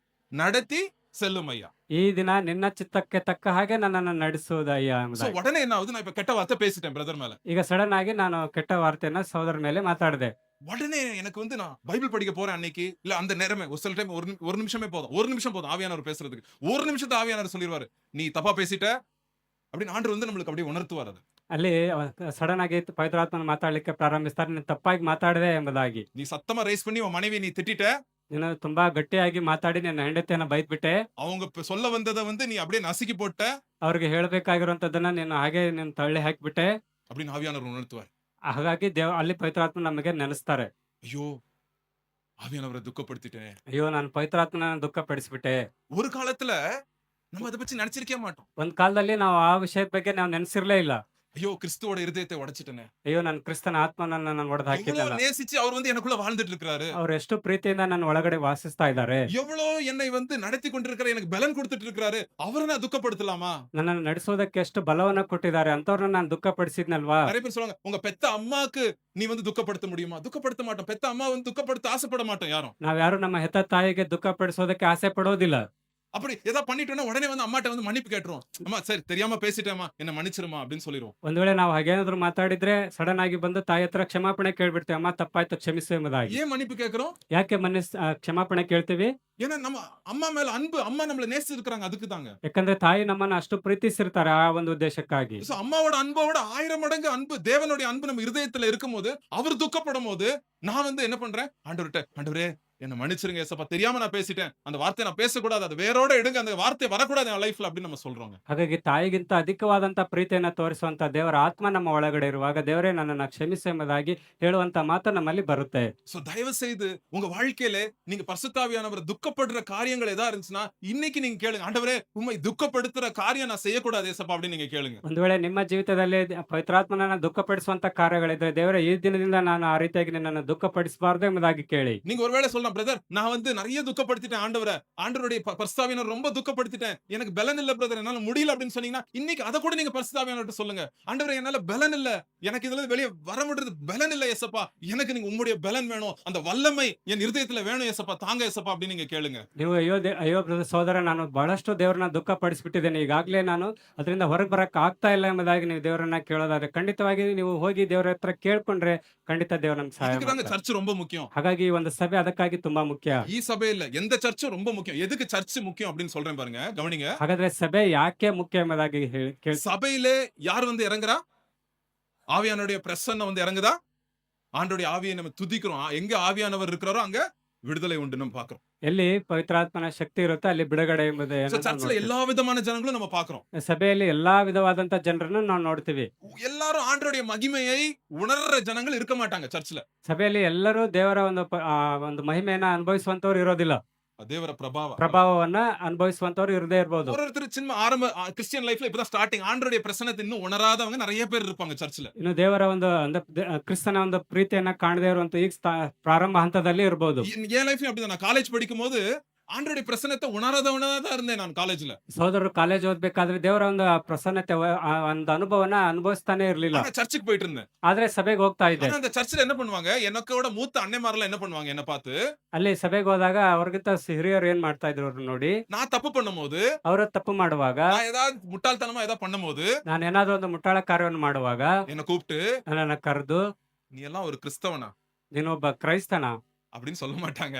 நடத்தி செல்லும் ஐயா. ಈ ದಿನ ನಿನ್ನ ಚಿತ್ತಕ್ಕೆ ತಕ್ಕ ಹಾಗೆ ನನ್ನನ್ನು ನಡೆಸುವುದಯ್ಯ சோ ಎಂಬುದಾಗಿ. உடனே என்ன ஆகுது, நான் இப்ப கெட்ட வார்த்தை பேசிட்டேன் பிரதர் மேல. ಈಗ ಸಡನ್ ಆಗಿ ನಾನು ಕೆಟ್ಟ ವಾರ್ತೆಯನ್ನ ಸಹೋದರ ಮೇಲೆ ಮಾತಾಡಿದೆ. உடனே எனக்கு வந்து நான் பைபிள் படிக்க போறேன் அன்னைக்கு, இல்ல அந்த நேரமே ஒரு சில டைம் ஒரு நிமிஷமே போதும், ஒரு நிமிஷம் போதும் ஆவியானவர் பேசுறதுக்கு. ஒரு நிமிஷத்தை ஆவியானவர் சொல்லிடுவாரு, நீ தப்பா பேசிட்ட அப்படின்னு. ஆண்டவர் வந்து நம்மளுக்கு அப்படியே உணர்த்துவார். அது ಅಲ್ಲಿ ಸಡನ್ ಆಗಿ ಪವಿತ್ರಾತ್ಮನ ಮಾತಾಡ್ಲಿಕ್ಕೆ ಪ್ರಾರಂಭಿಸ್ತಾರೆ, ನೀನು ತಪ್ಪಾಗಿ ಮಾತಾಡಿದೆ ಎಂಬುದಾಗಿ. நீ சத்தமா ரைஸ் பண்ணி உன் மனைவி நீ திட்டிட்ட, ನೀನು ತುಂಬಾ ಗಟ್ಟಿಯಾಗಿ ಮಾತಾಡಿ ನನ್ನ ಹೆಂಡತಿಯನ್ನ ಬೈದ್ಬಿಟ್ಟೆ, அவங்க சொல்ல வந்ததை வந்து நீ அப்படியே நசுக்கி போட்ட ಅವ್ರಿಗೆ ಹೇಳ್ಬೇಕಾಗಿರುವಂತದ್ದನ್ನ ನೀನು ಹಾಗೆ ನೀನು ತಳ್ಳಿ ಹಾಕ್ಬಿಟ್ಟೆ. அப்படின்னு ஆவியானவர் உணர்த்துவார். ಹಾಗಾಗಿ ಅಲ್ಲಿ ಪವಿತ್ರಾತ್ಮ ನಮಗೆ ನೆನೆಸ್ತಾರೆ, ஐயோ ஆவியானவரை துக்கப்படுத்திட்டேன். ಅಯ್ಯೋ ನಾನು ಪವಿತ್ರಾತ್ಮನ ದುಃಖ ಪಡಿಸ್ಬಿಟ್ಟೆ. ஒரு காலத்துல நம்ம அதை பத்தி நினைச்சிருக்கே மாட்டோம். ಒಂದ್ ಕಾಲದಲ್ಲಿ ನಾವು ಆ ವಿಷಯದ ಬಗ್ಗೆ ನಾವು ನೆನೆಸಿರ್ಲೇ ಇಲ್ಲ. ஐயோ கிறிஸ்துவோட இருதயத்தை உடைச்சிட்டேனே, ಅಯ್ಯೋ ನನ್ನ ಕ್ರಿಸ್ತನ ಆತ್ಮನನ್ನ ನಾನು ಒಡೆದು ಹಾಕಿದ್ದಲ್ಲ. எவ்வளவு நேசிச்சு அவர் வந்து எனக்குள்ள வாழ்ந்துட்டு இருக்காரு, ಅವ್ರು ಎಷ್ಟು ಪ್ರೀತಿಯಿಂದ ನನ್ನ ಒಳಗಡೆ ವಾಸಿಸ್ತಾ ಇದ್ದಾರೆ, எவ்வளவு என்னை வந்து நடத்தி கொண்டிருக்கிற, எனக்கு பலன் கொடுத்துட்டு இருக்காரு, அவரை நான் துக்கப்படுத்தலாமா? ನನ್ನನ್ನು ನಡೆಸೋದಕ್ಕೆ ಎಷ್ಟು ಬಲವನ್ನ ಕೊಟ್ಟಿದ್ದಾರೆ, ಅಂತವ್ರನ್ನ ನಾನು ದುಃಖ ಪಡಿಸಿದ್ನಲ್ವಾ. நிறைய பேர் சொல்லுவாங்க, உங்க பெத்த அம்மாக்கு நீ வந்து துக்கப்படுத்த முடியுமா? துக்கப்படுத்த மாட்டோம். பெத்த அம்மா வந்து துக்கப்படுத்த ஆசைப்பட மாட்டோம் யாரும். ನಾವ್ಯಾರು ನಮ್ಮ ಹೆತ್ತ ತಾಯಿಗೆ ದುಃಖ ಪಡಿಸೋದಕ್ಕೆ ಆಸೆ ಪಡೋದಿಲ್ಲ. அப்படி ஏதாவது பண்ணிட்டோம்னா உடனே வந்து அம்மாட்ட வந்து மன்னிப்பு கேட்டுருவோம். அம்மா சரி தெரியாம பேசிட்டேம்மா, என்ன மன்னிச்சிருமா அப்படின்னு சொல்லிடுவோம். ಒಂದ್ ವೇಳೆ ನಾವು ಹಾಗೇನಾದ್ರು ಮಾತಾಡಿದ್ರೆ ಸಡನ್ ಆಗಿ ಬಂದು ತಾಯಿ ಹತ್ರ ಕ್ಷಮಾಪಣೆ ಕೇಳ್ಬಿಡ್ತೇವೆ, ಅಮ್ಮ ತಪ್ಪಾಯ್ತು ಕ್ಷಮಿಸು ಎಂಬುದಾಗಿ. ஏன் மன்னிப்பு கேட்கிறோம்? ಯಾಕೆ ಕ್ಷಮಾಪಣೆ ಕೇಳ್ತೀವಿ? ஏன்னா நம்ம அம்மா மேல அன்பு, அம்மா நம்மள நேசிச்சிருக்காங்க, அதுக்கு தாங்க. ಯಾಕಂದ್ರೆ ತಾಯಿ ನಮ್ಮನ್ನ ಅಷ್ಟು ಪ್ರೀತಿಸಿರ್ತಾರೆ ಆ ಒಂದು ಉದ್ದೇಶಕ್ಕಾಗಿ. So, அம்மாவோட அன்போட 1000 மடங்கு அன்பு, தேவனுடைய அன்பு நம்ம இருதயத்துல இருக்கும்போது, அவர் துக்கப்படும் போது நான் வந்து என்ன பண்றேன், ஆண்டவரே என்ன மன்னிச்சிருங்க ஏசப்பா, தெரியாம நான் பேசிட்டேன், அந்த வார்த்தை நான் பேசக்கூடாது, அது வேரோட எடுங்க, அந்த வார்த்தை வரக்கூடாது என் லைஃப்ல அப்படின்னு நம்ம சொல்றோங்க. ಹಾಗಾಗಿ ತಾಯಿಗಿಂತ ಅಧಿಕವಾದಂತ ಪ್ರೀತಿಯನ್ನ ತೋರಿಸುವಂತ ದೇವರ ಆತ್ಮ ನಮ್ಮ ಒಳಗಡೆ ಇರುವಾಗ, ದೇವರೇ ನನ್ನನ್ನ ಕ್ಷಮಿಸು ಎಂಬುದಾಗಿ ಹೇಳುವಂತ ಮಾತು ನಮ್ಮಲ್ಲಿ ಬರುತ್ತೆ. சோ தயவு செய்து உங்க வாழ்க்கையில நீங்க பரிசுத்தாவியானவரை துக்கப்படுற காரியங்கள் ஏதா இருந்துச்சுன்னா இன்னைக்கு நீங்க கேளுங்க, ஆண்டவரே உம்மை துக்கப்படுத்துற காரியம் நான் செய்யக்கூடாது ஏசப்பா அப்படின்னு நீங்க கேளுங்க. ಒಂದು ವೇಳೆ ನಿಮ್ಮ ಜೀವಿತದಲ್ಲಿ ಪವಿತ್ರಾತ್ಮನನ್ನ ದುಃಖಪಡಿಸುವಂತ ಕಾರ್ಯಗಳಿದ್ರೆ, ದೇವರೇ ಈ ದಿನದಿಂದ ನಾನು ಆ ರೀತಿಯಾಗಿ ನಿನ್ನನ್ನು ದುಃಖಪಡಿಸಬಾರ್ದು ಎಂಬುದಾಗಿ ಕೇಳಿ. நீங்க ஒருவேளை சொல்ல சொல்றான், பிரதர் நான் வந்து நிறைய துக்கப்படுத்திட்டேன் ஆண்டவரை, ஆண்டவருடைய பரிசுத்தாவியானவர் ரொம்ப துக்கப்படுத்திட்டேன், எனக்கு பலன் இல்ல பிரதர், என்னால முடியல அப்படின்னு சொன்னீங்கன்னா, இன்னைக்கு அதை கூட நீங்க பரிசுத்தாவியானவர்ட்ட சொல்லுங்க. ஆண்டவரே என்னால பலன் இல்ல, எனக்கு இதுல வெளியே வர முடியாது, பலன் இல்ல ஏசப்பா, எனக்கு நீங்க உங்களுடைய பலன் வேணும், அந்த வல்லமை என் இருதயத்துல வேணும் ஏசப்பா, தாங்க ஏசப்பா அப்படின்னு நீங்க கேளுங்க. ನೀವು ಅಯ್ಯೋ ಬ್ರದರ್ ಸಹೋದರ, ನಾನು ಬಹಳಷ್ಟು ದೇವರನ್ನ ದುಃಖ ಪಡಿಸ್ಬಿಟ್ಟಿದ್ದೇನೆ, ಈಗಾಗಲೇ ನಾನು ಅದರಿಂದ ಹೊರಗೆ ಬರಕ್ ಆಗ್ತಾ ಇಲ್ಲ ಎಂಬುದಾಗಿ ನೀವು ದೇವರನ್ನ ಕೇಳೋದಾದ್ರೆ ಖಂಡಿತವಾಗಿ ನೀವು ಹೋಗಿ ದೇವರ ಹತ್ರ ಕೇಳ್ಕೊಂಡ್ರೆ ಖಂಡಿತ ದೇವರು ನಮ್ಗೆ ಸಹಾಯ இதுக்கு தாங்க ಮಾಡ್ತಾರೆ. சர்ச் ரொம்ப முக்கியம். ಹಾಗಾಗಿ ಈ ಒಂದು ಸಭೆ ಅದಕ್ಕಾಗಿ ತುಂಬಾ ಮುಖ್ಯ. ಈ ಸಭೆ இல்ல, எந்த சர்ச்சும் ரொம்ப முக்கியம். எதுக்கு சர்ச் முக்கியம் அப்படின்னு சொல்றேன் பாருங்க, கவனிங்க. ಹಾಗಾದ್ರೆ ಸಭೆ ಯಾಕೆ ಮುಖ್ಯ ಎಂಬುದಾಗಿ சபையிலே யார் வந்து இறங்குறா? ஆவியானுடைய பிரசன்னம் வந்து இறங்குதா? ஆண்டோடைய ஆவியை நம்ம துதிக்கிறோம். எங்க ஆவியானவர் இருக்கிறாரோ அங்க விடுதலை உண்டு நம்ம பாக்குறோம். ಎಲ್ಲಿ ಪವಿತ್ರಾತ್ಮನ ಶಕ್ತಿ ಇರುತ್ತೋ ಅಲ್ಲಿ ಬಿಡುಗಡೆ ಎಂಬುದು So, சர்ச்ல எல்லா விதமான ஜனங்களும் நம்ம பாக்குறோம். ಸಭೆಯಲ್ಲಿ ಎಲ್ಲಾ ವಿಧವಾದಂತ ಜನರನ್ನು ನಾವು ನೋಡ್ತೀವಿ. எல்லாரும் ஆண்டோடைய மகிமையை உணர்ற ஜனங்கள் இருக்க மாட்டாங்க சர்ச்ல. ಸಭೆಯಲ್ಲಿ ಎಲ್ಲರೂ ದೇವರ ಒಂದು ಮಹಿಮೆಯನ್ನ ಅನುಭವಿಸುವಂತವ್ರು ಇರೋದಿಲ್ಲ. தேவர ಪ್ರಭಾವವನ್ನ ಅನುಭವಿಸುವಂತವ್ರು ಇರದೇ ಇರಬಹುದು. ஒருத்தர் சின்ன ஆரம்ப கிறிஸ்டியன் லைஃப்ல இப்பதான் ஸ்டார்டிங், ஆண்டோடைய பிரசன்னத்தை இன்னும் உணராதவங்க நிறைய பேர் இருப்பாங்க சர்ச்ல. ಇನ್ನು ದೇವರ ಒಂದು ಕ್ರಿಸ್ತನ ಒಂದು ಪ್ರೀತಿಯನ್ನ ಕಾಣದೇ ಇರುವಂತ ಈಗ ಪ್ರಾರಂಭ ಹಂತದಲ್ಲಿ ಇರಬಹುದು. என் லைஃப்லயும் அப்படிதான். நான் காலேஜ் படிக்கும் போது ஆண்டோடைய பிரசன்னத்தை உணராதவனா தான் இருந்தேன் நான் காலேஜ்ல. ಸಹೋದರರು ಕಾಲೇಜ್ ಓದ್ಬೇಕಾದ್ರೆ ದೇವರ ಒಂದು ಪ್ರಸನ್ನತೆ ಒಂದು ಅನುಭವನ ಅನುಭವಿಸ್ತಾನೆ ಇರ್ಲಿಲ್ಲ. நான் சர்ச்சுக்கு போயிட்டு இருந்தேன். ಆದ್ರೆ ಸಭೆಗೆ ಹೋಗ್ತಾ ಇದ್ದೆ. ஆனா அந்த சர்ச்ல என்ன பண்ணுவாங்க, எனக்கோட மூத்த அண்ணன்மாரெல்லாம் என்ன பண்ணுவாங்க என்ன பார்த்து, ಅಲ್ಲಿ ಸಭೆಗೆ ಹೋದಾಗ ಅವ್ರಿಗಿಂತ ಹಿರಿಯರು ಏನ್ ಮಾಡ್ತಾ ಇದ್ರು ಅವ್ರನ್ನ ನೋಡಿ, நான் தப்பு பண்ணும்போது, ಅವರು ತಪ್ಪು ಮಾಡುವಾಗ, நான் ஏதாவது முட்டாள்தனமா ஏதாவது பண்ணும்போது, ನಾನು ಏನಾದ್ರೂ ಒಂದು ಮುಟ್ಟಾಳ ಕಾರ್ಯವನ್ನು ಮಾಡುವಾಗ என்ன கூப்பிட்டு, ನನ್ನನ್ನ ಕರೆದು, நீ எல்லாம் ஒரு கிறிஸ்தவனா ನೀನೊಬ್ಬ ಕ್ರೈಸ್ತನ அப்படின்னு சொல்ல மாட்டாங்க.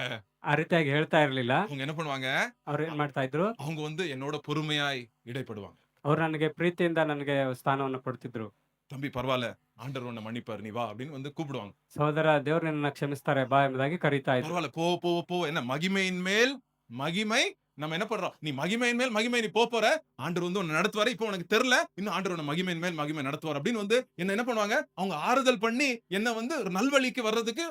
ಆ ರೀತಿಯಾಗಿ ಹೇಳ್ತಾ ಇರ್ಲಿಲ್ಲ. அவங்க என்ன பண்ணுவாங்க, ಅವ್ರು ಏನ್ ಮಾಡ್ತಾ ಇದ್ರು, அவங்க வந்து என்னோட பொறுமையாய் இடைப்படுவாங்க. ಅವ್ರು ನನಗೆ ಪ್ರೀತಿಯಿಂದ ನನಗೆ ಸ್ಥಾನವನ್ನು ಕೊಡ್ತಿದ್ರು. தம்பி பரவாயில்ல, ஆண்டவர் உன்னை மன்னிப்பார், நீ வா அப்படின்னு வந்து கூப்பிடுவாங்க. ಸಹೋದರ, ದೇವ್ರು ನಿನ್ನ ಕ್ಷಮಿಸ್ತಾರೆ ಬಾ ಎಂಬುದಾಗಿ ಕರೀತಾ ಇದ್ರು. பரவாயில்ல, போ போ போ, என்ன மகிமையின் மேல் மகிமை, நம்ம என்ன பண்றோம், நீ மகிமையின் மேல் மகிமை நீ போற, ஆண்டவர் வந்து உன்னை நடத்துவாரு, இப்போ உனக்கு தெரியல, இன்னும் ஆண்டவர் உன்னை மகிமையின் மேல் மகிமை நடத்துவார் அப்படின்னு வந்து என்ன பண்ணுவாங்க, அவங்க ஆறுதல் பண்ணி என்ன வந்து ஒரு நல்வழிக்கு வர்றதுக்கு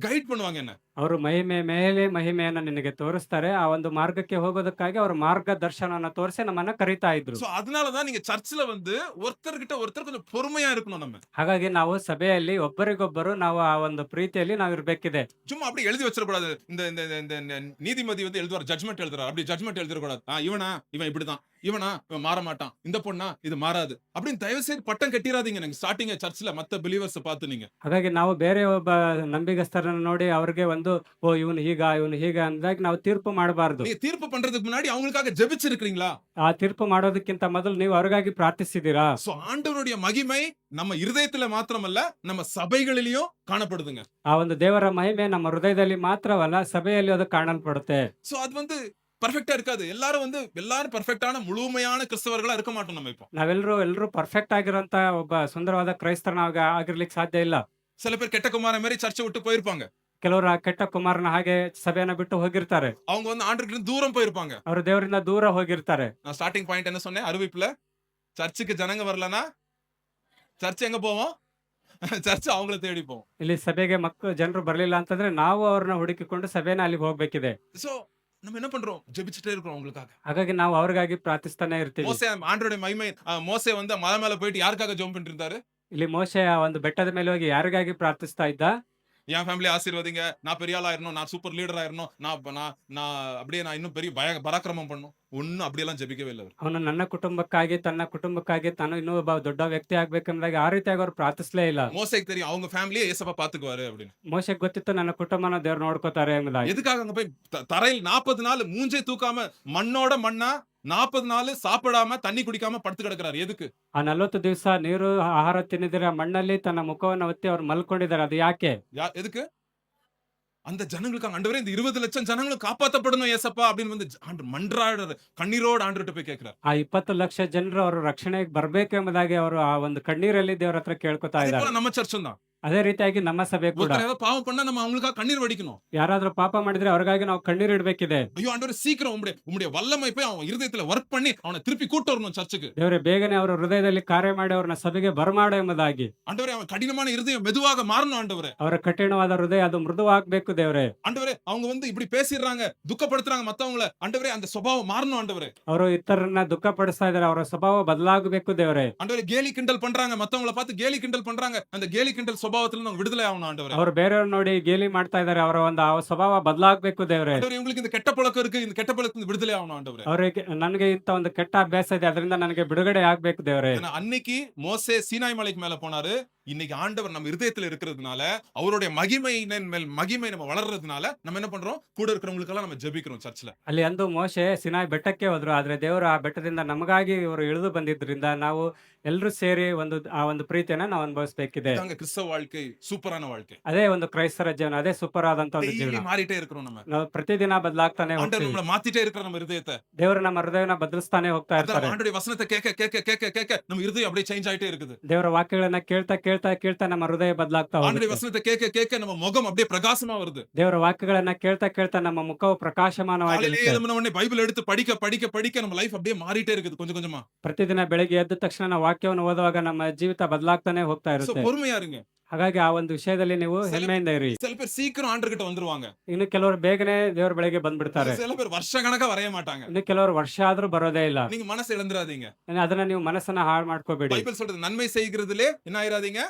கைட் பண்ணுவாங்க. என்ன ಅವರು ಮಹಿಮೆ ಮೇಲೆ ಮಹಿಮೆಯನ್ನ ನಿನಗೆ ತೋರಿಸ್ತಾರೆ. ಆ ಒಂದು ಮಾರ್ಗಕ್ಕೆ ಹೋಗೋದಕ್ಕಾಗಿ ಅವರು ಮಾರ್ಗದರ್ಶನವನ್ನ ತೋರಿಸಿ ನಮ್ಮನ್ನ ಕರೀತಾ ಇದ್ರು. சோ அதனாலதான் நீங்க சர்ச்ல வந்து ஒருத்தர்கிட்ட ஒருத்தர் கொஞ்சம் பொறுமையா இருக்கணும். நம்ம ಹಾಗಾಗಿ ನಾವು ಸಭೆಯಲ್ಲಿ ಒಬ್ಬರಿಗೊಬ್ಬರು ನಾವು ಆ ಒಂದು ಪ್ರೀತಿಯಲ್ಲಿ ನಾವು ಇರ್ಬೇಕಿದೆ. சும்மா அப்படி எழுதி வச்சிடக்கூடாது. இந்த இந்த இந்த இந்த நீதிமதி வந்து எழுதுவார், ஜட்மெண்ட் எழுதுறாரு, அப்படி ஜட்மெண்ட் எழுதிடக்கூடாது. இவன் இப்படிதான், இவன் மாற மாட்டான், இந்த பொண்ணா இது மாறாது அப்படின்னு தயவு செய்து பட்டம் கட்டிராதீங்க. நீங்க ஸ்டார்டிங் சர்ச்ல மத்த பிலீவர்ஸ் பார்த்து நீங்க. ಹಾಗಾಗಿ ನಾವು ಬೇರೆ ಒಬ್ಬ ನಂಬಿಗಸ್ತರನ್ನು ನೋಡಿ ಅವ್ರಿಗೆ ಒಂದು ಇವನು ಹೀಗ ಅಂದಾಗ ನಾವು ತೀರ್ಪು ಮಾಡಬಾರದು. நீங்க தீர்ப்பு பண்றதுக்கு முன்னாடி அவங்களுக்காக ஜெபிச்சிருக்கீங்களா? ಆ ತೀರ್ಪು ಮಾಡೋದಕ್ಕಿಂತ ಮೊದಲು ನೀವು ಅವ್ರಿಗಾಗಿ ಪ್ರಾರ್ಥಿಸಿದ್ದೀರಾ? சோ ஆண்டவருடைய மகிமை நம்ம இருதயத்துல மாத்திரமல்ல, நம்ம சபைகளிலும் காணப்படுதுங்க. ಆ ಒಂದು ದೇವರ ಮಹಿಮೆ ನಮ್ಮ ಹೃದಯದಲ್ಲಿ ಮಾತ್ರವಲ್ಲ, ಸಭೆಯಲ್ಲಿ ಅದು ಕಾಣಲ್ಪಡುತ್ತೆ. சோ அது வந்து பர்ஃபெக்ட்டா இருக்காது. எல்லாரும் பர்ஃபெக்ட்டான முழுமையான கிறிஸ்தவர்களா இருக்க மாட்டோம் நம்ம. இப்போ ನಾವೆಲ್ಲರೂ ಪರ್ಫೆಕ್ಟ್ ಆಗಿರುವಂತ ಒಬ್ಬ ಸುಂದರವಾದ ಕ್ರೈಸ್ತರನಾಗ ಆಗಿರ್ಲಿಕ್ಕೆ ಸಾಧ್ಯ ಇಲ್ಲ. சில பேர் கெட்ட குமார மாதிரி சர்ச்சை விட்டு போயிருப்பாங்க. ಕೆಲವರು ಆ ಕೆಟ್ಟ ಕುಮಾರನ ಹಾಗೆ ಸಭೆಯನ್ನ ಬಿಟ್ಟು ಹೋಗಿರ್ತಾರೆ. அவங்க வந்து ஆண்டவருக்கு தூரம் போயிருப்பாங்க. ಅವರು ದೇವರಿಂದ ದೂರ ಹೋಗಿರ್ತಾರೆ. நான் ஸ்டார்டிங் பாயிண்ட் என்ன சொன்னேன் அறிவிப்புல, சர்ச்சுக்கு ஜனங்க வரலனா சர்ச் எங்க போவோம்? சர்ச் அவங்கள தேடி போவோம். ಇಲ್ಲಿ ಸಭೆಗೆ ಜನರು ಬರ್ಲಿಲ್ಲ ಅಂತಂದ್ರೆ ನಾವು ಅವ್ರನ್ನ ಹುಡುಕಿಕೊಂಡು ಸಭೆನ ಅಲ್ಲಿಗೆ ಹೋಗ್ಬೇಕಿದೆ. சோ நம்ம என்ன பண்றோம், ஜெபிச்சிட்டே இருக்கோம் அவங்களுக்காக. ಹಾಗಾಗಿ ನಾವು ಅವ್ರಿಗಾಗಿ ಪ್ರಾರ್ಥಿಸ್ತಾನೆ ಇರ್ತೀವಿ. மோசே ஆண்டவருடைய மகிமை, மோசே வந்து மலை மேல போயிட்டு யாருக்காக ஜெபம் பண்ணிட்டு இருந்தாரு? ಇಲ್ಲಿ ಮೋಶೆ ಆ ಒಂದು ಬೆಟ್ಟದ ಮೇಲೆ ಹೋಗಿ ಯಾರಿಗಾಗಿ ಪ್ರಾರ್ಥಿಸ್ತಾ ಇದ್ದ? என் ஃபேமிலி ஆசீர்வதிங்க, நான் பெரிய ஆளா ஆயிரணும், நான் சூப்பர் லீடர் ஆயிரணும், நான் அப்படியே நான் இன்னும் பெரிய பராக்கிரமம் பண்ணணும். ஒன்னும் அப்படியெல்லாம் ஜெபிக்கவே இல்லை. ಅವನು ನನ್ನ ಕುಟುಂಬಕ್ಕಾಗಿ, ತನ್ನ ಕುಟುಂಬಕ್ಕಾಗಿ ತಾನು ಇನ್ನೂ ಒಬ್ಬ ದೊಡ್ಡ ವ್ಯಕ್ತಿ ಆಗ್ಬೇಕೆಂಬುದಾಗಿ ಆ ರೀತಿಯಾಗಿ ಅವ್ರು ಪ್ರಾರ್ಥಿಸಲೇ ಇಲ್ಲ. மோசேக்கு தெரியும் அவங்க ஃபேமிலியை ஏசப்பா பாத்துக்குவாரு அப்படின்னு. ಮೋಶೆಗೆ ಗೊತ್ತಿತ್ತು ನನ್ನ ಕುಟುಂಬನ ದೇವ್ರು ನೋಡ್ಕೋತಾರೆ ಎಂಬುದಾಗಿ. எதுக்காக அங்க போய் தரையில் 40 நாள் மூஞ்சே தூக்காம மண்ணோட மண்ணா 40 நாள் சாப்பிடாம தண்ணி குடிக்காம படுத்து கிடக்குறாரு? எதுக்கு? ಆ 40 ದಿವಸ ನೀರು ಆಹಾರ ತಿನ್ನಿದಿರ ಮಣ್ಣಲ್ಲಿ ತನ್ನ ಮುಖವನ್ನು ಒತ್ತಿ ಅವ್ರು ಮಲ್ಕೊಂಡಿದ್ದಾರೆ. ಅದು ಯಾಕೆ? எதுக்கு? அந்த ஜனங்களுக்கு ஆண்டவரே இந்த 20 லட்சம் ஜனங்களும் காப்பாற்றப்படணும் ஏசப்பா அப்படின்னு வந்து மன்றாடுற கண்ணீரோடு ஆண்டவர்கிட்ட போய் கேட்கிறார். ಆ 20 ಲಕ್ಷ ಜನರು ಅವರು ರಕ್ಷಣೆಗೆ ಬರ್ಬೇಕು ಎಂಬುದಾಗಿ ಅವರು ಆ ಒಂದು ಕಣ್ಣೀರಲ್ಲಿ ದೇವರ ಹತ್ರ ಕೇಳ್ಕೊತಾ ಇದ್ದಾರೆ. நம்ம சர்ச்சும் தான். ಅದೇ ರೀತಿಯಾಗಿ ನಮ್ಮ ಸಭೆ ಕೂಡ ஒருத்தர் பாவம் பண்ணா நம்ம அவங்களுக்காக கண்ணீர் வடிக்கணும். ಯಾರಾದ್ರೂ ಪಾಪ ಮಾಡಿದ್ರೆ ಅವ್ರಿಗಾಗಿ ನಾವು ಕಣ್ಣೀರು ಇಡಬೇಕಿದೆ. ஐயோ ஆண்டவரே சீக்கிரம் உம்முடைய வல்லமை போய் அவன் இருதயத்துல வர்க் பண்ணி அவனை திருப்பி கூட்டி வரணும் சர்ச்சுக்கு. ದೇವರೇ ಬೇಗನೆ ಅವರ ಹೃದಯದಲ್ಲಿ ಕಾರ್ಯ ಮಾಡಿ ಅವ್ರನ್ನ ಸಭೆಗೆ ಬರಮಾಡು ಎಂಬುದಾಗಿ. ஆண்டவரே அவன் கடினமான இருதயம் மெதுவாக மாறணும் ஆண்டவரே. ಅವರ ಕಠಿಣವಾದ ಹೃದಯ ಅದು ಮೃದುವಾಗಬೇಕು ದೇವರೇ. ஆண்டவரே அவங்க வந்து இப்படி பேசிடுறாங்க, துக்கப்படுத்துறாங்க மத்தவங்கள, ஆண்டவரே அந்த சுபாவம் மாறணும் ஆண்டவரே. ಅವರು ಇತರರನ್ನ ದುಃಖಪಡಿಸ್ತಾ ಇದ್ದಾರೆ, ಅವರ ಸ್ವಭಾವ ಬದಲಾಗಬೇಕು ದೇವರೇ. ஆண்டவரே கேலி கிண்டல் பண்றாங்க, மத்தவங்கள பார்த்து கேலி கிண்டல் பண்றாங்க, அந்த கேலி கிண்டல் சுபாவத்துல நாங்க விடுதலை ஆகணும் ஆண்டவரே. ಅವ್ರು ಬೇರೆಯವ್ರ ನೋಡಿ ಗೇಲಿ ಮಾಡ್ತಾ ಇದ್ದಾರೆ. ಅವರ ಒಂದು ಆ ಸ್ವಭಾವ ಬದಲಾಗಬೇಕು ದೇವ್ರೆ. ஆண்டவரே இவங்களுக்கு இந்த கெட்ட பழக்கம் இருக்கு. இந்த கெட்ட பழக்கத்துல விடுதலை ஆகணும் ஆண்டவரே. ಅವರಿಗೆ ನನಗೆ ಇಂಥ ಒಂದು ಕೆಟ್ಟ ಅಭ್ಯಾಸ ಇದೆ, ಅದರಿಂದ ನನಗೆ ಬಿಡುಗಡೆ ಆಗ್ಬೇಕು ದೇವ್ರೆ. ஏன்னா அன்னைக்கு மோசே சீனாய் மலைக்கு மேல போனாரு. இன்னைக்கு ஆண்டவர் நம்ம இருதயத்துல இருக்கிறதுனால அவருடைய மகிமையின் மேல் மகிமை நம்ம வளர்றதுனால நம்ம என்ன பண்றோம், கூட இருக்கிறவங்களுக்கெல்லாம் நம்ம ஜெபிக்கிறோம் சர்ச்ல. ಅಲ್ಲಿ ಅಂದು ಮೋಶೆ ಸಿನಾಯಿ ಬೆಟ್ಟಕ್ಕೆ ಹೋದ್ರು. ಆದ್ರೆ ದೇವರು ಆ ಬೆಟ್ಟದಿಂದ ನಮಗಾಗಿ ಇವರು ಇಳಿದು ಬಂದಿದ್ರಿಂದ ನಾವು ಎಲ್ಲರೂ ಸೇರಿ ಆ ಒಂದು ಪ್ರೀತಿಯನ್ನ ನಾವು ಅನುಭವಿಸಬೇಕಿದೆ. இதாங்க கிறிஸ்தவ வாழ்க்கை, சூப்பரான வாழ்க்கை. ಅದೇ ಒಂದು ಕ್ರೈಸ್ತರ ಜೀವನ, ಅದೇ ಸೂಪರ್ ಆದಂತ ಒಂದು டெய்லி ಜೀವನ. மாறிட்டே இருக்கிறோம் நம்ம. ನಾವು ಪ್ರತಿದಿನ ಬದಲಾಗ್ತಾನೆ ஆண்டவர் ಹೋಗ್ತೀವಿ. நம்மள மாத்திட்டே இருக்கிற நம்ம இருதயத்தை. ದೇವರು ನಮ್ಮ ಹೃದಯನ ಬದಲಿಸ್ತಾನೆ ಹೋಗ್ತಾ அதான் ಇರ್ತಾರೆ. ஆண்டவருடைய வசனத்தை கேட்க கேட்க கேட்க கேட்க நம்ம இருதயம் அப்படியே சேஞ்ச் ஆயிட்டே இருக்குது. ದೇವರ ವಾಕ್ಯಗಳನ್ನ ಕೇಳ್ತಾ ಕೇಳ್ತಾ ಕೇಳ್ತಾ ನಮ್ಮ ಹೃದಯ ಬದಲಾಗ್ತಾ ஆண்டவருடைய ಹೋಗುತ್ತೆ. வசனத்தை கேட்க கேட்க நம்ம முகம் அப்படியே பிரகாசமா வருது. ದೇವರ ವಾಕ್ಯಗಳನ್ನ ಕೇಳ್ತಾ ಕೇಳ್ತಾ ನಮ್ಮ ಮುಖವು காலையிலே ಪ್ರಕಾಶಮಾನವಾಗಿರುತ್ತೆ. எழும்பின உடனே பைபிள் எடுத்து படிக்க படிக்க படிக்க நம்ம லைஃப் அப்படியே மாறிட்டே இருக்குது கொஞ்சம் கொஞ்சமா. ಪ್ರತಿದಿನ ಬೆಳಿಗ್ಗೆ ಎದ್ದ ತಕ್ಷಣ ನಾವು ವಾಕ್ಯವನ್ನು ಓದುವಾಗ ನಮ್ಮ ಜೀವಿತ ಬದಲಾಗ್ತಾನೆ ಹೋಗ್ತಾ சோ ಇರುತ್ತೆ. பொறுமையா இருங்க. ಹಾಗಾಗಿ ಆ ಒಂದು ವಿಷಯದಲ್ಲಿ ನೀವು சில ಹೆಮ್ಮೆಯಿಂದ ಇರಿ. சில பேர் சீக்கிரம் ஆண்டவர்கிட்ட வந்துருவாங்க. ಇನ್ನು ಕೆಲವರು ಬೇಗನೆ ದೇವರ ಬಳಿಗೆ ಬಂದ್ಬಿಡ್ತಾರೆ. சில பேர் வருஷ கணக்கா வரைய மாட்டாங்க. ಇನ್ನು ಕೆಲವರು ವರ್ಷ ಆದ್ರೂ ಬರೋದೇ ಇಲ್ಲ. நீங்க மனசு இழந்துராதீங்க. ಅದನ್ನ ನೀವು ಮನಸ್ಸನ್ನ ಹಾಳು ಮಾಡ್ಕೋಬೇಡಿ. பைபிள் சொல்றது நன்மை செய்கிறதிலே என்ன ஆயிராதீங்க,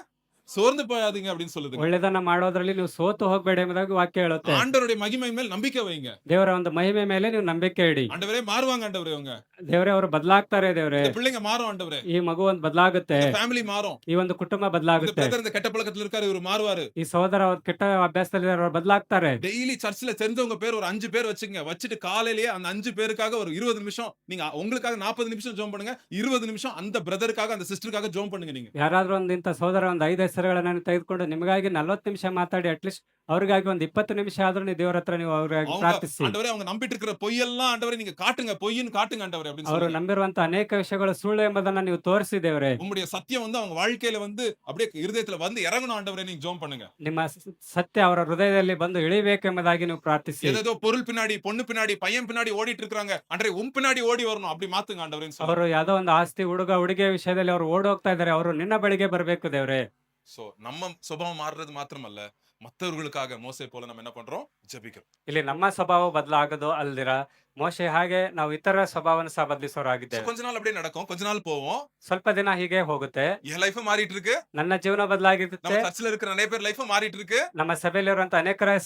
சோர்ந்து போயாதீங்க அப்படின்னு சொல்லுது. ಒಳ್ಳೆದನ್ನ ಮಾಡೋದ್ರಲ್ಲಿ ನೀವು ಸೋತು ಹೋಗ್ಬೇಡಿ ಎಂಬುದಾಗಿ ವಾಕ್ಯ ಹೇಳುತ್ತೆ. ஆண்டவருடைய மகிமை மேல் நம்பிக்கை வைங்க. ದೇವರ ಒಂದು ಮಹಿಮೆ ಮೇಲೆ ನೀವು ನಂಬಿಕೆ ಇಡಿ. ஆண்டவரே மாறுவாங்க ஆண்டவரே அவங்க. ದೇವರೇ ಅವರು ಬದಲಾಗ್ತಾರೆ. ದೇವರೇ இந்த பிள்ளைங்க மாறும் ஆண்டவரே. ಈ ಮಗು ಒಂದು ಬದಲಾಗುತ್ತೆ. இந்த ஃபேமிலி மாறும். ಈ ಒಂದು ಕುಟುಂಬ இந்த ಬದಲಾಗುತ್ತೆ. பிரதர் இந்த கெட்ட பழக்கத்துல இருக்காரு, இவர் மாறுவாரு. ಈ ಸಹೋದರ ಅವ್ರು ಕೆಟ್ಟ ಅಭ್ಯಾಸದಲ್ಲಿ ಅವರು ಬದಲಾಗ್ತಾರೆ. டெய்லி சர்ச்சில் தெரிஞ்சவங்க பேர் ஒரு 5 பேர் வச்சுங்க. வச்சுட்டு காலையிலேயே அந்த 5 பேருக்காக ஒரு 20 நிமிஷம் நீங்க உங்களுக்காக 40 நிமிஷம் ஜெபம் பண்ணுங்க. 20 நிமிஷம் அந்த பிரதருக்காக அந்த சிஸ்டருக்காக ஜெபம் பண்ணுங்க நீங்க. ಯಾರಾದ್ರೂ ಒಂದು ಇಂಥ ಸಹೋದರ ಒಂದು 5 ಹೆಸರುಗಳನ್ನ ತೆಗೆದುಕೊಂಡು ನಿಮಗಾಗಿ 40 ನಿಮಿಷ ಮಾತಾಡಿ ಅಟ್ಲೀಸ್ಟ್ ಅವ್ರಿಗಾಗಿ ಒಂದು 20 ನಿಮಿಷ ಆದ್ರೂ ನೀವು ದೇವರ ಹತ್ರ ನೀವು ಅವ್ರಿಗಾಗಿ அவங்க ಪ್ರಾರ್ಥಿಸಿ. ஆண்டவரே அவங்க நம்பிட்டு இருக்கிற பொய்யெல்லாம் ஆண்டவரே நீங்க காட்டுங்க, பொய்ன்னு காட்டுங்க ஆண்டவரே அப்படின்னு ಅವರು சொல்லுங்க. ನಂಬಿರುವಂತ ಅನೇಕ ವಿಷಯಗಳು ಸುಳ್ಳು ಎಂಬುದನ್ನ ನೀವು ತೋರಿಸಿ ದೇವರೇ. உங்களுடைய சத்தியம் வந்து அவங்க வாழ்க்கையில வந்து அப்படியே இருதயத்துல வந்து இறங்கணும் ஆண்டவரே, நீங்க ஜெபம் பண்ணுங்க. ನಿಮ್ಮ ಸತ್ಯ ಅವರ ಹೃದಯದಲ್ಲಿ ಬಂದು ಇಳಿಬೇಕೆಂಬುದಾಗಿ ನೀವು ಪ್ರಾರ್ಥಿಸಿ. ஏதோ பொருள் பின்னாடி, பொண்ணு பின்னாடி, பையன் பின்னாடி ஓடிட்டு இருக்காங்க. ஆண்டவரே உன் பின்னாடி ஓடி வரணும், அப்படி மாத்துங்க ஆண்டவரேன்னு சொல்லுங்க. ಅವರು ಯಾವ್ದೋ ಒಂದು ಆಸ್ತಿ ಹುಡುಗ ಹುಡುಗಿಯ ವಿಷಯದಲ್ಲಿ ಅವರು ಓಡಿ ಹೋಗ್ತಾ ಇದ್ದಾರೆ. ಅವರು ನಿನ್ನ ಬಳಿಗೆ ಬರಬೇಕು ದೇವರೇ. சோ நம்ம சுபாவம் மாறுறது மாத்திரமல்ல, மத்தவர்களுக்காக மோசே போல நம்ம என்ன பண்றோம், ஜெபிக்கிறோம். ಇಲ್ಲಿ ನಮ್ಮ ಸ್ವಭಾವ ಬದಲಾಗೋದು ಅಲ್ದಿರ ಮೋಶೆ ಹಾಗೆ ನಾವು ಇತರ ಸ್ವಭಾವವನ್ನು ಸಹ So, ಬದಲಿಸೋರಾಗಿದ್ದೇವೆ. கொஞ்ச நாள் அப்படியே நடக்கும், கொஞ்ச நாள் போவோம். ಸ್ವಲ್ಪ ದಿನ ಹೀಗೆ ಹೋಗುತ್ತೆ. என் லைஃப் மாறிட்டு இருக்கு. ನನ್ನ ಜೀವನ நம்ம ಬದಲಾಗಿರುತ್ತೆ. சர்ச்சில் இருக்கிற நிறைய பேர் லைஃப் மாறிட்டு இருக்கு. ನಮ್ಮ ಸಭೆಯಲ್ಲಿರುವಂತ ಅನೇಕರ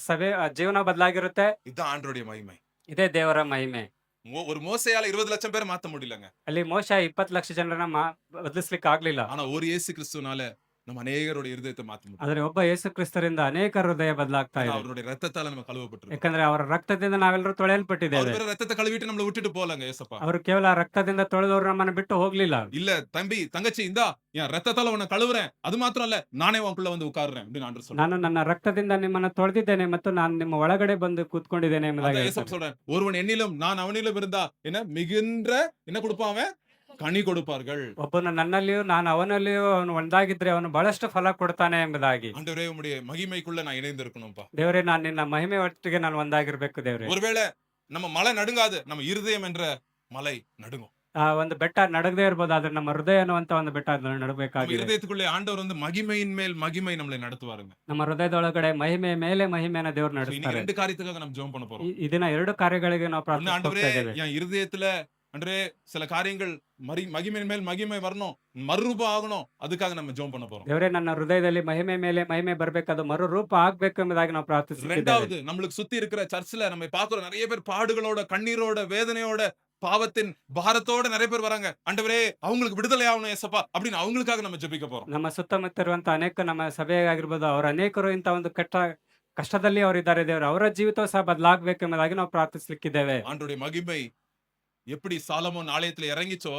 ಜೀವನ ಬದಲಾಗಿರುತ್ತೆ. இதுதான் ஆண்டவருடைய மகிமை. ಇದೇ ದೇವರ ಮಹಿಮೆ. ஒரு மோசையால 20 லட்சம் பேரை மாத்த முடியலங்க. ಅಲ್ಲಿ ಮೋಶ 20 ಲಕ್ಷ ಜನರನ್ನ ಬದಲಿಸ್ಲಿಕ್ಕೆ ಆಗ್ಲಿಲ್ಲ. ஆனா ஒரு இயேசு கிறிஸ்துனால நம்ம அநேகரோட இருதயத்தை மாத்த முடியும். ಆದ್ರೆ ಒಬ್ಬ ಯೇಸು ಕ್ರಿಸ್ತರಿಂದ ಅನೇಕ ಹೃದಯ ಬದಲಾಗ್ತಾ ಇದೆ. அவருடைய ரத்தத்தால நம்ம கழுவப்பட்டிருக்கோம். ಯಾಕಂದ್ರೆ ಅವರ ರಕ್ತದಿಂದ ನಾವೆಲ್ಲರೂ அவர் ತೊಳೆಯಲ್ಪಟ್ಟಿದ್ದೇವೆ. வேற ரத்தத்தை கழுவிட்டு நம்மள விட்டுட்டு போலங்க ஏசப்பா. ಅವರು ಕೇವಲ ರಕ್ತದಿಂದ ತೊಳೆದವರು ನಮ್ಮನ್ನು ಬಿಟ್ಟು ಹೋಗ್ಲಿಲ್ಲ. இல்ல தம்பி தங்கச்சி இந்தா என் ரத்தத்தால உன்னை கழுவுறேன், அது மாத்திரம் இல்ல நானே உனக்குள்ள வந்து உட்கார்றேன் அப்படின்னு ஆண்டவர் சொல்றார். ನಾನು ನನ್ನ ರಕ್ತದಿಂದ ನಿಮ್ಮನ್ನು ತೊಳೆದಿದ್ದೇನೆ ಮತ್ತು ನಾನು ನಿಮ್ಮ ಒಳಗಡೆ ಬಂದು ಕೂತ್ಕೊಂಡಿದ್ದೇನೆ ಎಂಬುದಾಗಿ அதான் ಹೇಳ್ತಾನೆ. ஏசப்பா சொல்றேன், ஒருவன் என்னிலும் நான் அவனிலும் இருந்தா என்ன மிகுந்த என்ன கொடுப்பான் அவன், கனி கொடுப்பார்கள். ಒಬ್ಬನು ನನ್ನಲ್ಲಿಯೂ ನಾನು ಅವನಲ್ಲಿಯೂ ಅವನು ಒಂದಾಗಿದ್ರೆ ಅವನು ಬಹಳಷ್ಟು ಫಲ ಕೊಡ್ತಾನೆ ಎಂಬುದಾಗಿ. ஆண்டவரே உம்முடைய மகிமைக்குள்ள நான் இணைந்து இருக்கணும்ப்பா. ದೇವರೇ ನಾನು ನಿನ್ನ ಮಹಿಮೆ ಒಟ್ಟಿಗೆ ನಾನು ಒಂದಾಗಿರ್ಬೇಕು ದೇವರೇ. ஒருவேளை நம்ம மலை நடுங்காது, நம்ம இருதயம் என்ற மலை நடுங்கும். ಆ ಒಂದು ಬೆಟ್ಟ ನಡಗದೇ ಇರ್ಬೋದು, ಆದ್ರೆ ನಮ್ಮ ಹೃದಯ ಅನ್ನುವಂತ ಒಂದು ಬೆಟ್ಟ ಅದನ್ನ நம்ம ನಡಬೇಕಾಗಿದೆ. இருதயத்துக்குள்ளே ஆண்டவர் வந்து மகிமையின் மேல் மகிமை நம்மளை நடத்துவாருங்க. ನಮ್ಮ ಹೃದಯದೊಳಗಡೆ ಮಹಿಮೆ ಮೇಲೆ ಮಹಿಮೆನ ದೇವರು So, இன்னைக்கு ನಡೆಸ್ತಾರೆ. 2 காரியத்துக்காக நம்ம ஜெபம் பண்ண போறோம். ಈ ದಿನ 2 ಕಾರ್ಯಗಳಿಗೆ ನಾವು ஒண்ணு ಪ್ರಾರ್ಥಿಸ್ತಾ ஆண்டவரே ಹೋಗ್ತಾ ಇದ್ದೇವೆ. என் இருதயத்துல ஆண்டவரே சில காரியங்கள் மகிமையின் மேல் மகிமை வரணும், மறுரூபம் ஆகணும், அதுக்காக நம்ம ஜெபம் பண்ண போறோம். ದೇವರೇ ನನ್ನ ಹೃದಯದಲ್ಲಿ ಮಹಿಮೆ ಮೇಲೆ ಮಹಿಮೆ ಬರ್ಬೇಕು, ಅದು ಮರು ರೂಪ ಆಗ್ಬೇಕು ಎಂಬುದಾಗಿ ನಾವು ಪ್ರಾರ್ಥಿಸುತ್ತಿದ್ದೇವೆ. ரெண்டாவது, நம்மளுக்கு சுத்தி இருக்கிற சர்ச்சில் நம்ம பார்க்கிறோம் நிறைய பேர் பாடுகளோட, கண்ணீரோட, வேதனையோட, பாவத்தின் பாரத்தோட நிறைய பேர் வராங்க. ஆண்டவரே அவங்களுக்கு விடுதலை ஆகணும் ஏசப்பா அப்படின்னு அவங்களுக்காக நம்ம ஜெபிக்க போறோம். ನಮ್ಮ ಸುತ್ತಮುತ್ತ ಇರುವಂತ ಅನೇಕ ನಮ್ಮ ಸಭೆಯಾಗಿರ್ಬೋದು, ಅವರ ಅನೇಕರು ಇಂತ ಒಂದು ಕಷ್ಟದಲ್ಲಿ ಅವರಿದ್ದಾರೆ ದೇವರು, ಅವರ ಜೀವಿತ ಸಹ ಬದಲಾಗಬೇಕು ಎಂಬುದಾಗಿ ನಾವು ಪ್ರಾರ್ಥಿಸಲಿಕ್ಕಿದ್ದೇವೆ. ஆண்டவருடைய மகிமை எப்படி சாலமோன் ஆலயத்துல இறங்கிச்சோ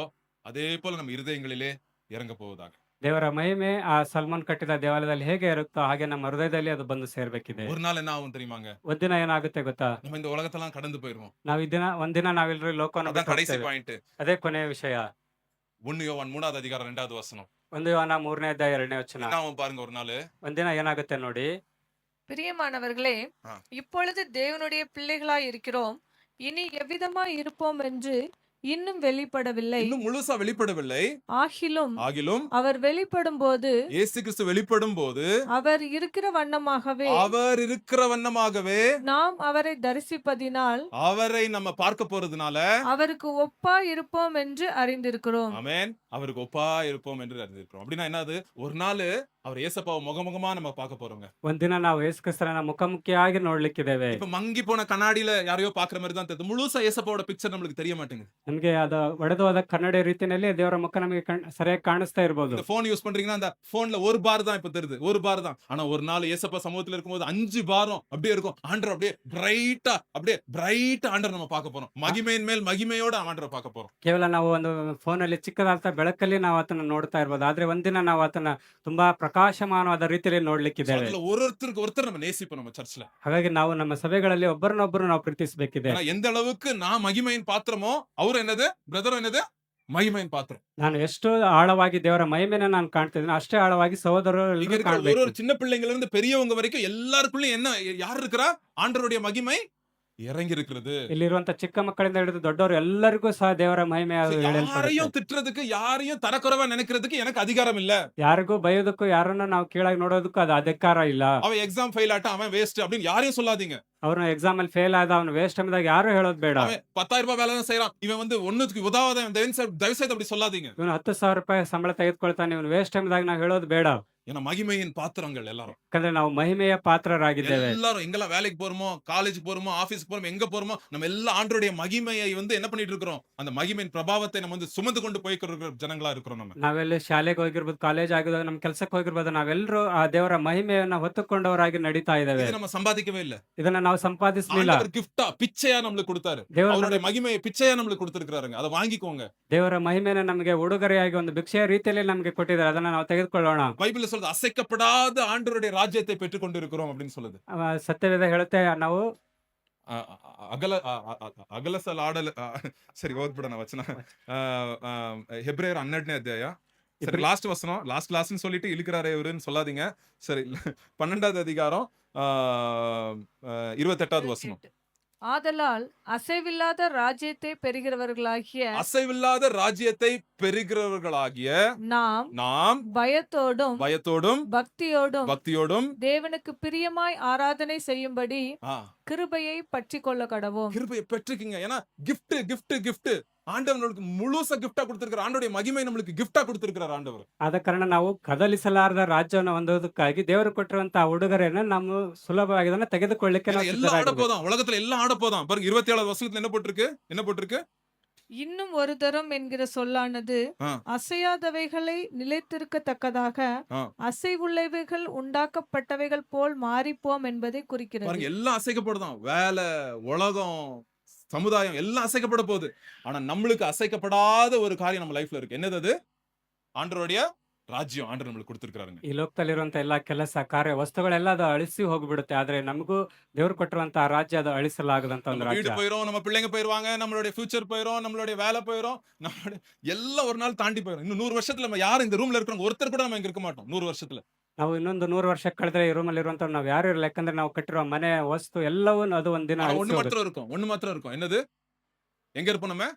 அதே போல நம்ம இருதயங்களிலே இறங்க போவதாக. ದೇವರ ಮಹಿಮೆ ಆ ಸಲ್ಮಾನ್ ಕಟ್ಟಿದ ದೇವಾಲಯದಲ್ಲಿ ಹೇಗೆ ಇರುತ್ತೋ ಹಾಗೆ ನಮ್ಮ ಹೃದಯದಲ್ಲಿ ಅದು ಬಂದು ಸೇರ್ಬೇಕಿದೆ. ஒரு நாள் என்ன ஆகும் தெரியுமாங்க, ಒಂದಿನ ಏನಾಗುತ್ತೆ ಗೊತ್ತಾ, நம்ம இந்த உலகத்தெல்லாம் கடந்து போயிருவோம். ನಾವು ಒಂದಿನ ನಾವೆಲ್ಲರೂ ಲೋಕವನ್ನು அதான் ಬಿಟ್ಟು கடைசி ಹೋಗ್ತೇವೆ. பாயிண்ட். ಅದೇ ಕೊನೆಯ ವಿಷಯ. 1 யோவான் 3வது அதிகாரம் 2வது வசனம். 1 ಯೋಹಾನ 3ನೇ ಅಧ್ಯಾಯ 2ನೇ ವಚನ. என்ன ஆகும் பாருங்க, ஒரு நாள் ಒಂದಿನ ಏನಾಗುತ್ತೆ ನೋಡಿ. பிரியமானவர்களே, ஆ. இப்பொழுது தேவனுடைய பிள்ளைகளாய் இருக்கிறோம், இனி எவ்விதமாய் இருப்போம் என்று இன்னும் வெளிப்படவில்லை. இன்னும் முழுசா வெளிப்படவில்லை. ஆகிலும் அவர் வெளிப்படும் போது, இயேசு கிறிஸ்து வெளிப்படும் போது அவர் இருக்கிற வண்ணமாகவே நாம் அவரை தரிசிப்பதினால் அவரை நம்ம பார்க்க போறதுனால அவருக்கு ஒப்பா இருப்போம் என்று அறிந்திருக்கிறோம். ஆமென். அவருக்கு ஒப்பா இருப்போம் என்று அறிந்திருக்கிறோம். அப்படின்னா என்னது, ஒரு நாள் அவர் ஏசப்பாவை முகமுகமா நம்ம பார்க்க போறோங்க. ಒಂದಿನ ನಾವು ಯೇಸು ಕ್ರಿಸ್ತರನ್ನ ಮುಖಾಮುಖಿಯಾಗಿ ನೋಡ್ಲಿಕ್ಕಿದ್ದೇವೆ. இப்ப மங்கி போன கண்ணாடியில யாரையோ பார்க்குற மாரி தான் தெரியுது. முழுசா ஏசப்பாவோட பிக்சர் நம்மளுக்கு தெரிய மாட்டேங்குது. ನಮ್ಗೆ ಅದು ಒಡೆದು ಹೋದ ಕನ್ನಡಿ ರೀತಿಯಲ್ಲಿ ದೇವರ ಮುಖ ನಮಗೆ ಸರಿಯಾಗಿ ಕಾಣಿಸ್ತಾ ಇರ್ಬೋದು. இந்த ஃபோன் யூஸ் பண்றீங்கன்னா அந்த ஃபோன்ல 1 பார் தான் இப்ப தெரியுது. 1 பார் தான். ஆனா ஒரு நாள் ஏசப்பா சமூகத்துல இருக்கும்போது 5 பாரம் அப்படியே இருக்கும். ஆண்டவர் அப்படியே பிரைட்டா ஆண்டவர் நம்ம பார்க்க போறோம். மகிமையின் மேல் மகிமையோட ஆண்டவரை பார்க்க போறோம். ಕೇವಲ ನಾವು ಒಂದು ಫೋನಲ್ಲಿ ಚಿಕ್ಕದಾದ ಬೆಳಕಲ್ಲಿ ನಾವು ಆತನ ನೋಡ್ತಾ ಇರ್ಬೋದು. ಆದ್ರೆ ಒಂದಿನ ನಾವು ಆತನ ತುಂಬಾ ಪ್ರಕಾಶಮಾನವಾದ ರೀತಿಯಲ್ಲಿ So, ನೋಡ್ಲಿಕ್ಕಿದ್ದೇವೆ. அதுல ஒருத்தருக்கு ஒருத்தர் நம்ம நேசிப்போம் நம்ம சர்ச்ல. ಹಾಗಾಗಿ ನಾವು ನಮ್ಮ ಸಭೆಗಳಲ್ಲಿ ಒಬ್ಬರನ್ನೊಬ್ಬರು ನಾವು ಪ್ರೀತಿಸಬೇಕಿದೆ. ஆனா எந்த அளவுக்கு நான் மகிமையின் பாத்திரமோ அவர் என்னது பிரதரும் என்னது மகிமையின் பாத்திரம். ನಾನು ಎಷ್ಟು ಆಳವಾಗಿ ದೇವರ ಮಹಿಮೆನ ನಾನು ಕಾಣ್ತಿದ್ದೀನಿ ಅಷ್ಟೇ ಆಳವಾಗಿ ಸಹೋದರರು இங்க ಎಲ್ಲರೂ இருக்கிற ஒரு ಕಾಣ್ಬೇಕು. ஒரு சின்ன பிள்ளைங்கள்ல இருந்து பெரியவங்க வரைக்கும் எல்லாருக்குள்ளயும் என்ன யார் இருக்கிறா? ஆண்டவருடைய மகிமை இறங்கி இருக்கிறது. ಇಲ್ಲಿರುವಂತ ಚಿಕ್ಕ ಮಕ್ಕಳಿಂದ ಹಿಡಿದು ದೊಡ್ಡವರು ಎಲ್ಲರಿಗೂ ಸಹ ದೇವರ ಮಹಿಮೆ So, ಇಳಿಯಲ್ಪಡುತ್ತೆ. யாரையும் திட்டுறதுக்கு யாரையும் தரக்குறைவா நினைக்கிறதுக்கு எனக்கு அதிகாரம் இல்ல. ಯಾರಿಗೂ ಬೈಯೋದಕ್ಕೂ ಯಾರನ್ನ ನಾವು ಕೀಳಾಗಿ ನೋಡೋದಕ್ಕೂ ಅದು ಅಧಿಕಾರ ಇಲ್ಲ. அவன் எக்ஸாம் ஃபெயில் ஆட்டா அவன் வேஸ்ட் அப்படின்னு யாரையும் சொல்லாதீங்க. ಅವ್ರನ್ನ ಎಕ್ಸಾಮ್ ಅಲ್ಲಿ ಫೇಲ್ ಆದ ಅವ್ನು ವೇಸ್ಟ್ ಎಂಬುದಾಗಿ ಯಾರು ಹೇಳೋದು ಬೇಡ. அவன் 10,000 ரூபாய் வேலை தான் செய்யறான். இவன் வந்து ஒண்ணுக்கு உதவாதவன். தயவு செய்து அப்படி சொல்லாதீங்க. ಇವನು 10,000 ರೂಪಾಯಿ ಸಂಬಳ ತೆಗೆದುಕೊಳ್ತಾನೆ ಇವನು ವೇಸ್ಟ್ ಎಂಬುದಾಗಿ ನಾವು ಹೇಳೋದು ಬೇಡ. ஏன்னா மகிமையின் பாத்திரங்கள் எல்லாரும் ಯಾಕಂದ್ರೆ ನಾವು ಮಹಿಮೆಯ ಪಾತ್ರರಾಗಿದ್ದೇವೆ. எல்லாரும் எங்கெல்லாம் வேலைக்கு போறோமோ, காலேஜுக்கு போறோமோ, ஆபீஸ்க்கு போறோமோ, எங்க போறோமோ நம்ம எல்லா ஆண்டவருடைய மகிமையை வந்து என்ன பண்ணிட்டு இருக்கிறோம்? அந்த மகிமையின் பிரபாவத்தை நம்ம வந்து சுமந்து கொண்டு போய்க்கிற ஜனங்களா இருக்கிறோம் நம்ம. ನಾವೆಲ್ಲಿ ಶಾಲೆಗೆ ಹೋಗಿರ್ಬೋದು, ಕಾಲೇಜ್ ಆಗಿದಾಗ ನಮ್ಮ ಕೆಲಸಕ್ಕೆ ಹೋಗಿರ್ಬೋದು, ನಾವೆಲ್ಲರೂ ಆ ದೇವರ ಮಹಿಮೆಯನ್ನ ಹೊತ್ತುಕೊಂಡವರಾಗಿ ನಡೀತಾ ಇದ್ದೇವೆ. இது நம்ம சம்பாதிக்கவே இல்ல. ಇದನ್ನ ನಾವು ಸಂಪಾದಿಸಲಿಲ್ಲ. ஆண்டவர் கிஃப்டா பிச்சையா நம்மளுக்கு கொடுத்தாரு. ದೇವರ அவருடைய மகிமையை பிச்சையா நம்மளுக்கு கொடுத்திருக்காருங்க. அதை வாங்கிக்கோங்க. ದೇವರ ಮಹಿಮೆನ ನಮಗೆ ಉಡುಗೊರೆಯಾಗಿ ಒಂದು ಭಿಕ್ಷೆಯ ರೀತಿಯಲ್ಲಿ ನಮಗೆ ಕೊಟ್ಟಿದ್ದಾರೆ. ಅದನ್ನ ನಾವು ತೆಗೆದುಕೊಳ್ಳೋಣ. பைபிள்ல சொல்றது அசைக்கப்படாத ஆண்டவருடைய ராஜ்யத்தை பெற்றுக் கொண்டிருக்கிறோம் அப்படின்னு சொல்லுது. ಸತ್ಯವೇದ ಹೇಳುತ್ತೆ ನಾವು ಅ- ಅಗಲ ಅ- ಅ- ಅ- ಅಗಲಸಲ್ ಆಡಲ್ ಸರಿ ಓದ್ಬಿಡೋಣ ವಚನ. ಹೆಬ್ರೇಯರ್ 12ನೇ ಅಧ್ಯಾಯ. சரி இப்ரி- லாஸ்ட் வசனம். லாஸ்ட் லாஸ்ட்னு சொல்லிட்டு இழுக்கிறாரே இவருன்னு சொல்லாதீங்க. சரி 12வது அதிகாரம் 28வது வசனம். ஆதலால் அசைவில்லாத ராஜ்யத்தை பெறுகிறவர்களாகிய அசைவில்லாத ராஜ்யத்தை பெறுகிறவர்களாகிய நாம் நாம் பயத்தோடும் பயத்தோடும் பக்தியோடும் பக்தியோடும் தேவனுக்கு பிரியமாய் ஆராதனை செய்யும்படி ஆ, கிருபையை பற்றி கொள்ள கடவோம். கிருபையை பெற்றுக்குங்க. ஏன்னா gift gift gift ஆண்டவர் நம்மளுக்கு முழுசா கிஃப்டா கொடுத்திருக்காரு. ஆண்டவருடைய மகிமை நம்மளுக்கு கிஃப்டா கொடுத்திருக்காரு ஆண்டவர். ಆದ ಕಾರಣ ನಾವು ಕದಲಿಸಲಾರದ ರಾಜ್ಯವನ್ನು ಹೊಂದೋದಕ್ಕಾಗಿ ದೇವರು ಕೊಟ್ಟಿರುವಂತಹ ಉಡುಗೊರೆಯನ್ನ ನಾವು ಸುಲಭವಾಗಿ ಅದನ್ನ ತೆಗೆದುಕೊಳ್ಳಿಕ್ಕೆ ஏன்னா ನಾವು எல்லாம் ஆட ಸಿದ್ಧರಾಗಿರ್ಬೇಕು. போதான். உலகத்துல எல்லாம் ஆட போதான். பாருங்க 27வது வசனத்துல என்ன போட்டிருக்கு? என்ன போட்டிருக்கு? இன்னும் ஒரு தரம் என்கிற சொல்லானது ஆ. அசையாதவைகளை நிலைத்திருக்கத்தக்கதாக ஆ. அசைவுள்ளவைகள் உண்டாக்கப்பட்டவைகள் போல் மாறிப்போம் என்பதை குறிக்கிறது. பாருங்க எல்லாம் அசைக்கப்படுதான். வேலை, உலகம், சமுதாயம் எல்லாம் அசைக்கப்பட போகுது. ஆனா நம்மளுக்கு அசைக்கப்படாத ஒரு காரியம் நம்ம லைஃப்ல இருக்கு. என்னது அது? ஆண்டவருடைய ರಾಜ್ಯ ಆಂಡ್ರ ನಮಗೆ ಕೊಡ್ತಿರ್ಕಾರಂಗ. ಈ ಲೋಕದಲ್ಲಿರುವಂತ ಎಲ್ಲಾ ಕೆಲಸ ಕಾರ್ಯ ವಸ್ತುಗಳೆಲ್ಲ ಅದು ಅಳಿಸಿ ಹೋಗ್ಬಿಡುತ್ತೆ. ಆದ್ರೆ ನಮಗೂ ದೇವ್ರು ಕೊಟ್ಟಿರುವಂತ ರಾಜ್ಯ ಅದು ಅಳಿಸಲಾಗದಂತ ಒಂದು நம்ம வீடு ರಾಜ್ಯ. போயிரும், நம்ம பிள்ளைங்க போயிருவாங்க, நம்மளுடைய ஃபியூச்சர் போயிரும், நம்மளுடைய வேலை போயிரும், நம்மளுடைய எல்லாம் ஒரு நாள் தாண்டி போயிரும். இன்னும் 100 வருஷத்துல நம்ம யாரும் இந்த ரூம்ல இருக்கிறவங்க ஒருத்தர் கூட நம்ம இங்க இருக்க மாட்டோம். 100 வருஷத்துல ನಾವು ಇನ್ನೊಂದು 100 ವರ್ಷ ಕಳೆದ್ರೆ ಈ ರೂಮಲ್ಲಿ ಇರುವಂತ ನಾವು ಯಾರು ಇರಲ್ಲ. ಯಾಕಂದ್ರೆ ನಾವು ಕಟ್ಟಿರುವ ಮನೆ ವಸ್ತು ಎಲ್ಲವೂ ಅದು ಒಂದಿನ ஆனா ಅಳಿಸಿ ஒண்ணு ಹೋಗುತ್ತೆ. மாத்திரம் இருக்கும். ஒண்ணு மாத்திரம் இருக்கும். என்னது? எங்க இருப்போம் நம்ம?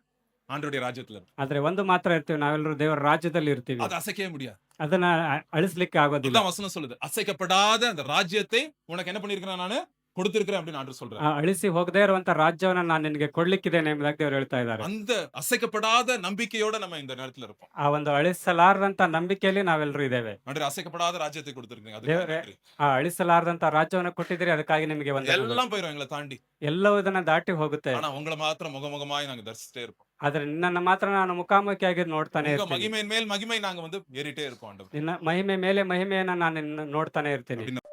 ஆண்டவருடைய ராஜ்யத்துல இருப்போம். ಆದ್ರೆ ಒಂದು ಮಾತ್ರ ಇರ್ತೀವಿ, ನಾವೆಲ್ಲರೂ ದೇವರ ರಾಜ್ಯದಲ್ಲಿ ಇರ್ತೀವಿ. அது அசைக்கவே முடியாது. ಅದನ್ನ ಅಳಿಸ್ಲಿಕ್ಕೆ ಆಗೋದಿಲ್ಲ. அதான் வசனம் சொல்லுது. அசைக்கப்படாத அந்த ராஜ்யத்தை உனக்கு என்ன பண்ணிருக்கிறேன் நானு கொடுத்திருக்கிறேன் அப்படின்னு ஆண்டவர் சொல்றாரு. ಆ ಅಳಿಸಿ ಹೋಗದೇ ಇರುವಂತ ರಾಜ್ಯವನ್ನ ನಾನು ನಿನಗೆ ಕೊಡ್ಲಿಕ್ಕಿದ್ದೇನೆ ಎಂಬುದಾಗಿ ದೇವರು ಹೇಳ್ತಾ ಇದ್ದಾರೆ. அந்த அசைக்கப்படாத நம்பிக்கையோட நம்ம இந்த நேரத்துல இருப்போம். ಆ ಒಂದು ಅಳಿಸಲಾರದಂತ ನಂಬಿಕೆಯಲ್ಲಿ ನಾವೆಲ್ಲರೂ ಇದ್ದೇವೆ. ஆண்டவர் அசைக்கப்படாத ராஜ்யத்தை கொடுத்திருக்கீங்க. ದೇವರೇ, அது ಆ ಅಳಿಸಲಾರದಂತ ರಾಜ್ಯವನ್ನ ಕೊಟ್ಟಿದ್ದೀರಿ, ಅದಕ್ಕಾಗಿ ನಿಮಗೆ ವಂದನೆಗಳು. எல்லாம் போயிரும் எங்களை தாண்டி. ಎಲ್ಲವೂ ಇದನ್ನ ದಾಟಿ ಹೋಗುತ್ತೆ. ஆனா உங்களை மாத்திரம் முகமுகமாய் நாங்க தரிசிட்டே இருப்போம். ಆದ್ರೆ ನಿನ್ನನ್ನ ಮಾತ್ರ ನಾನು ಮುಖಾಮುಖಿಯಾಗಿ ನೋಡ್ತಾನೆ உங்க ಇರ್ತೀನಿ. மகிமையின் மேல் மகிமை நாங்க வந்து ஏறிட்டே இருப்போம் ஆண்டவர். ನಿನ್ನ ಮಹಿಮೆ ಮೇಲೆ ಮಹಿಮೆಯನ್ನ ನಾನು ನಿನ್ನ ನೋಡ್ತಾನೆ ಇರ್ತೀನಿ. அப்படின்னு